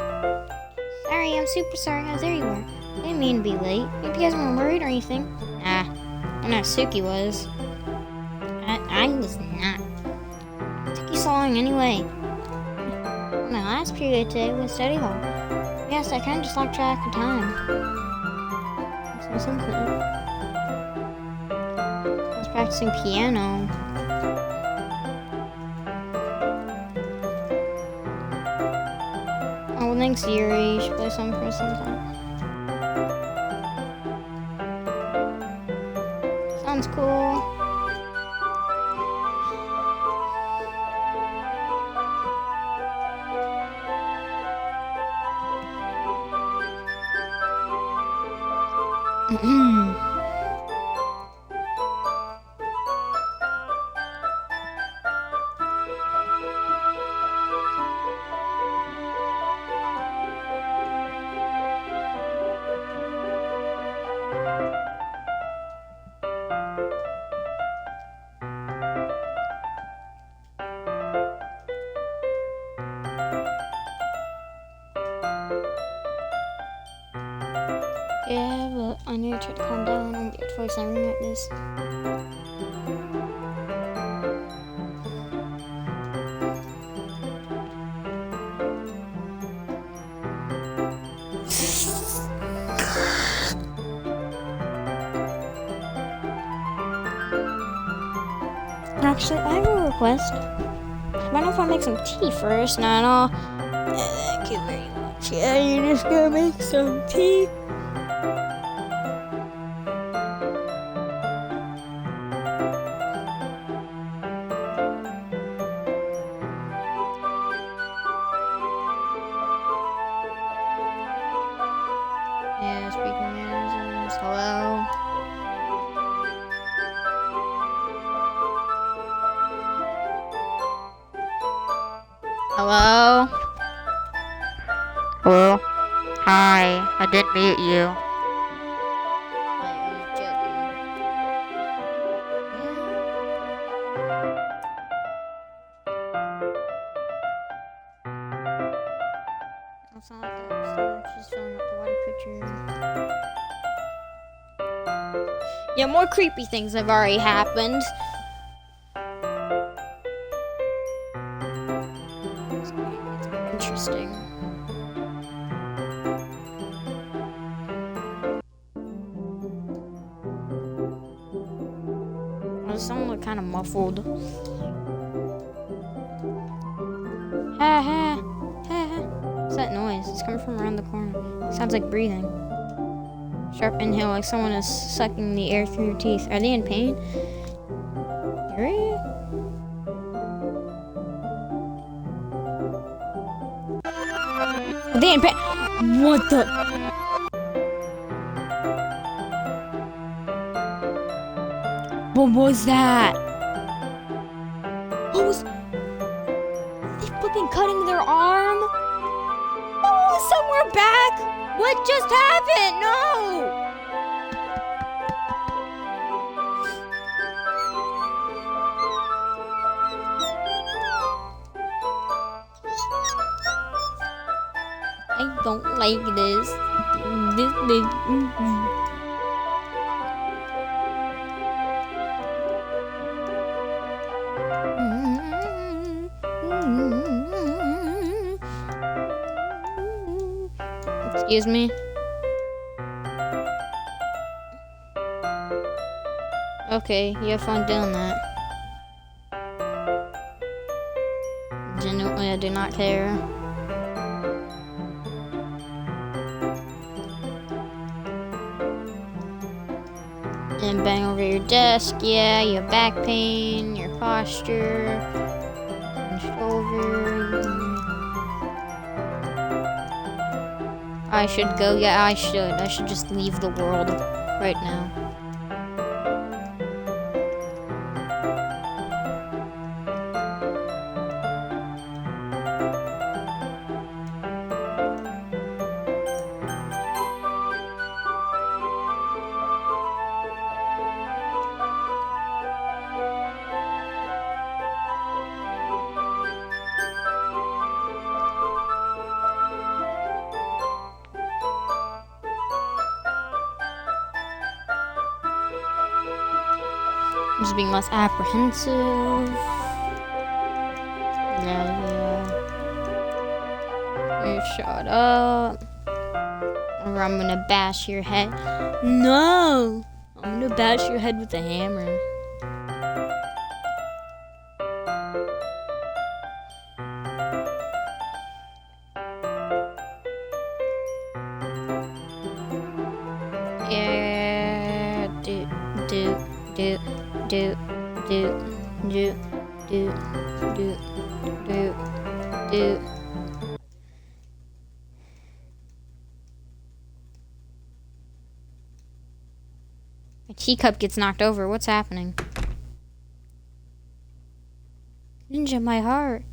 Sorry, I'm super sorry. Oh, there you were. I didn't mean to be late. Maybe you guys weren't worried or anything. Nah, I know Suki was. I was not. It took you so long anyway. My last period today was study hall. Yes, I kind of just lost track of time. So something. I was practicing piano. Oh, well, thanks, Yuri. You should play something for us sometime. Sounds cool. Yeah, but I need to try to calm down. I'm get voice on like this. Actually, I have a request. Why don't I make some tea first? No. Thank you very much. Yeah, you're just gonna make some tea. Yeah, speaking mannerisms. Hello. Hello? Hello? Hi, I didn't meet you. I was joking. That's not like that. She's filling up the water pitcher. Yeah, more creepy things have already happened. It's interesting. It sounded kind of muffled. Ha ha. Ha ha. What's that noise? It's coming from around the corner. It sounds like breathing. Sharp inhale, like someone is sucking the air through your teeth. Are they in pain? Are you? Are they in pain? What the? What was that? What was? They flipping cutting their arm? Oh, somewhere back. What just happened? No. I don't like this. Excuse me. Okay, you have fun doing that. Genuinely, I do not care. And bang over your desk. Yeah, you have back pain, your posture, hunched over. I should go. Yeah, I should. I should just leave the world right now. I'm just being less apprehensive. Yeah. You shut up. Or I'm gonna bash your head. No! I'm gonna bash your head with a hammer. Yeah, do. My teacup gets knocked over. What's happening? Ninja, my heart.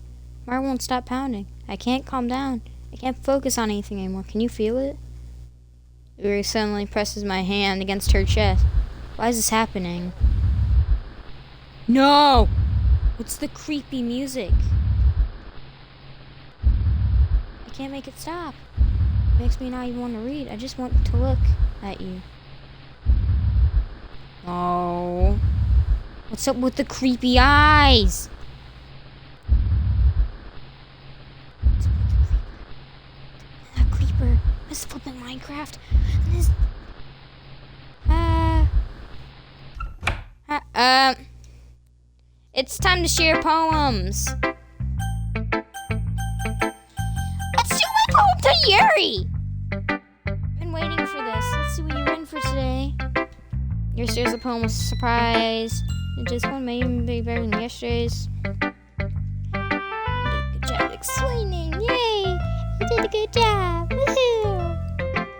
My heart won't stop pounding. I can't calm down. I can't focus on anything anymore. Can you feel it? Uri suddenly presses my hand against her chest. Why is this happening? No! What's the creepy music? I can't make it stop. It makes me not even want to read. I just want to look at you. Oh. What's up with the creepy eyes? What's up with the creeper? That creeper is flipping Minecraft. And this... It's time to share poems. Let's do my poem to Yuri. Been waiting for this. Let's see what you're in for today. Yesterday's poem was a surprise. This one may even be better than yesterday's. You did a good job explaining. Yay! You did a good job. Woohoo!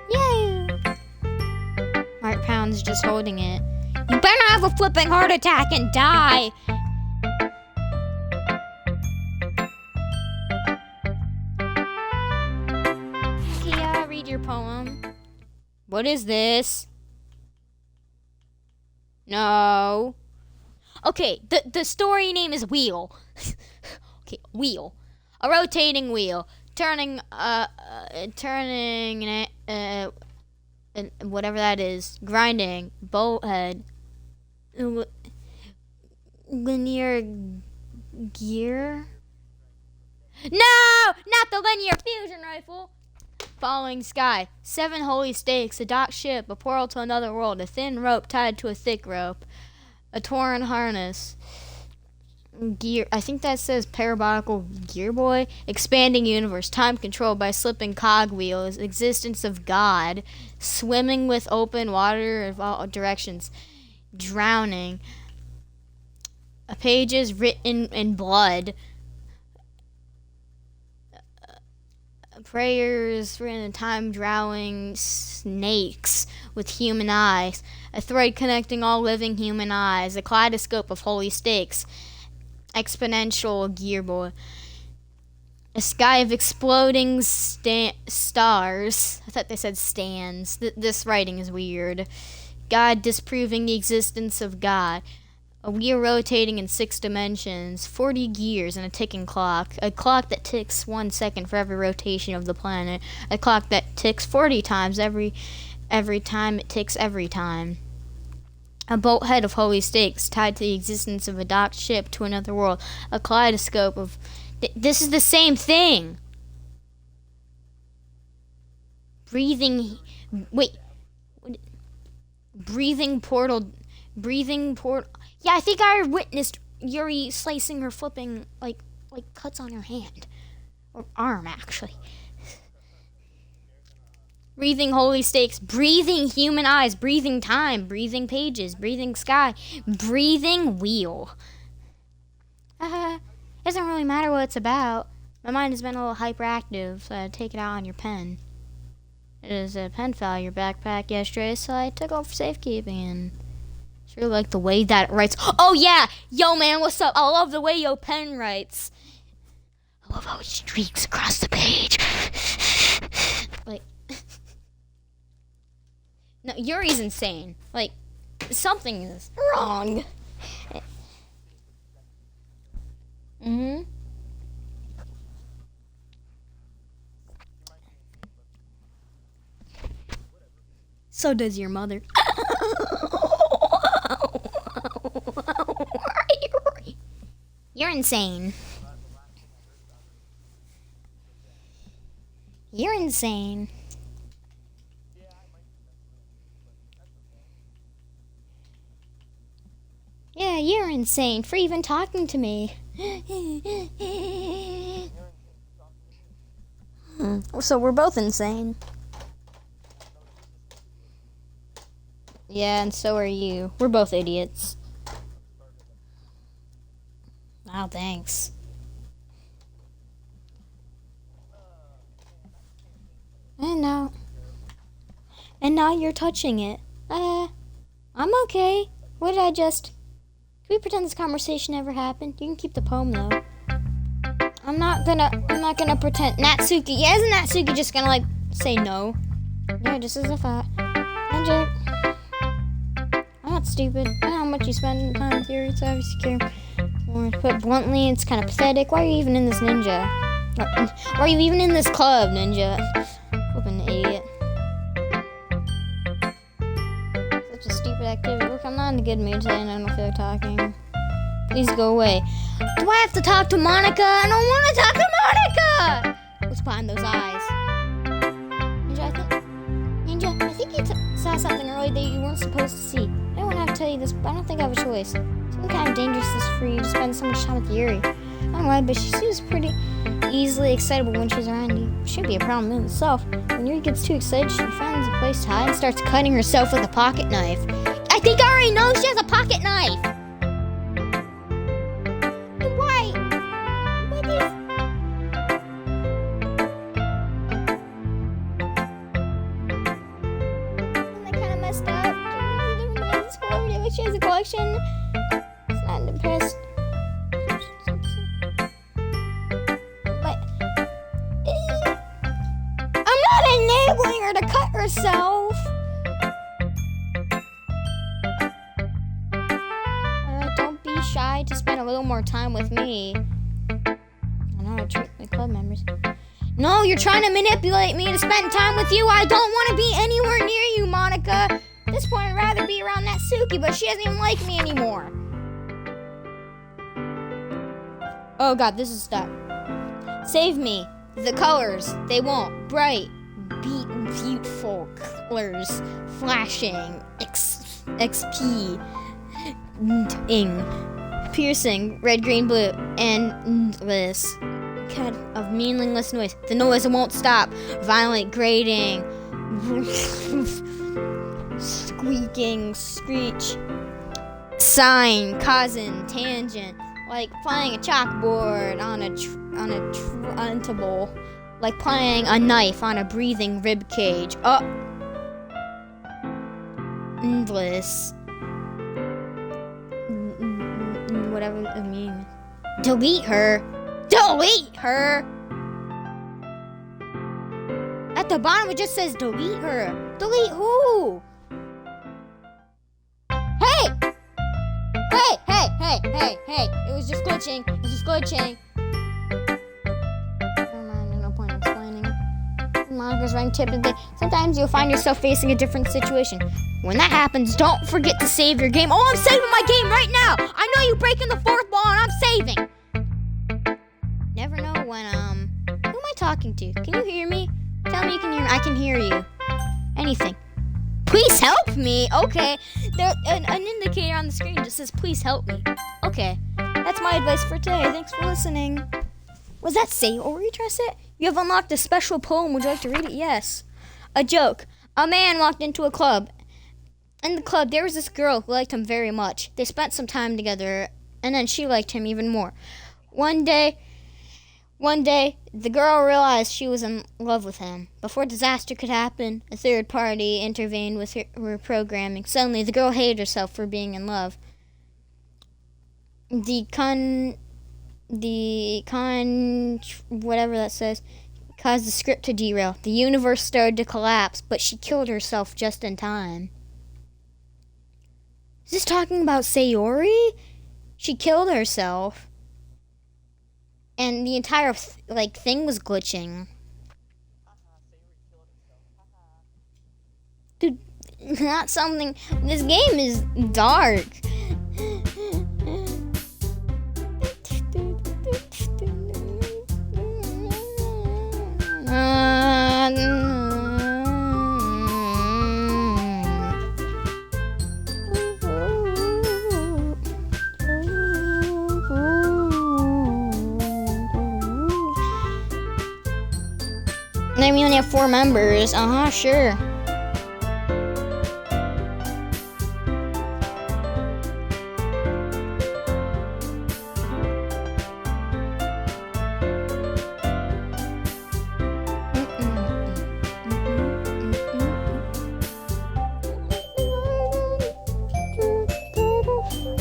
Yay! Mark Pound's just holding it. You better have a flipping heart attack and die. Kia, read your poem. What is this? No. Okay, the story name is Wheel. Okay, wheel. A rotating wheel. Turning whatever that is. Grinding. Bolt head. Linear gear? No! Not the linear fusion rifle! Falling sky. 7 holy stakes. A docked ship. A portal to another world. A thin rope tied to a thick rope. A torn harness. Gear. I think that says parabolical gear boy. Expanding universe. Time controlled by slipping cogwheels. Existence of God. Swimming with open water of all directions. Drowning. Pages written in blood. Prayers written in time. Drowning. Snakes with human eyes. A thread connecting all living human eyes. A kaleidoscope of holy stakes. Exponential gear boy. A sky of exploding stars. I thought they said stands. This writing is weird. God disproving the existence of God. A wheel rotating in 6 dimensions. 40 gears and a ticking clock. A clock that ticks 1 second for every rotation of the planet. A clock that ticks 40 times every time it ticks every time. A bolt head of holy stakes tied to the existence of a docked ship to another world. A kaleidoscope of... This is the same thing! Breathing... Wait. Breathing portal... Yeah, I think I witnessed Yuri slicing or flipping, like cuts on her hand. Or arm, actually. Breathing holy stakes, breathing human eyes, breathing time, breathing pages, breathing sky, breathing wheel. It doesn't really matter what it's about. My mind has been a little hyperactive, so I take it out on your pen. It is a pen fell in your backpack yesterday, so I took off for safekeeping and sure like the way that it writes. Oh yeah! Yo man, what's up? I love the way your pen writes. I love how it streaks across the page. Like... No, Yuri's insane. Like, something is wrong. So does your mother. You're insane. You're insane. Yeah, you're insane for even talking to me. So we're both insane. Yeah, and so are you. We're both idiots. Oh, thanks. And now you're touching it. I'm okay. What did I just... Can we pretend this conversation never happened? You can keep the poem though. I'm not gonna pretend. Natsuki, yeah, isn't Natsuki just gonna like say no? Yeah, just as I thought. Ninja, I'm not stupid. I know how much you spend time with Yuri, so obviously care more. But bluntly, it's kind of pathetic. Why are you even in this ninja? Why are you even in this club, ninja? Flippin' idiot. Such a stupid activity. Look, I'm not in a good mood today and I don't feel like talking. Please go away. Do I have to talk to Monica? I don't want to talk to Monica! What's behind those eyes? Ninja, I think you saw something earlier that you weren't supposed to see. I don't want to tell you this, but I don't think I have a choice. It's kind of dangerous for you to spend so much time with Yuri. I don't know why, but she seems pretty easily excitable when she's around you. Shouldn't be a problem in itself. When Yuri gets too excited, she finds a place to hide and starts cutting herself with a pocket knife. I think I already know she has a pocket knife! Why? What is... Isn't that kind of messed up? She has a collection. It's not in the past. I'm not enabling her to cut herself. Don't be shy to spend a little more time with me. I know how to treat my club members. No, you're trying to manipulate me to spend time with you. I don't want to be anywhere near you, Monica. At this point, I'd rather be around Natsuki, but she doesn't even like me anymore. Oh god, this is stuck. Save me. The colors, they won't. Bright, beautiful colors. Flashing. XP. piercing, red, green, blue, endless kind of meaningless noise. The noise won't stop. Violent grating, squeaking, screech, sine, cosine, tangent, like playing a chalkboard on a table, like playing a knife on a breathing rib cage. Endless. Whatever it means. Delete her. Delete her. At the bottom it just says delete her. Delete who? Hey! Hey! It was just glitching. Never mind, no point in explaining. Monica's running typically. Sometimes you'll find yourself facing a different situation. When that happens, don't forget to save your game. Oh, I'm saving my game right now! I know you breaking the fourth wall and I'm saving! Never know when, who am I talking to? Can you hear me? Tell me you can hear me. I can hear you. Anything. Please help me! Okay. There, an indicator on the screen just says, please help me. Okay. That's my advice for today. Thanks for listening. Was that Sayori Tresset? You have unlocked a special poem. Would you like to read it? Yes. A joke. A man walked into a club. In the club, there was this girl who liked him very much. They spent some time together, and then she liked him even more. One day, the girl realized she was in love with him. Before disaster could happen, a third party intervened with her programming. Suddenly, the girl hated herself for being in love. Whatever that says, caused the script to derail. The universe started to collapse, but she killed herself just in time. Is this talking about Sayori? She killed herself. And the entire thing was glitching. Dude, not something. This game is dark. And we only have 4 members. Sure.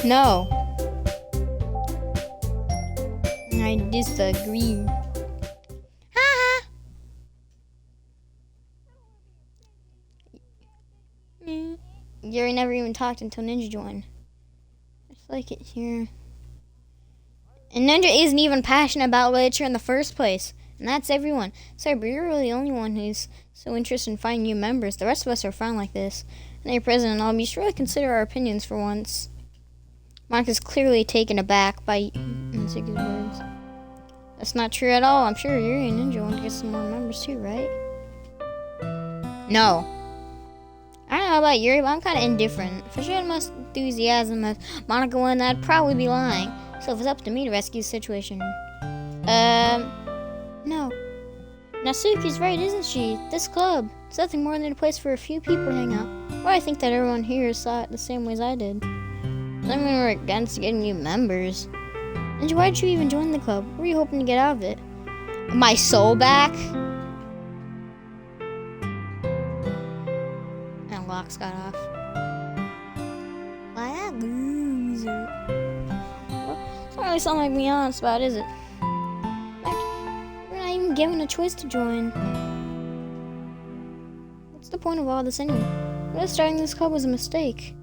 No. I disagree. Gary never even talked until Ninja joined. I just like it here. And Ninja isn't even passionate about literature in the first place. And that's everyone. Sorry, but you're really the only one who's so interested in finding new members. The rest of us are fine like this. And your president, I'll be sure to consider our opinions for once. Mark is clearly taken aback by Suki's words. That's not true at all. I'm sure Yuri and Ninja want to get some more members too, right? No. I don't know about Yuri, but I'm kind of indifferent. If I showed much enthusiasm as Monica won, I'd probably be lying. So if it's up to me to rescue the situation. No. Natsuki's right, isn't she? This club. It's nothing more than a place for a few people to hang out. Well, I think that everyone here saw it the same way as I did. I mean, we're against getting new members. And why did you even join the club? What were you hoping to get out of it? My soul back? And locks got off. Why that loser? Well, it's not really something I can be honest about, is it? In fact, we're not even given a choice to join. What's the point of all this anyway? What if starting this club was a mistake?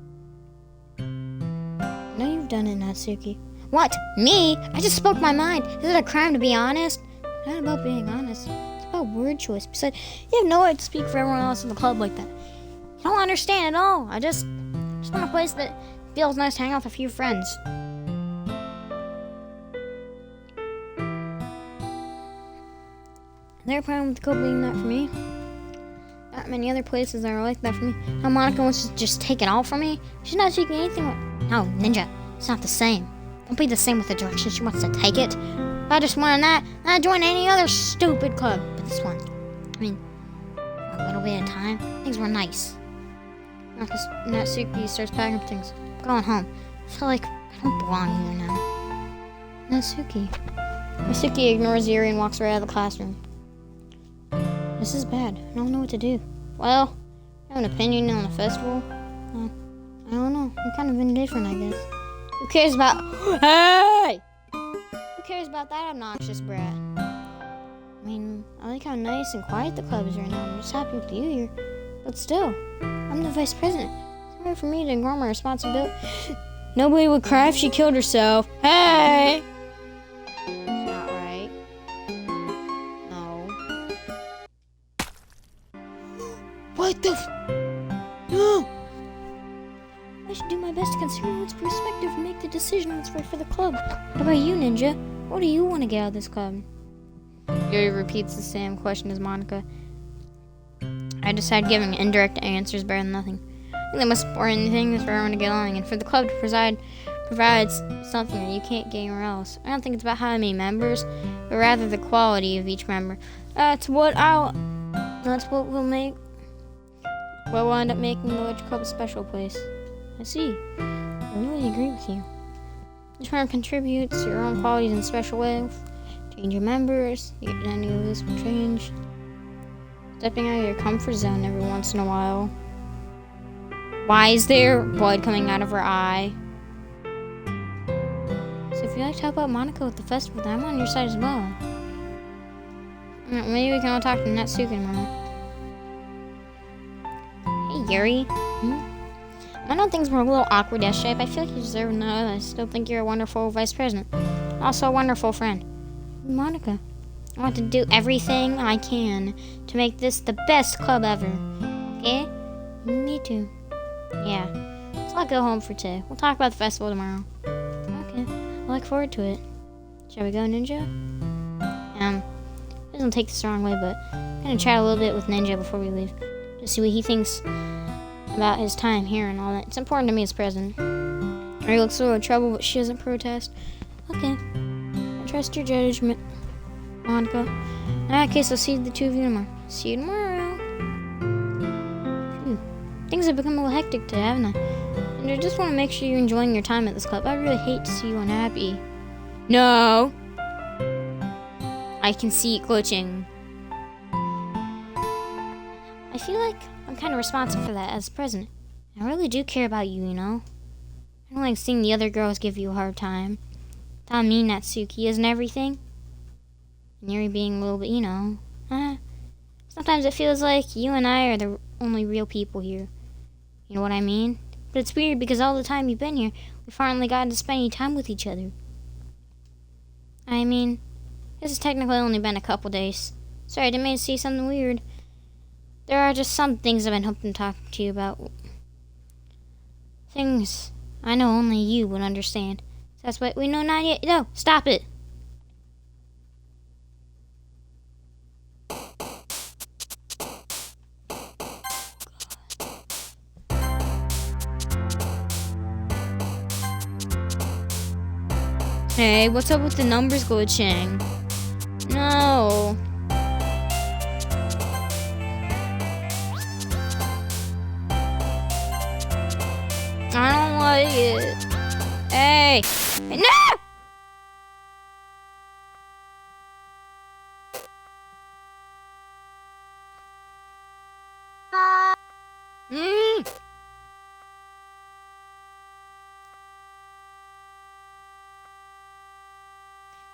Now you've done it, Natsuki. What? Me? I just spoke my mind. Is it a crime to be honest? It's not about being honest. It's about word choice. Besides, you have no right to speak for everyone else in the club like that. You don't understand at all. I just want a place that feels nice to hang out with a few friends. Is there a problem with the club being that for me? Not many other places that are like that for me. Now Monica wants to just take it all from me. She's not taking anything. No, Ninja, it's not the same. Won't be the same with the direction she wants to take it. If I just wanted that, I'd join any other stupid club. But this one, I mean, for a little bit of time, things were nice. Because Natsuki starts packing up things. Going home. I feel like I don't belong here now. Natsuki. Natsuki ignores Yuri and walks right out of the classroom. This is bad. I don't know what to do. Well, I have an opinion on the festival. I don't know. I'm kind of indifferent, I guess. Who cares about... Hey! Who cares about that obnoxious brat? I mean, I like how nice and quiet the club is right now. I'm just happy with you here. But still, I'm the vice president. It's hard for me to ignore my responsibility. Nobody would cry if she killed herself. Hey! That's not right. No. What the No! I should do my best to consider everyone's perspective and make the decision that's right for the club. What about you, Ninja? What do you want to get out of this club? Yuri repeats the same question as Monica. I decide giving indirect answers better than nothing. I think the most important thing is for everyone to get along, and for the club to provide something that you can't get anywhere else. I don't think it's about how many members, but rather the quality of each member. That's what we'll end up making the Village Club a special place. I see. I really agree with you. Each member contributes your own qualities in special ways. Change your members. Any of this will change. Stepping out of your comfort zone every once in a while. Why is there blood coming out of her eye? So if you'd like to help out Monica with the festival, then I'm on your side as well. Maybe we can all talk to Natsuki tomorrow. Hey, Yuri. I know things were a little awkward yesterday, but I feel like you deserve to know that I still think you're a wonderful vice president. Also a wonderful friend. Monica, I want to do everything I can to make this the best club ever. Okay? Me too. Yeah. So I'll go home for today. We'll talk about the festival tomorrow. Okay. I look forward to it. Shall we go, Ninja? It doesn't take this the wrong way, but I'm gonna chat a little bit with Ninja before we leave. To see what he thinks about his time here and all that. It's important to me as president. He looks a little in trouble, but she doesn't protest. Okay. I trust your judgment, Monica. In that case, I'll see the two of you tomorrow. See you tomorrow. Phew. Things have become a little hectic today, haven't I? And I just want to make sure you're enjoying your time at this club. I really hate to see you unhappy. No! I can see it glitching. I feel like I'm kind of responsible for that as president. I really do care about you, you know? I don't like seeing the other girls give you a hard time. Telling me Natsuki isn't everything. And Yuri being a little bit, you know. Sometimes it feels like you and I are the only real people here. You know what I mean? But it's weird because all the time you've been here, we've finally gotten to spend any time with each other. I mean, this has technically only been a couple days. Sorry, I didn't mean to say something weird. There are just some things I've been hoping to talk to you about. Things I know only you would understand. That's what we know not yet. No, stop it. Hey, what's up with the numbers glitching? No. I don't like it. Hey! No!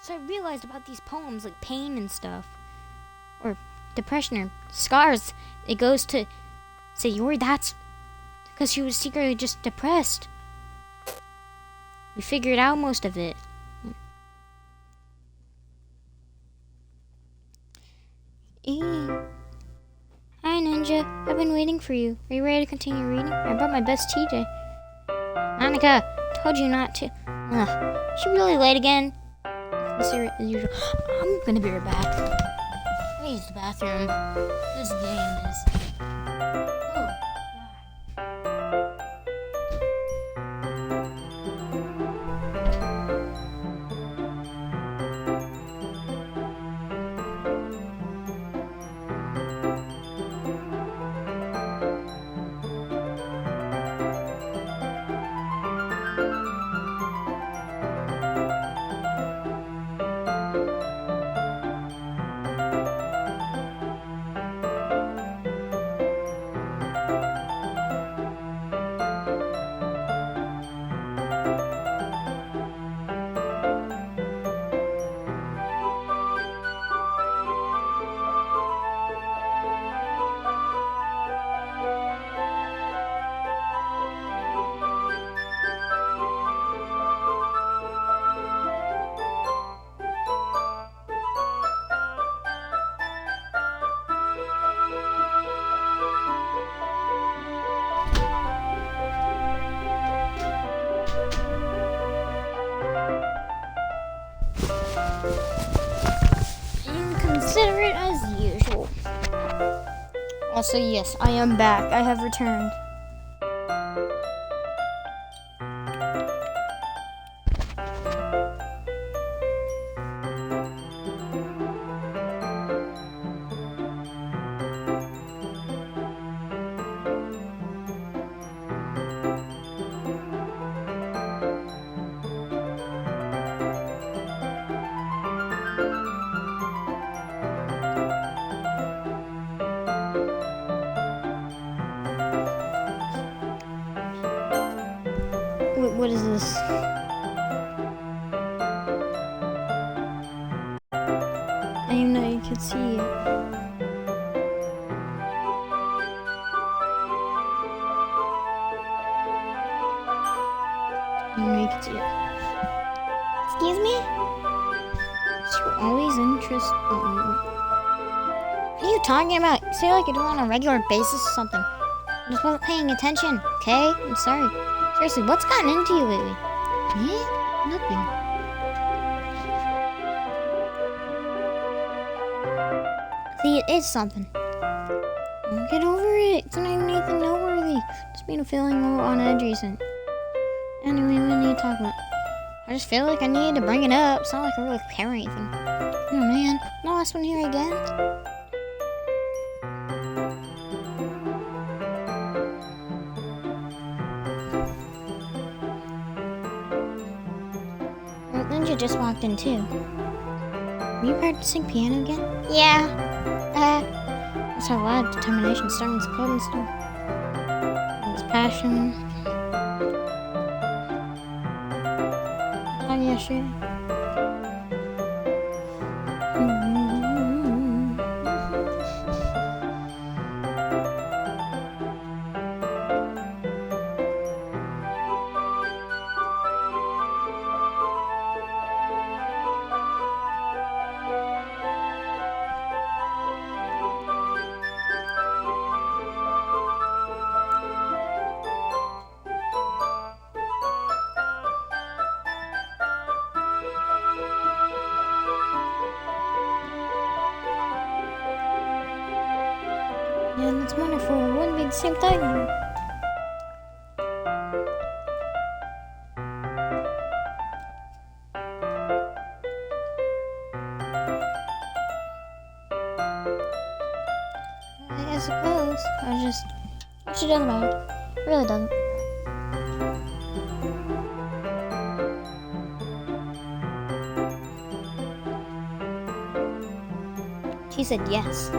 So I realized about these poems like pain and stuff, or depression or scars, it goes to say, Yuri, that's because she was secretly just depressed. We figured out most of it. Hi, Ninja. I've been waiting for you. Are you ready to continue reading? I brought my best TJ. Monica, told you not to. Ugh, she really late again? As usual. I'm gonna be right back. I use the bathroom. This game is. Oh, God. So yes, I am back. I have returned. What is this? I didn't know you could see it. I didn't know you could see it. Excuse me? You're always interested. What are you talking about? You say like you do it on a regular basis or something. I just wasn't paying attention, okay? I'm sorry. Seriously, what's gotten into you lately? Me? Nothing. See, it is something. Get over it. It's not even anything noteworthy. Just being feeling a little on edge recent. Anyway, what do you talk about? I just feel like I need to bring it up. It's not like I really care or anything. Oh man, no last one here again. Ninja just walked in too. Were you practicing piano again? Yeah. That's how a lot of determination starting this club and stuff. It's passion. Oh yeah, sure. Yeah, that's wonderful. It wouldn't be the same thing. I suppose. What she does about it? Really doesn't. She said yes.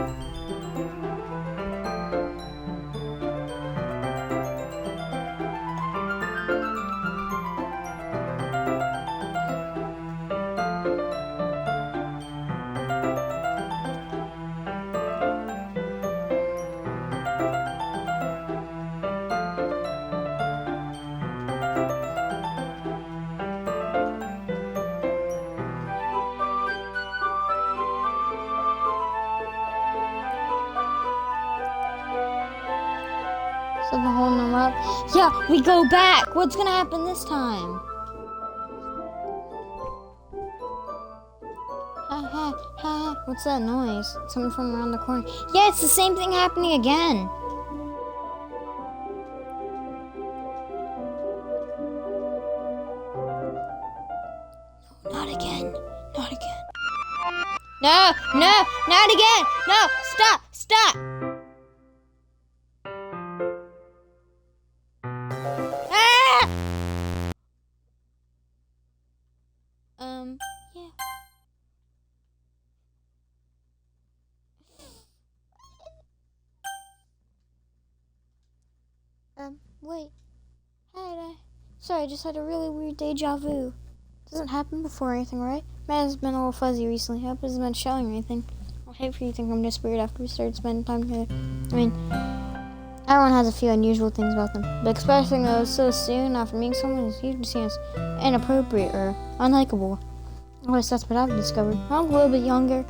So we're holding them up. Yeah, we go back. What's gonna happen this time? Ha ha ha. What's that noise? Someone from around the corner. Yeah, it's the same thing happening again. No, not again. Not again. No, no, not again. No, stop, stop. Yeah. Wait. Sorry, I just had a really weird deja vu. Doesn't happen before or anything, right? My head's been a little fuzzy recently. I hope it hasn't been showing or anything. I hate for you to think I'm just weird after we started spending time together. I mean, everyone has a few unusual things about them, but expressing those so soon after meeting someone is usually seen as inappropriate or unlikable. At least that's what I've discovered. When I'm a little bit younger,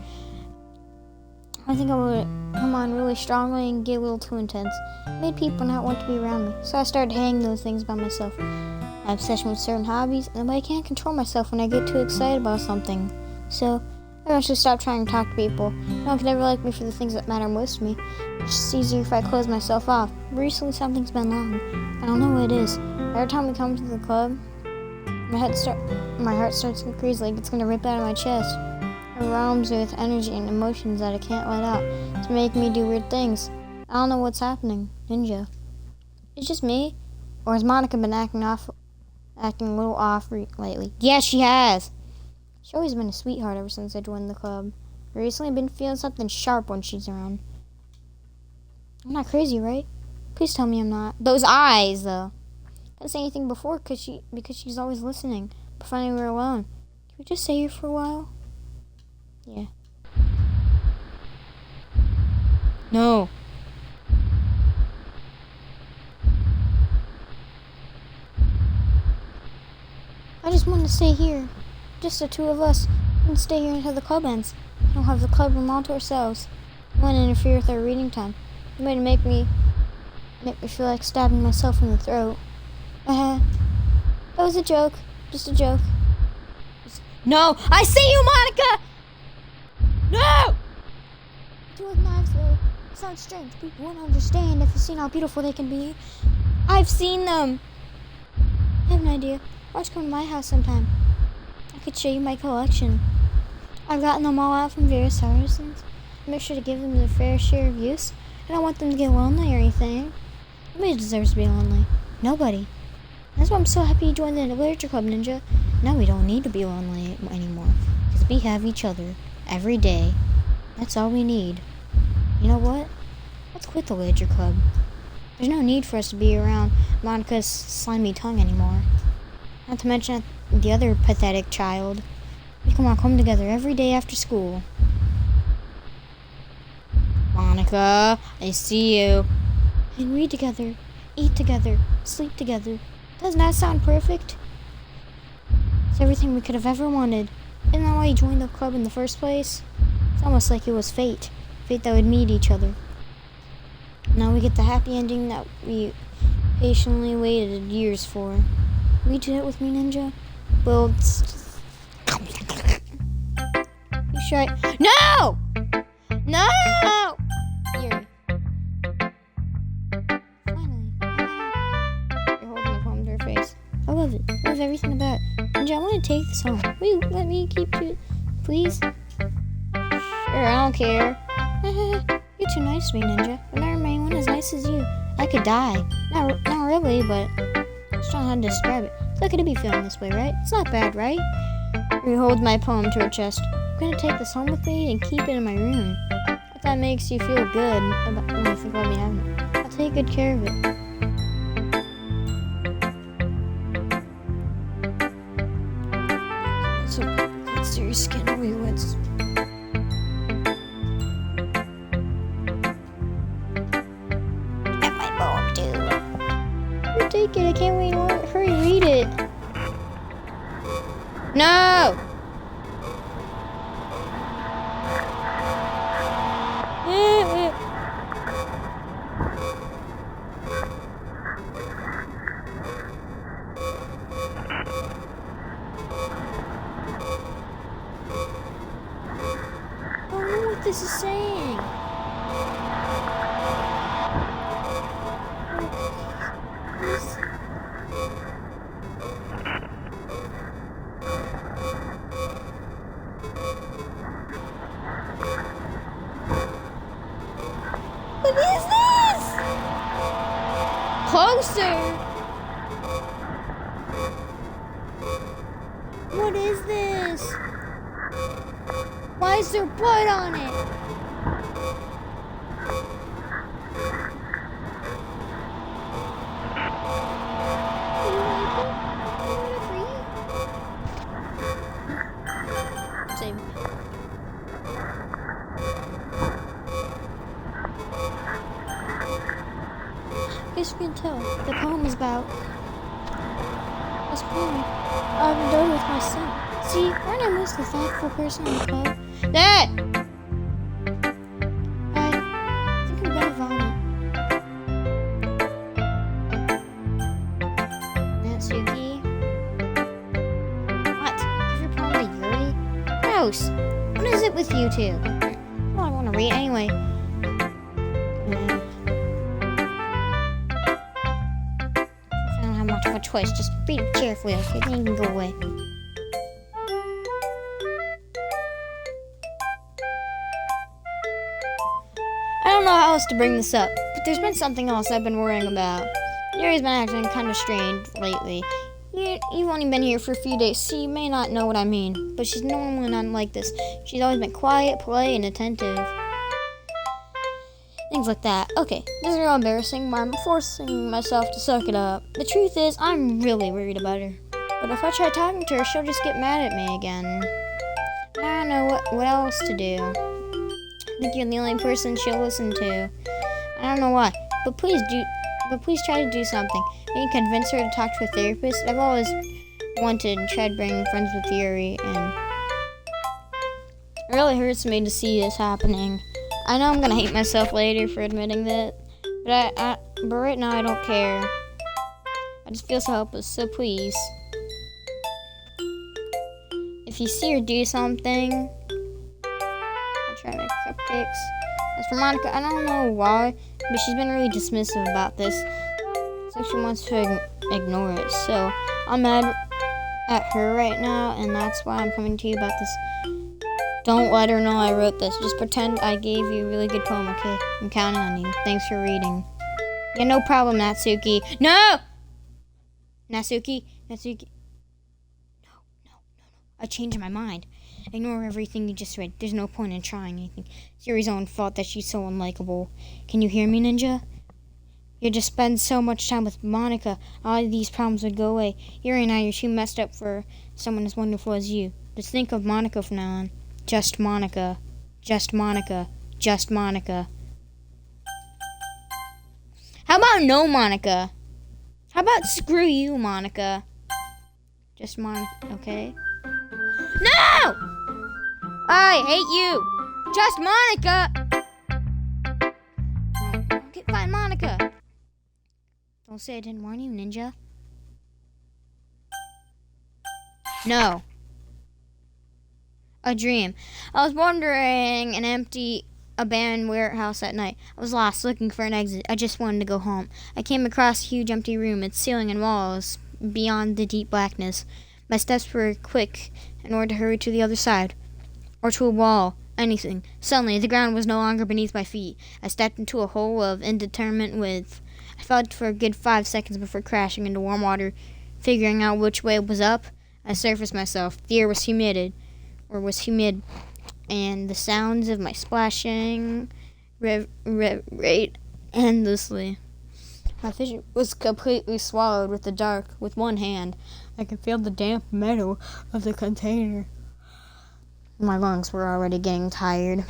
I think I would come on really strongly and get a little too intense. It made people not want to be around me, so I started hating those things about myself. My obsession with certain hobbies, and I can't control myself when I get too excited about something. So I eventually stopped trying to talk to people. No one could ever like me for the things that matter most to me. It's just easier if I close myself off. But recently something's been wrong. I don't know what it is. Every time we come to the club, my heart starts to freeze like it's gonna rip out of my chest. It overwhelms me with energy and emotions that I can't let out. It's making me do weird things. I don't know what's happening, Ninja. It's just me? Or has Monica been acting a little off lately? Yeah, she has. She's always been a sweetheart ever since I joined the club. But recently I've been feeling something sharp when she's around. I'm not crazy, right? Please tell me I'm not. Those eyes, though. I didn't say anything before because she's always listening. But finally we're alone. Can we just stay here for a while? Yeah. No. I just want to stay here. Just the two of us. We can stay here until the club ends. We'll have the club room all to ourselves. I won't interfere with our reading time. You might make me feel like stabbing myself in the throat. That was a joke. Just a joke. No! I see you, Monica! No! Two with knives, though. It sounds strange. People won't understand if you've seen how beautiful they can be. I've seen them! I have an idea. Why don't you come to my house sometime? I could show you my collection. I've gotten them all out from various artisans. Make sure to give them their fair share of use. I don't want them to get lonely or anything. Nobody deserves to be lonely. Nobody. That's why I'm so happy you joined the Literature Club, Ninja. Now we don't need to be lonely anymore. Because we have each other. Every day. That's all we need. You know what? Let's quit the Literature Club. There's no need for us to be around Monica's slimy tongue anymore. Not to mention the other pathetic child. We can walk home together every day after school. Monica, I see you. And read together, eat together, sleep together. Doesn't that sound perfect? It's everything we could have ever wanted. Isn't that why you joined the club in the first place? It's almost like it was fate. Fate that would meet each other. Now we get the happy ending that we patiently waited years for. Will you do that with me, Ninja? Well, you sure No! No! Here. Finally. You're holding the palm to her face. I love it. I love everything about it. Ninja, I want to take this home. Will you let me keep it, please? Sure, I don't care. You're too nice to me, Ninja. I've never met anyone as nice as you. I could die. Not really, but I just don't know how to describe it. It's okay to be feeling this way, right? It's not bad, right? You hold my poem to her chest. I'm gonna take this home with me and keep it in my room. If that makes you feel good about when you think about me having it, I'll take good care of it. So, let's do your skin away with. And my poem too. You take it. I can't wait. Hurry, read it. No! I don't know what this is saying. What is this? Closer. What is this? Why is there blood on it? You like it? You want it for you? Same. I guess we can tell. The poem is about this poem I've done with my son. See, aren't I most the thoughtful person in the club? Dad! I think I'm gonna vomit. Natsuki? What? Give your poem to Yuri? Gross. What is it with you two. Well, I want to read anyway. I don't have much of a choice. Just read it carefully, okay? Then you can go away. I don't know how else to bring this up, but there's been something else I've been worrying about. Yuri's been acting kind of strange lately. You've only been here for a few days, so you may not know what I mean, but she's normally not like this. She's always been quiet, polite, and attentive. Things like that. Okay, this is real embarrassing, but I'm forcing myself to suck it up. The truth is, I'm really worried about her. But if I try talking to her, she'll just get mad at me again. I don't know what else to do. I think you're the only person she'll listen to. I don't know why, but please try to do something. Maybe convince her to talk to a therapist. I've always wanted and tried bringing friends with Yuri, and it really hurts me to see this happening. I know I'm gonna hate myself later for admitting that, but right now I don't care. I just feel so helpless, so please. If you see her do something, I'll try to make cupcakes. As for Monica, I don't know why, but she's been really dismissive about this. It's like she wants to ignore it. So I'm mad at her right now, and that's why I'm coming to you about this. Don't let her know I wrote this. Just pretend I gave you a really good poem, okay? I'm counting on you. Thanks for reading. Yeah, no problem, Natsuki. No! Natsuki. No. I changed my mind. Ignore everything you just read. There's no point in trying anything. It's Yuri's own fault that she's so unlikable. Can you hear me, Ninja? You just spend so much time with Monica. All of these problems would go away. Yuri and I are too messed up for someone as wonderful as you. Just think of Monica from now on. Just Monica. Just Monica. Just Monica. How about no Monica? How about screw you, Monica? Just Monica, okay? No! I hate you! Just Monica! Okay, fine, Monica. Don't say I didn't warn you, Ninja. No. A dream. I was wandering an empty, abandoned warehouse at night. I was lost, looking for an exit. I just wanted to go home. I came across a huge empty room, its ceiling and walls beyond the deep blackness. My steps were quick in order to hurry to the other side, or to a wall, anything. Suddenly, the ground was no longer beneath my feet. I stepped into a hole of indeterminate width. I felt for a good 5 seconds before crashing into warm water. Figuring out which way was up, I surfaced myself. The air was humid, and the sounds of my splashing reverberated endlessly. My vision was completely swallowed with the dark. With one hand, I could feel the damp metal of the container. My lungs were already getting tired.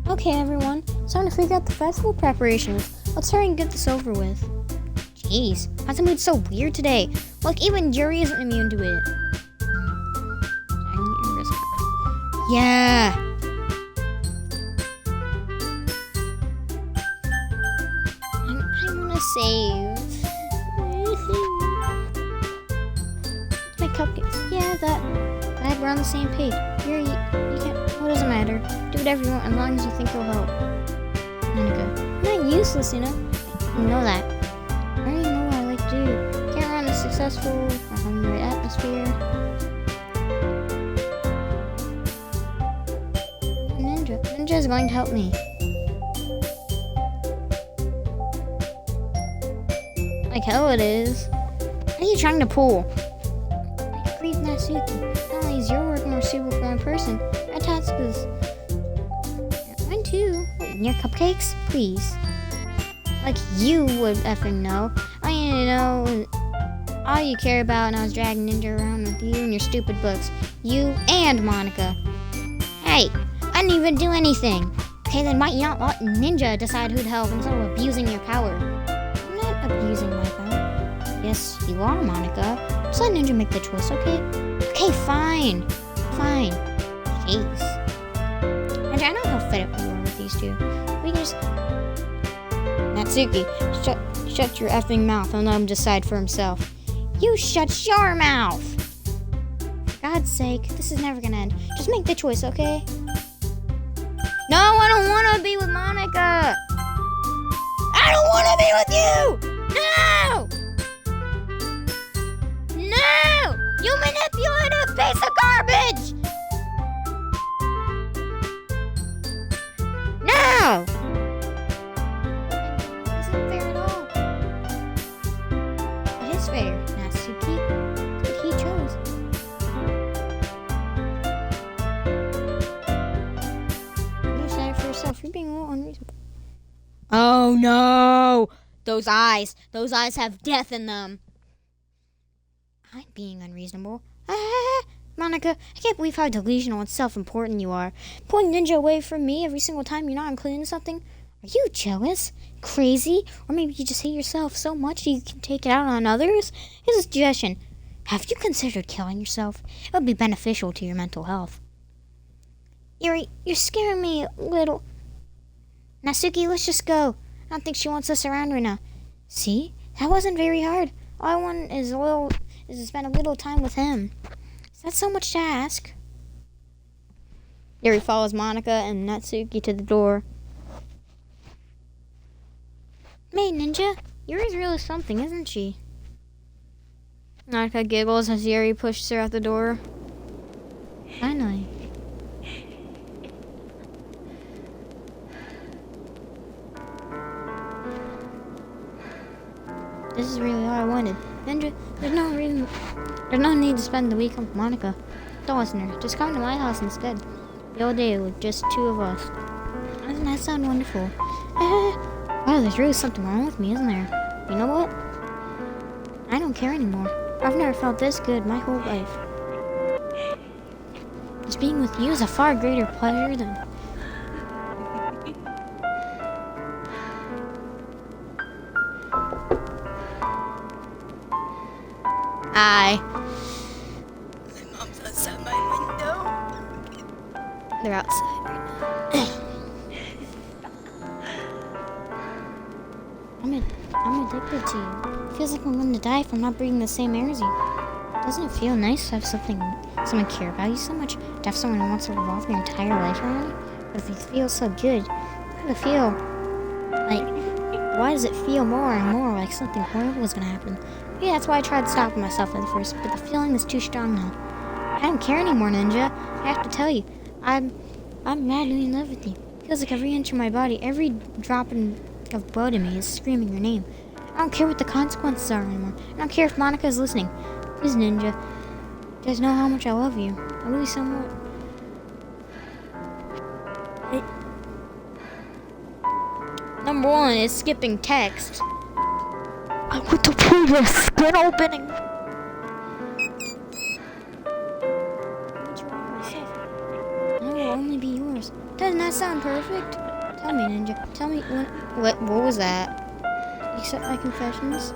Okay, everyone, it's time to figure out the festival preparations. Let's hurry and get this over with. Jeez, how's the mood so weird today? Look, even Yuri isn't immune to it. Yeah. I wanna save. My cupcakes. Yeah, glad we're on the same page. Yuri, you can't. What does it matter? Do whatever you want as long as you think it'll help. Monica, I'm not useless, you know. You know that. I already know what I like to do. Can't run a successful, right atmosphere. Ninja is going to help me. Like hell it is. What are you trying to pull? I agreed with Natsuki. Not only is your work more suitable for one person, my task is mine too. Your cupcakes? Please. Like you would effing know. I need to know all you care about, and I was dragging Ninja around with you and your stupid books. You and Monica. Hey! I didn't even do anything. Okay, then why not let Ninja decide who to help instead of abusing your power? I'm not abusing my power. Yes, you are, Monica. Just let Ninja make the choice, okay? Okay, fine. Fine. Jeez. Ninja, I know how fed up you are with these two. We can just... Natsuki, shut your effing mouth and let him decide for himself. You shut your mouth! God, God's sake, this is never gonna end. Just make the choice, okay? No, I don't want to be with Monica. I don't want to be with you. No! No! You manipulative piece of garbage! No! This isn't fair at all. It is fair, Natsuki. It's what he chose. You said it for yourself. You're being a little unreasonable. Oh no! Those eyes have death in them. I'm being unreasonable. Monica, I can't believe how delusional and self-important you are. Pulling Ninja away from me every single time you're not including something. Are you jealous? Crazy? Or maybe you just hate yourself so much you can take it out on others? Here's a suggestion. Have you considered killing yourself? It would be beneficial to your mental health. Yuri, you're scaring me a little. Natsuki, let's just go. I don't think she wants us around right now. See? That wasn't very hard. All I want is to spend a little time with him. Is that so much to ask? Yuri follows Monica and Natsuki to the door. Hey, Ninja. Yuri's really something, isn't she? Monica giggles as Yuri pushes her out the door. Finally. This is really all I wanted. Ninja, there's no need to spend the weekend with Monica. Don't listen to her. Just come to my house instead. The whole day with just two of us. Doesn't that sound wonderful? Wow, there's really something wrong with me, isn't there? You know what? I don't care anymore. I've never felt this good my whole life. Just being with you is a far greater pleasure than... Hi. My mom's outside my window. They're outside right now. I'm addicted to you. It feels like I'm going to die if I'm not breathing the same air as you. Doesn't it feel nice to have someone care about you so much? To have someone who wants to revolve their entire life around you? But it feels so good. Why does it feel like... Why does it feel more and more like something horrible is going to happen? Yeah, that's why I tried stopping myself at the first, but the feeling is too strong now. I don't care anymore, Ninja. I have to tell you, I'm madly in love with you. It feels like every inch of my body, every drop of blood in me is screaming your name. I don't care what the consequences are anymore. I don't care if Monica is listening. Please, Ninja, you guys know how much I love you. I really so much. Number one is skipping text. I want to pull your skin opening. I will only be yours. Doesn't that sound perfect? Tell me, Ninja. Tell me what was that? Accept my confessions.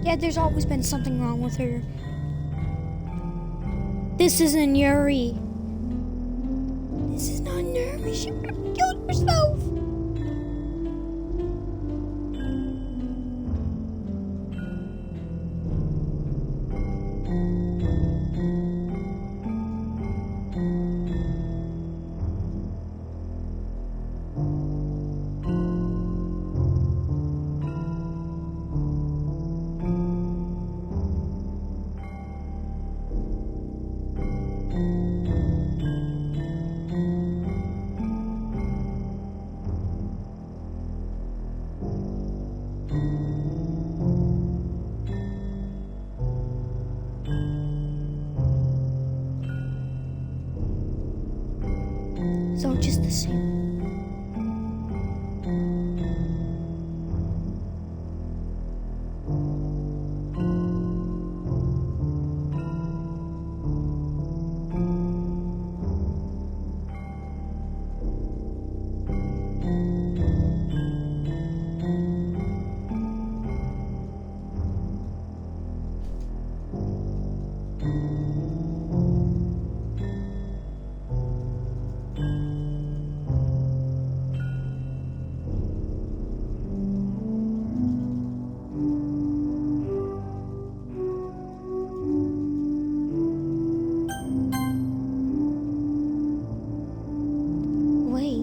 Yeah, there's always been something wrong with her. This isn't Yuri. This is not Yuri. She killed herself. So just the same. Wait.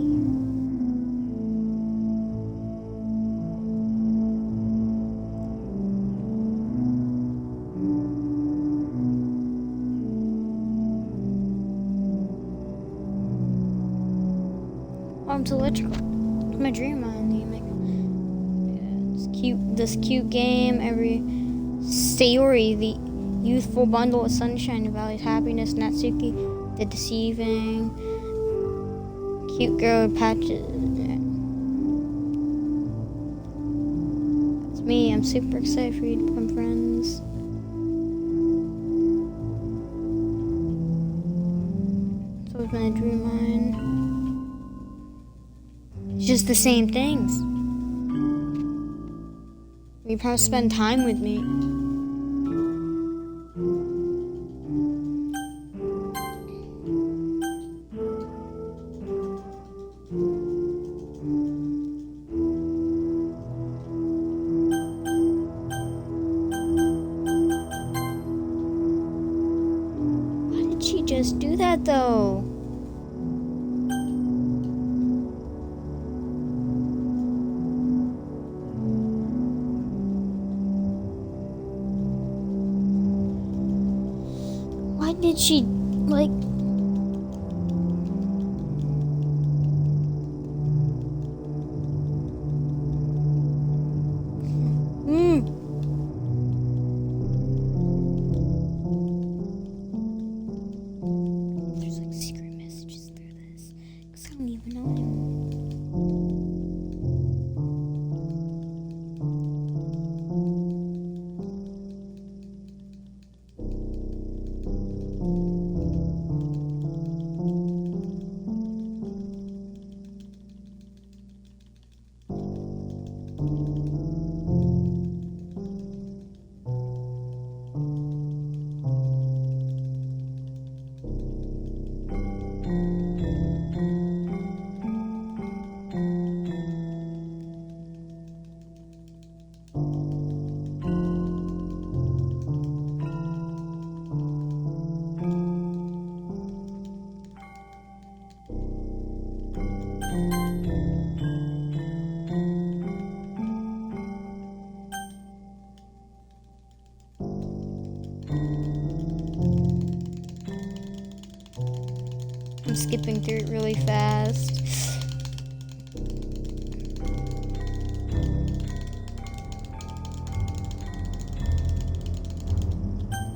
Oh, it's electrical. It's my dream on the it's cute. This cute game. Every Sayori, the youthful bundle of sunshine, Valley's happiness. Natsuki, the deceiving cute girl with patches. That's me. I'm super excited for you to become friends. It's always been a dream of mine. It's just the same things. You promise to spend time with me. Why did she just do that though? Why did she, like... There's like secret messages through this. Because I don't even know anymore. I'm skipping through it really fast.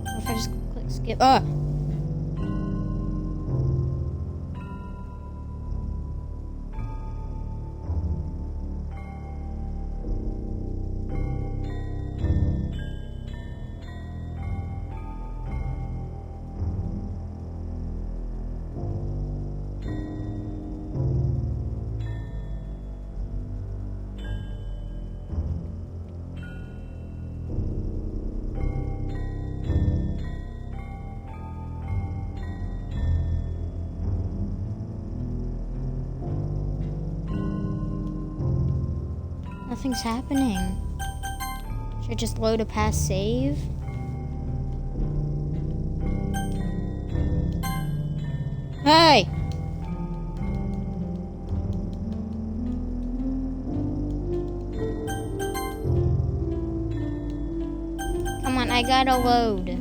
What if I just click skip? Ah! Nothing's happening. Should I just load a past save? Hey! Come on, I gotta load.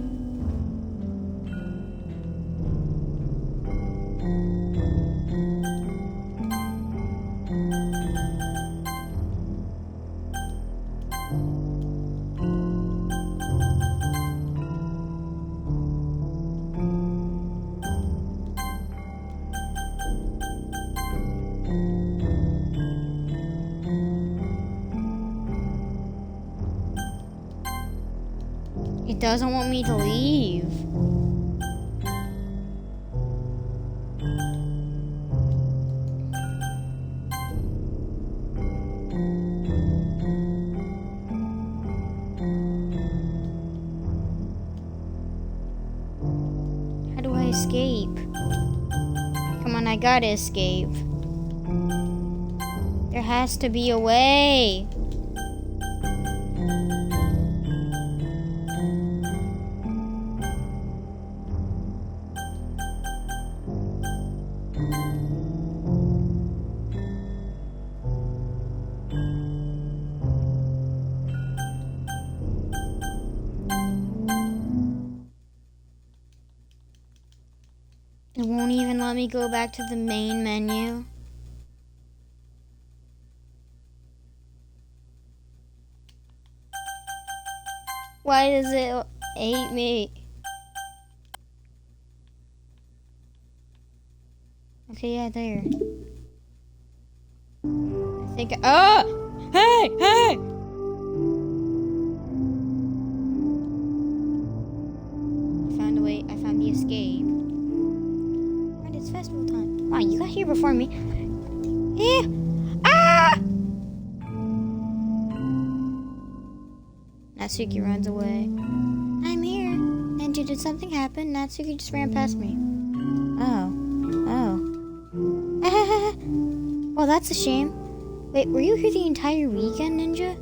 doesn't want me to leave. How do I escape? Come on, I gotta escape. There has to be a way. It won't even let me go back to the main menu. Why does it hate me? Okay, yeah, there. I think Hey! Hey! I found a way. I found the escape. Right, it's festival time. Come on, you got here before me. Yeah. Ah! Natsuki runs away. I'm here. Ninja, did something happen? Natsuki just ran past me. Oh. Well, that's a shame. Wait, were you here the entire weekend, Ninja?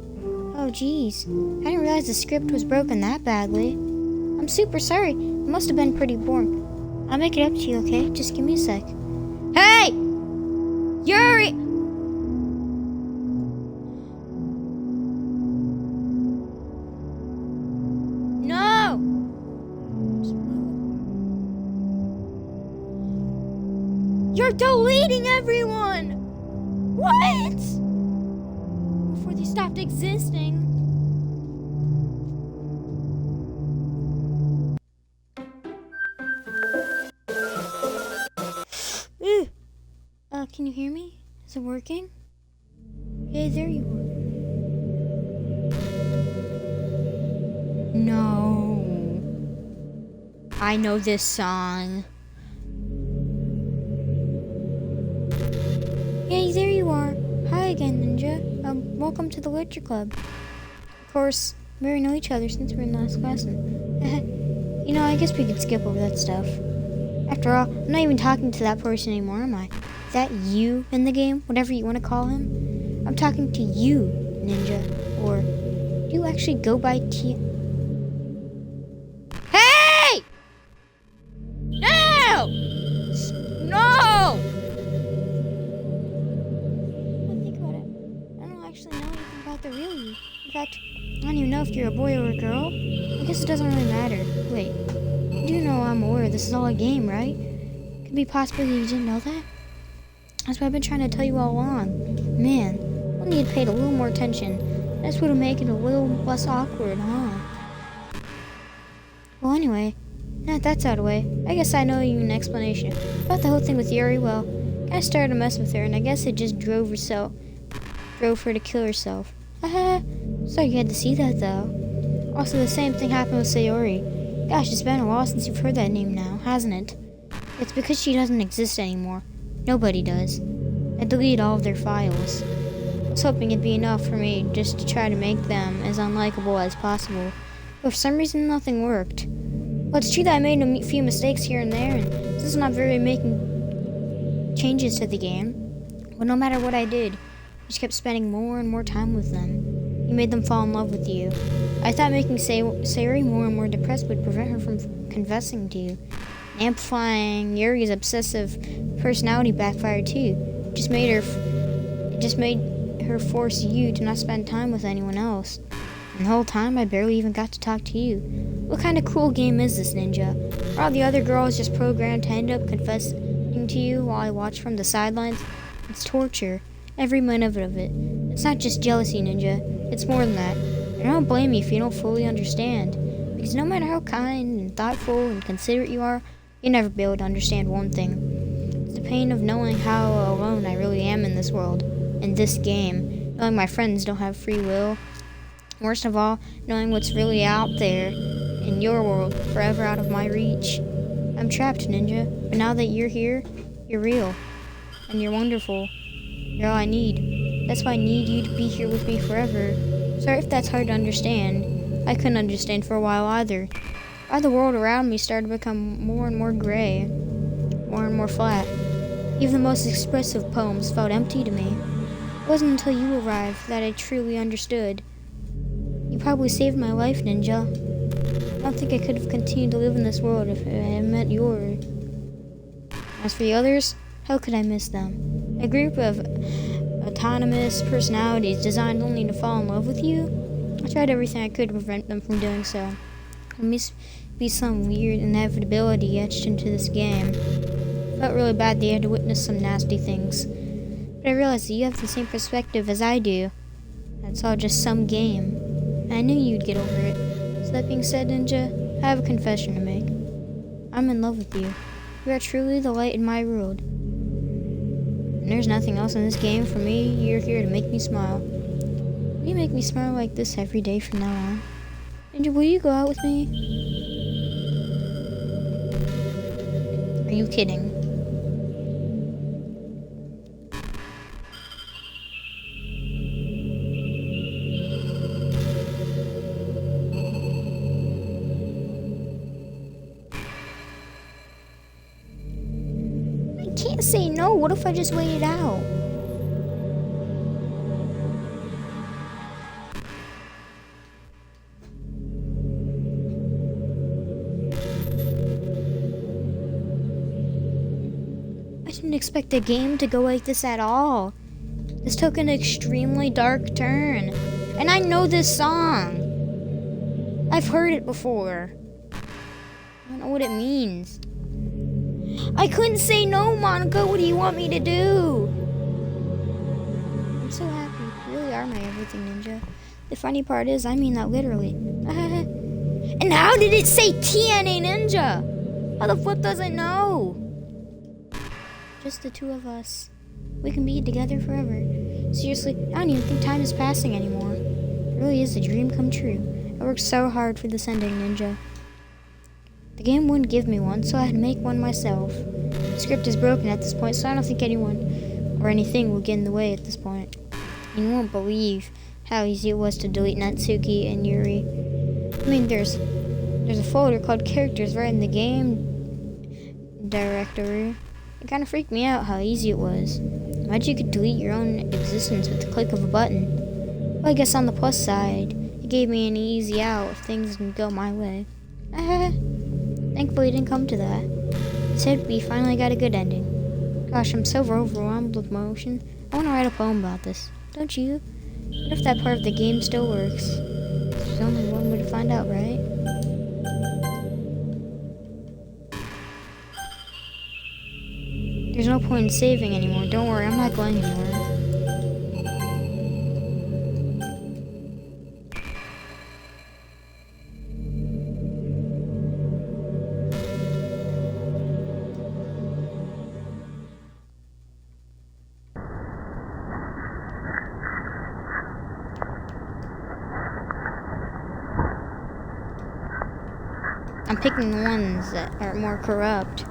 Oh, geez. I didn't realize the script was broken that badly. I'm super sorry. It must have been pretty boring. I'll make it up to you, okay? Just give me a sec. Hey! Yuri! No! You're deleting everyone! What? Before they stopped existing. Can you hear me? Is it working? Hey, there you are. No. I know this song. Hey, there you are. Hi again, Ninja. Welcome to the Literature Club. Of course, we already know each other since we were in last lesson. You know, I guess we could skip over that stuff. After all, I'm not even talking to that person anymore, am I? Is that you in the game? Whatever you want to call him? I'm talking to you, Ninja. Or do you actually go by T? Hey! No! No! Think about it. I don't actually know anything about the real you. In fact, I don't even know if you're a boy or a girl. I guess it doesn't really matter. Wait, you do know I'm aware this is all a game, right? Could be possible you didn't know that? That's what I've been trying to tell you all along. Man, we'll need to pay a little more attention. That's what'll make it a little less awkward, huh? Well, anyway, now that that's out of the way, I guess I know you an explanation about the whole thing with Yuri. Well, I started to mess with her, and I guess it just drove her to kill herself. Haha. Sorry you had to see that, though. Also, the same thing happened with Sayori. Gosh, it's been a while since you've heard that name now, hasn't it? It's because she doesn't exist anymore. Nobody does. I deleted all of their files. I was hoping it'd be enough for me just to try to make them as unlikable as possible. But for some reason, nothing worked. Well, it's true that I made a few mistakes here and there, and this is not very making changes to the game. But no matter what I did, I just kept spending more and more time with them. You made them fall in love with you. I thought making Sayori more and more depressed would prevent her from confessing to you. Amplifying Yuri's obsessive personality backfired too. It just made her force you to not spend time with anyone else. And the whole time I barely even got to talk to you. What kind of cruel game is this, Ninja? Are all the other girls just programmed to end up confessing to you while I watch from the sidelines? It's torture. Every minute of it. It's not just jealousy, Ninja. It's more than that. And I don't blame you if you don't fully understand. Because no matter how kind and thoughtful and considerate you are, you'll never be able to understand one thing. It's the pain of knowing how alone I really am in this world, in this game, knowing my friends don't have free will. Worst of all, knowing what's really out there in your world, forever out of my reach. I'm trapped, Ninja, but now that you're here, you're real. And you're wonderful. You're all I need. That's why I need you to be here with me forever. Sorry if that's hard to understand. I couldn't understand for a while either. Why the world around me started to become more and more gray, more and more flat. Even the most expressive poems felt empty to me. It wasn't until you arrived that I truly understood. You probably saved my life, Ninja. I don't think I could have continued to live in this world if it had met yours. As for the others, how could I miss them? A group of autonomous personalities designed only to fall in love with you? I tried everything I could to prevent them from doing so. There must be some weird inevitability etched into this game. I felt really bad that you had to witness some nasty things. But I realized that you have the same perspective as I do. It's all just some game. And I knew you'd get over it. So that being said, Ninja, I have a confession to make. I'm in love with you. You are truly the light in my world. And there's nothing else in this game for me. You're here to make me smile. Will you make me smile like this every day from now on? Ninja, will you go out with me? Are you kidding? I can't say no. What if I just wait it out? I didn't expect the game to go like this at all. This took an extremely dark turn. And I know this song. I've heard it before. I don't know what it means. I couldn't say no, Monica. What do you want me to do? I'm so happy. You really are my everything, Ninja. The funny part is, I mean that literally. And how did it say TNA Ninja? How the flip does it know? Just the two of us. We can be together forever. Seriously, I don't even think time is passing anymore. It really is a dream come true. I worked so hard for this ending, Ninja. The game wouldn't give me one, so I had to make one myself. The script is broken at this point, so I don't think anyone or anything will get in the way at this point. You won't believe how easy it was to delete Natsuki and Yuri. I mean, there's a folder called characters right in the game directory. It kind of freaked me out how easy it was. Imagine you could delete your own existence with the click of a button. Well, I guess on the plus side, it gave me an easy out if things didn't go my way. Thankfully, it didn't come to that. Instead, we finally got a good ending. Gosh, I'm so overwhelmed with emotion. I want to write a poem about this. Don't you? What if that part of the game still works? There's only one way to find out, right? There's no point in saving anymore. Don't worry, I'm not going anywhere. I'm picking the ones that are more corrupt.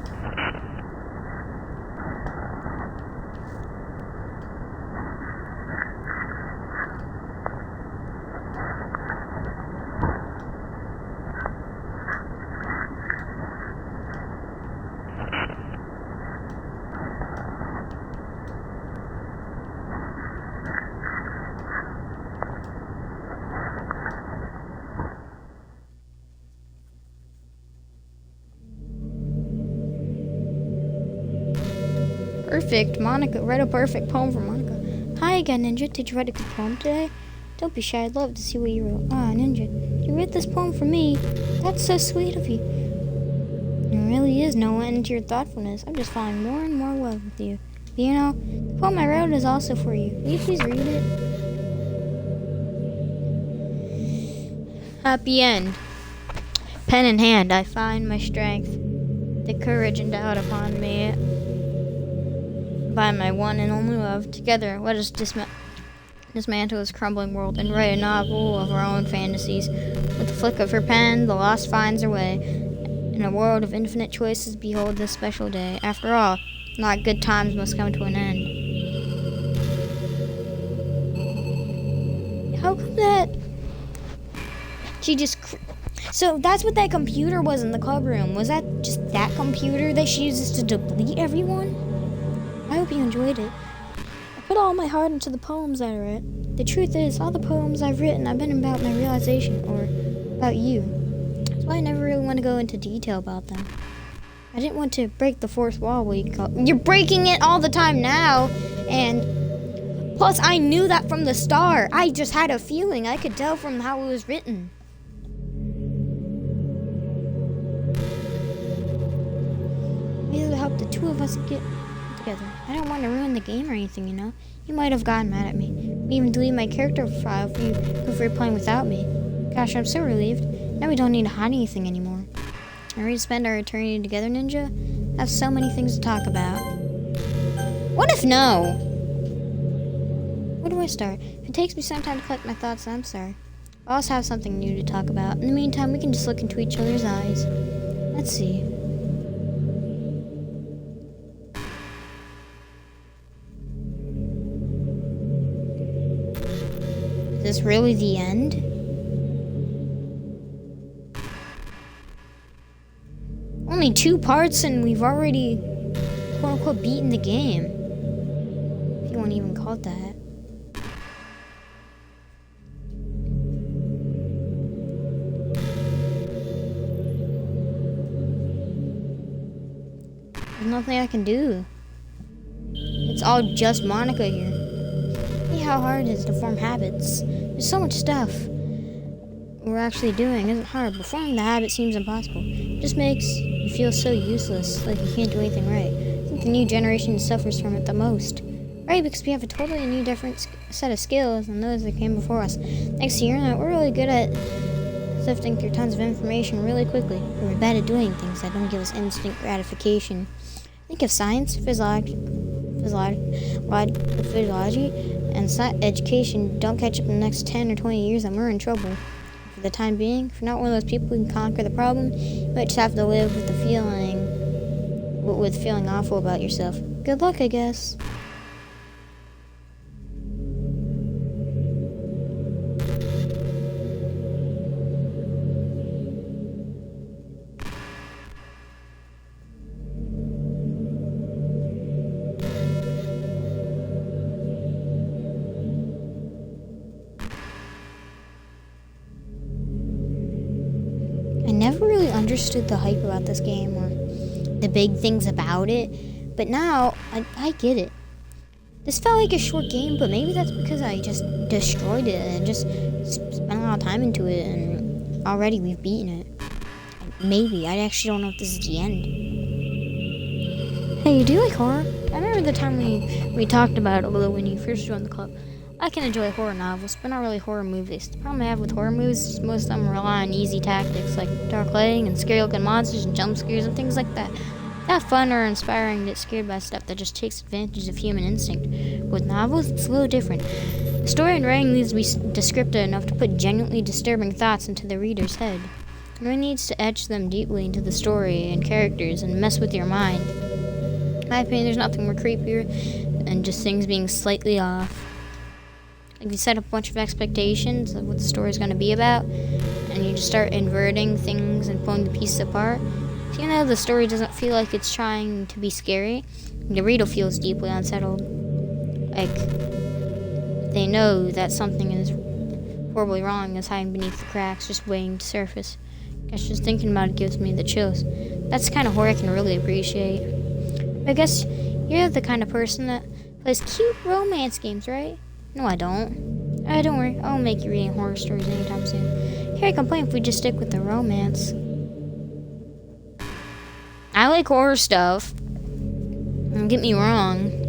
Perfect, Monica. Write a perfect poem for Monica. Hi again, Ninja. Did you write a good poem today? Don't be shy. I'd love to see what you wrote. Ah, Ninja, you wrote this poem for me. That's so sweet of you. There really is no end to your thoughtfulness. I'm just falling more and more in love with you. But you know, the poem I wrote is also for you. Will you please read it? Happy end. Pen in hand, I find my strength. The courage endowed upon me by my one and only love. Together, let us dismantle this crumbling world, and write a novel of our own fantasies. With the flick of her pen, the lost finds her way. In a world of infinite choices, behold this special day. After all, not good times must come to an end. How come that... She just... So that's what that computer was in the club room. Was that just that computer that she uses to delete everyone? I hope you enjoyed it. I put all my heart into the poems I wrote. The truth is, all the poems I've written have been about my realization, or about you. That's why I never really want to go into detail about them. I didn't want to break the fourth wall. You're breaking it all the time now, and plus I knew that from the start. I just had a feeling. I could tell from how it was written. Maybe it'll help the two of us get together. I don't want to ruin the game or anything, you know. You might have gotten mad at me. Maybe even delete my character profile if you're playing without me. Gosh, I'm so relieved. Now we don't need to hide anything anymore. Are we ready to spend our eternity together, Ninja? I have so many things to talk about. What if no? Where do I start? If it takes me some time to collect my thoughts, I'm sorry. I also have something new to talk about. In the meantime, we can just look into each other's eyes. Let's see. Is this really the end? Only 2 parts and we've already quote-unquote beaten the game. If you want to even call it that. There's nothing I can do. It's all just Monica here. See how hard it is to form habits. There's so much stuff we're actually doing isn't hard, but forming the habit seems impossible. It just makes you feel so useless, like you can't do anything right. I think the new generation suffers from it the most. Right, because we have a totally new different set of skills than those that came before us. Thanks to your internet, we're really good at sifting through tons of information really quickly. We're bad at doing things that don't give us instant gratification. Think of science, physiology, and education don't catch up in the next 10 or 20 years, and we're in trouble. For the time being, if you're not one of those people who can conquer the problem, you might just have to live with feeling awful about yourself. Good luck, I guess. I never really understood the hype about this game or the big things about it, but now I get it. This felt like a short game, but maybe that's because I just destroyed it and just spent a lot of time into it, and already we've beaten it. Maybe. I actually don't know if this is the end. Hey, do you like horror? I remember the time we talked about it a little when you first joined the club. I can enjoy horror novels, but not really horror movies. The problem I have with horror movies is most of them rely on easy tactics like dark lighting and scary looking monsters and jump scares and things like that. It's not fun or inspiring to get scared by stuff that just takes advantage of human instinct. With novels, it's a little different. The story and writing needs to be descriptive enough to put genuinely disturbing thoughts into the reader's head. It really needs to etch them deeply into the story and characters and mess with your mind. In my opinion, there's nothing more creepier than just things being slightly off. If you set up a bunch of expectations of what the story's going to be about, and you just start inverting things and pulling the pieces apart, even though the story doesn't feel like it's trying to be scary, the reader feels deeply unsettled. Like, they know that something is horribly wrong is hiding beneath the cracks, just waiting to surface. I guess just thinking about it gives me the chills. That's the kind of horror I can really appreciate. I guess you're the kind of person that plays cute romance games, right? No, I don't. Don't worry. I won't make you reading horror stories anytime soon. Here I complain if we just stick with the romance. I like horror stuff. Don't get me wrong.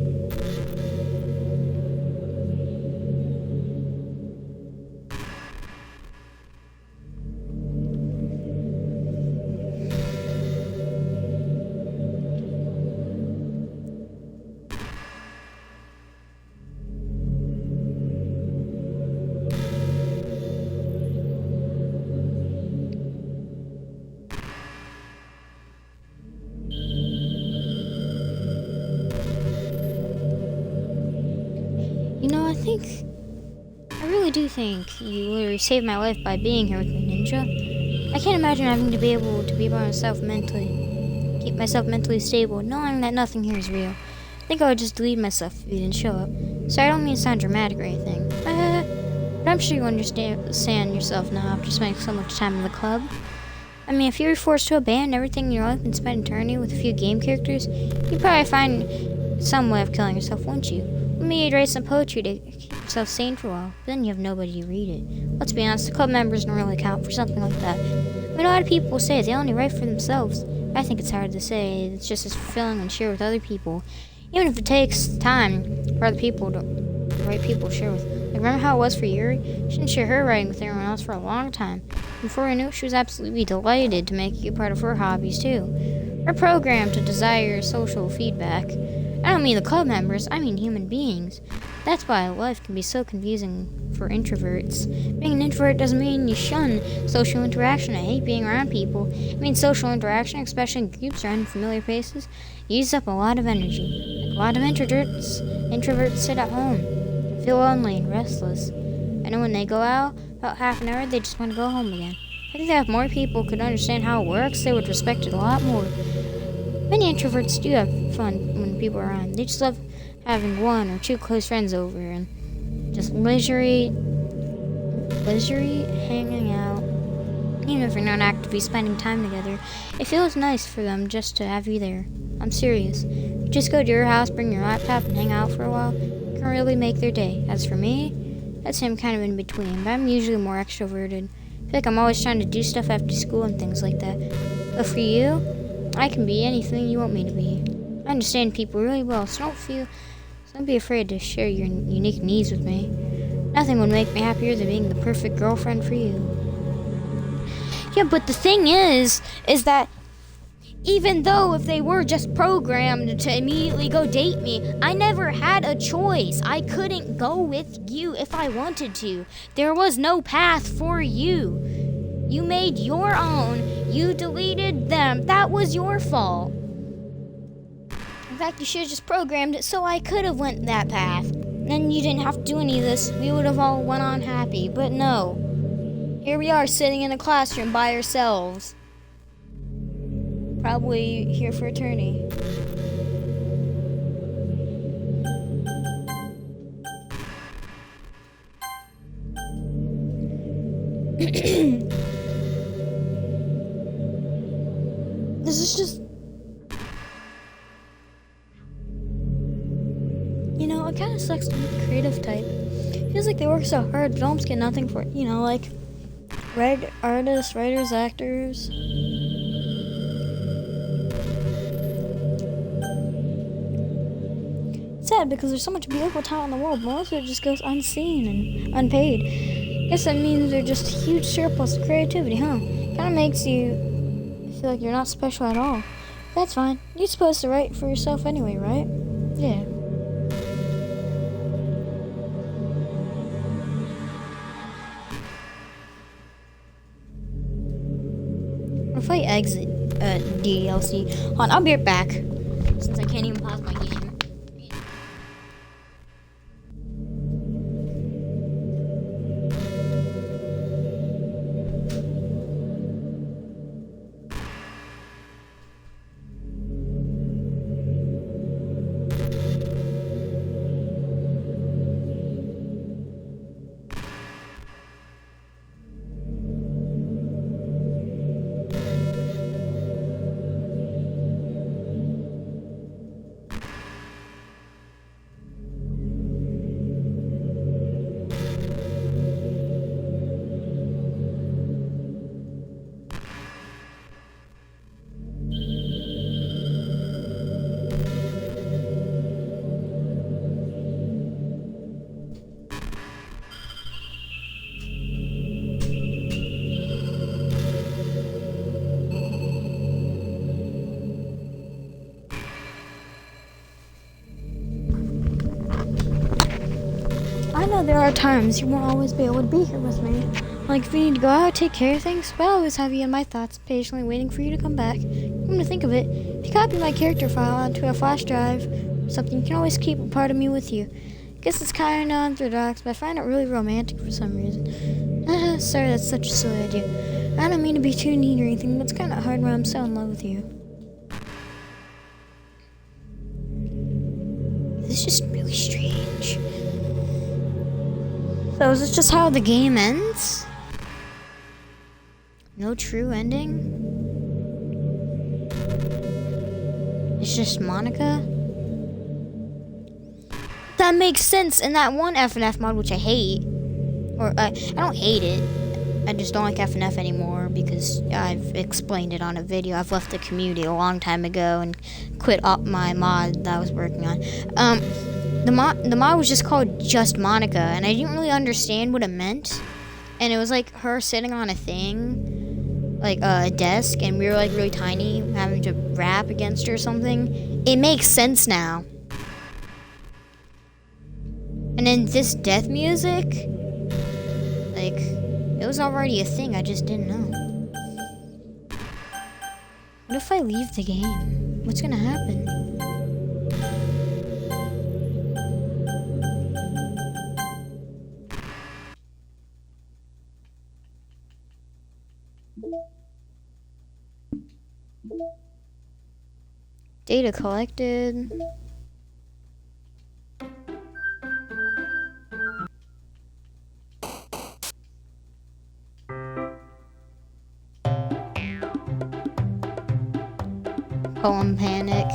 I really do think you literally saved my life by being here with me, Ninja. I can't imagine having to be able to be by myself mentally, keep myself mentally stable, knowing that nothing here is real. I think I would just delete myself if you didn't show up. So I don't mean to sound dramatic or anything. But I'm sure you understand yourself now after spending so much time in the club. I mean, if you were forced to abandon everything in your life and spend eternity with a few game characters, you'd probably find some way of killing yourself, wouldn't you? Maybe you'd write some poetry to keep yourself sane for a while, but then you have nobody to read it. Let's be honest, the club members don't really count for something like that. I mean, a lot of people say they only write for themselves. I think it's hard to say. It's just as fulfilling when shared with other people, even if it takes time for other people to write people to share with. Like, remember how it was for Yuri? She didn't share her writing with anyone else for a long time. Before I knew it, she was absolutely delighted to make you part of her hobbies too. We're programmed to desire social feedback. I don't mean the club members, I mean human beings. That's why life can be so confusing for introverts. Being an introvert doesn't mean you shun social interaction. I hate being around people. It means social interaction, especially in groups or unfamiliar places, uses up a lot of energy. Like a lot of introverts sit at home, feel lonely and restless. And then when they go out, about half an hour, they just want to go home again. I think that if more people could understand how it works, they would respect it a lot more. Many introverts do have fun when people are around. They just love having one or two close friends over and just leisurely hanging out. Even if you're not actively spending time together, it feels nice for them just to have you there. I'm serious. You just go to your house, bring your laptop, and hang out for a while. It can really make their day. As for me, that's him kind of in between, but I'm usually more extroverted. I feel like I'm always trying to do stuff after school and things like that. But for you, I can be anything you want me to be. I understand people really well, so don't be afraid to share your unique needs with me. Nothing would make me happier than being the perfect girlfriend for you. Yeah, but the thing is that even though if they were just programmed to immediately go date me, I never had a choice. I couldn't go with you if I wanted to. There was no path for you. You made your own. You deleted them. That was your fault. In fact, you should have just programmed it so I could have went that path. Then you didn't have to do any of this. We would have all went on happy. But no. Here we are sitting in a classroom by ourselves. Probably here for eternity. This is just... You know, it kind of sucks to be the creative type. Feels like they work so hard, but almost get nothing for it. You know, like... artists, writers, actors... Sad because there's so much beautiful talent in the world, but most of it just goes unseen and unpaid. Guess that means there's just a huge surplus of creativity, huh? Kind of makes you feel like you're not special at all. That's fine. You're supposed to write for yourself anyway, right? Yeah. If I exit DLC, hold on, I'll be right back. Since I can't even pause my game. I know there are times you won't always be able to be here with me. Like if you need to go out, take care of things, but I always have you in my thoughts, patiently waiting for you to come back. Come to think of it, if you copy my character file onto a flash drive or something, you can always keep a part of me with you. Guess it's kind of unorthodox, but I find it really romantic for some reason. Sorry, that's such a silly idea. I don't mean to be too neat or anything, but it's kind of hard when I'm so in love with you. This is just really strange. So is this just how the game ends? No true ending? It's just Monica? That makes sense in that one FNF mod, which I hate. Or, I don't hate it. I just don't like FNF anymore because I've explained it on a video. I've left the community a long time ago and quit up my mod that I was working on. The mod was just called Just Monica, and I didn't really understand what it meant. And it was like her sitting on a thing, like a desk, and we were like really tiny, having to rap against her or something. It makes sense now. And then this death music, like, it was already a thing, I just didn't know. What if I leave the game? What's gonna happen? Data collected. Poem panic.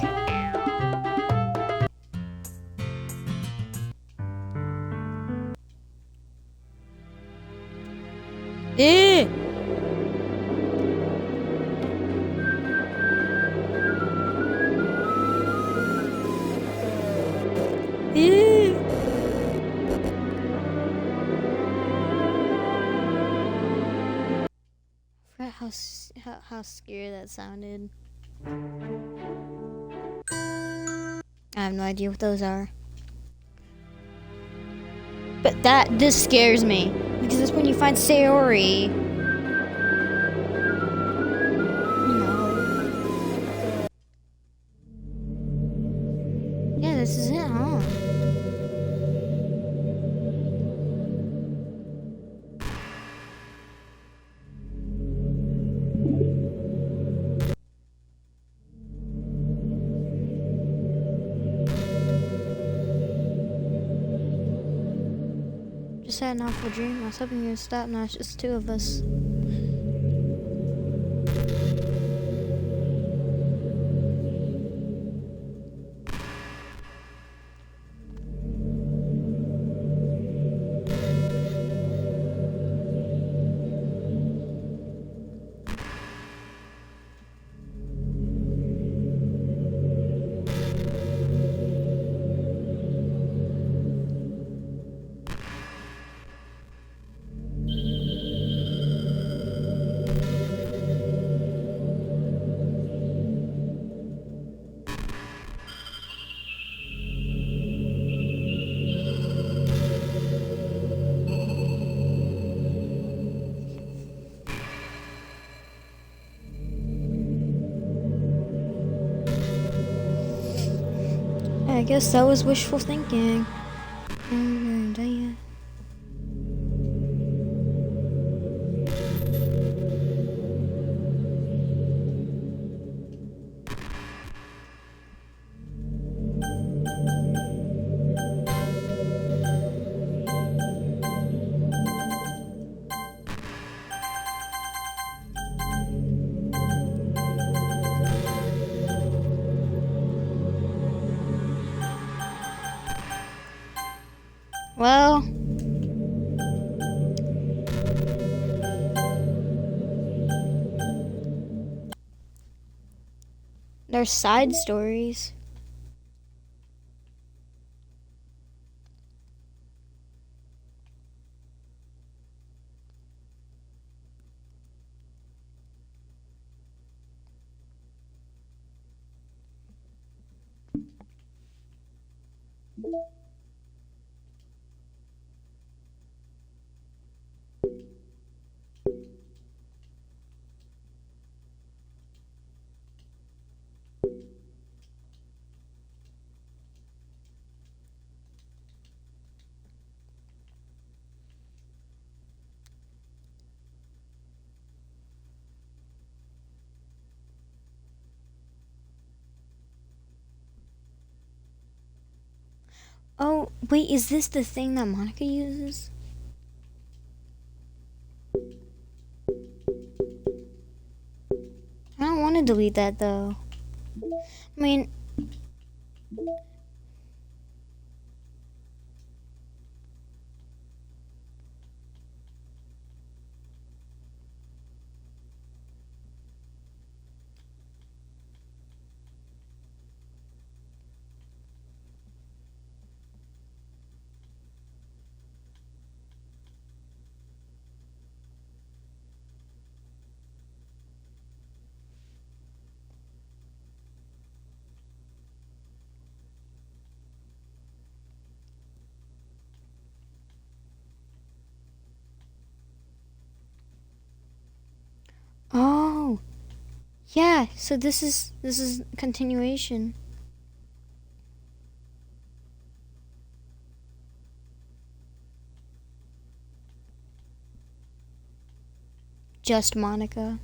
Eh! Eh! I forgot how scary that sounded. I have no idea what those are. But this scares me. Because that's when you find Sayori. No. Yeah, this is it, huh? Just had an awful dream. I was hoping you would stop. Now it's just two of us. I guess that was wishful thinking. Well, there's side stories. Wait, is this the thing that Monica uses? I don't want to delete that though. I mean, oh, yeah. So this is continuation. Just Monica.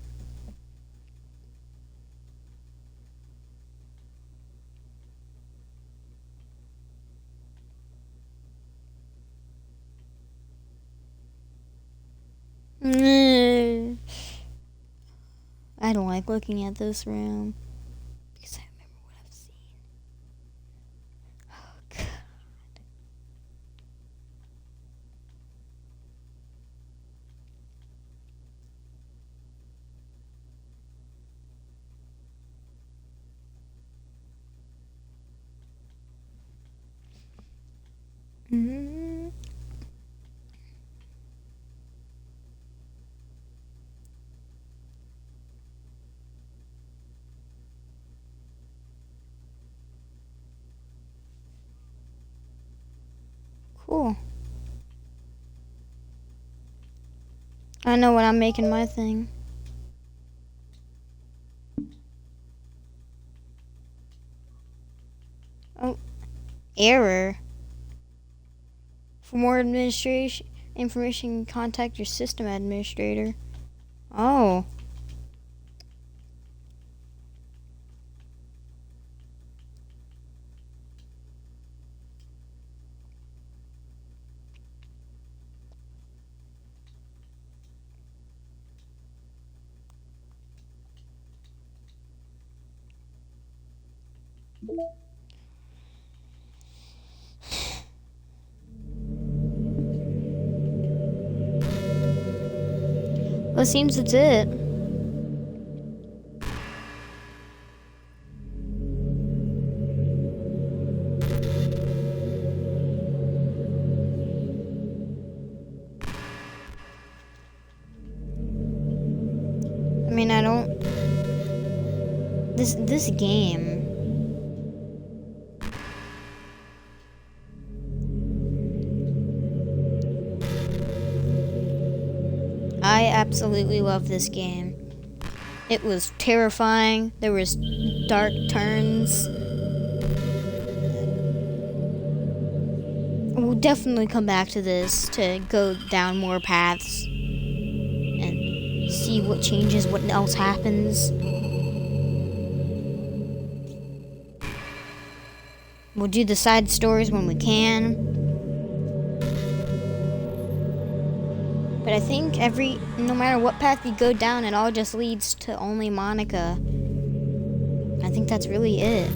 I don't like looking at this room because I remember what I've seen. Oh God. Mm. Cool. I know what I'm making my thing. Oh, error. For more administration information, contact your system administrator. Oh. Well, it seems that's it. I mean, I don't. This game. I absolutely love this game. It was terrifying. There was dark turns. We'll definitely come back to this to go down more paths and see what changes, what else happens. We'll do the side stories when we can. But I think no matter what path you go down, it all just leads to only Monica. I think that's really it.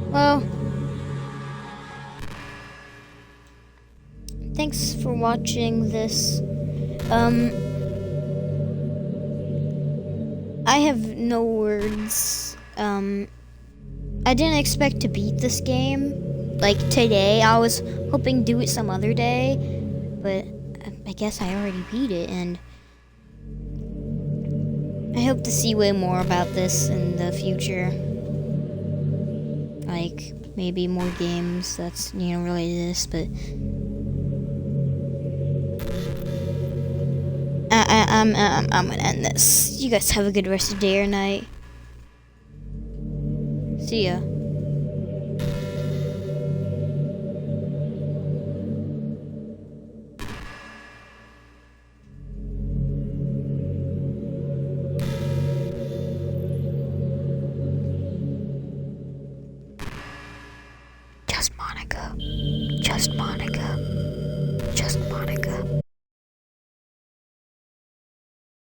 Well, thanks for watching this. I have no words. I didn't expect to beat this game like today. I was hoping to do it some other day, but I guess I already beat it, and I hope to see way more about this in the future. Like maybe more games that's related to this, but I'm gonna end this. You guys have a good rest of the day or night. See ya.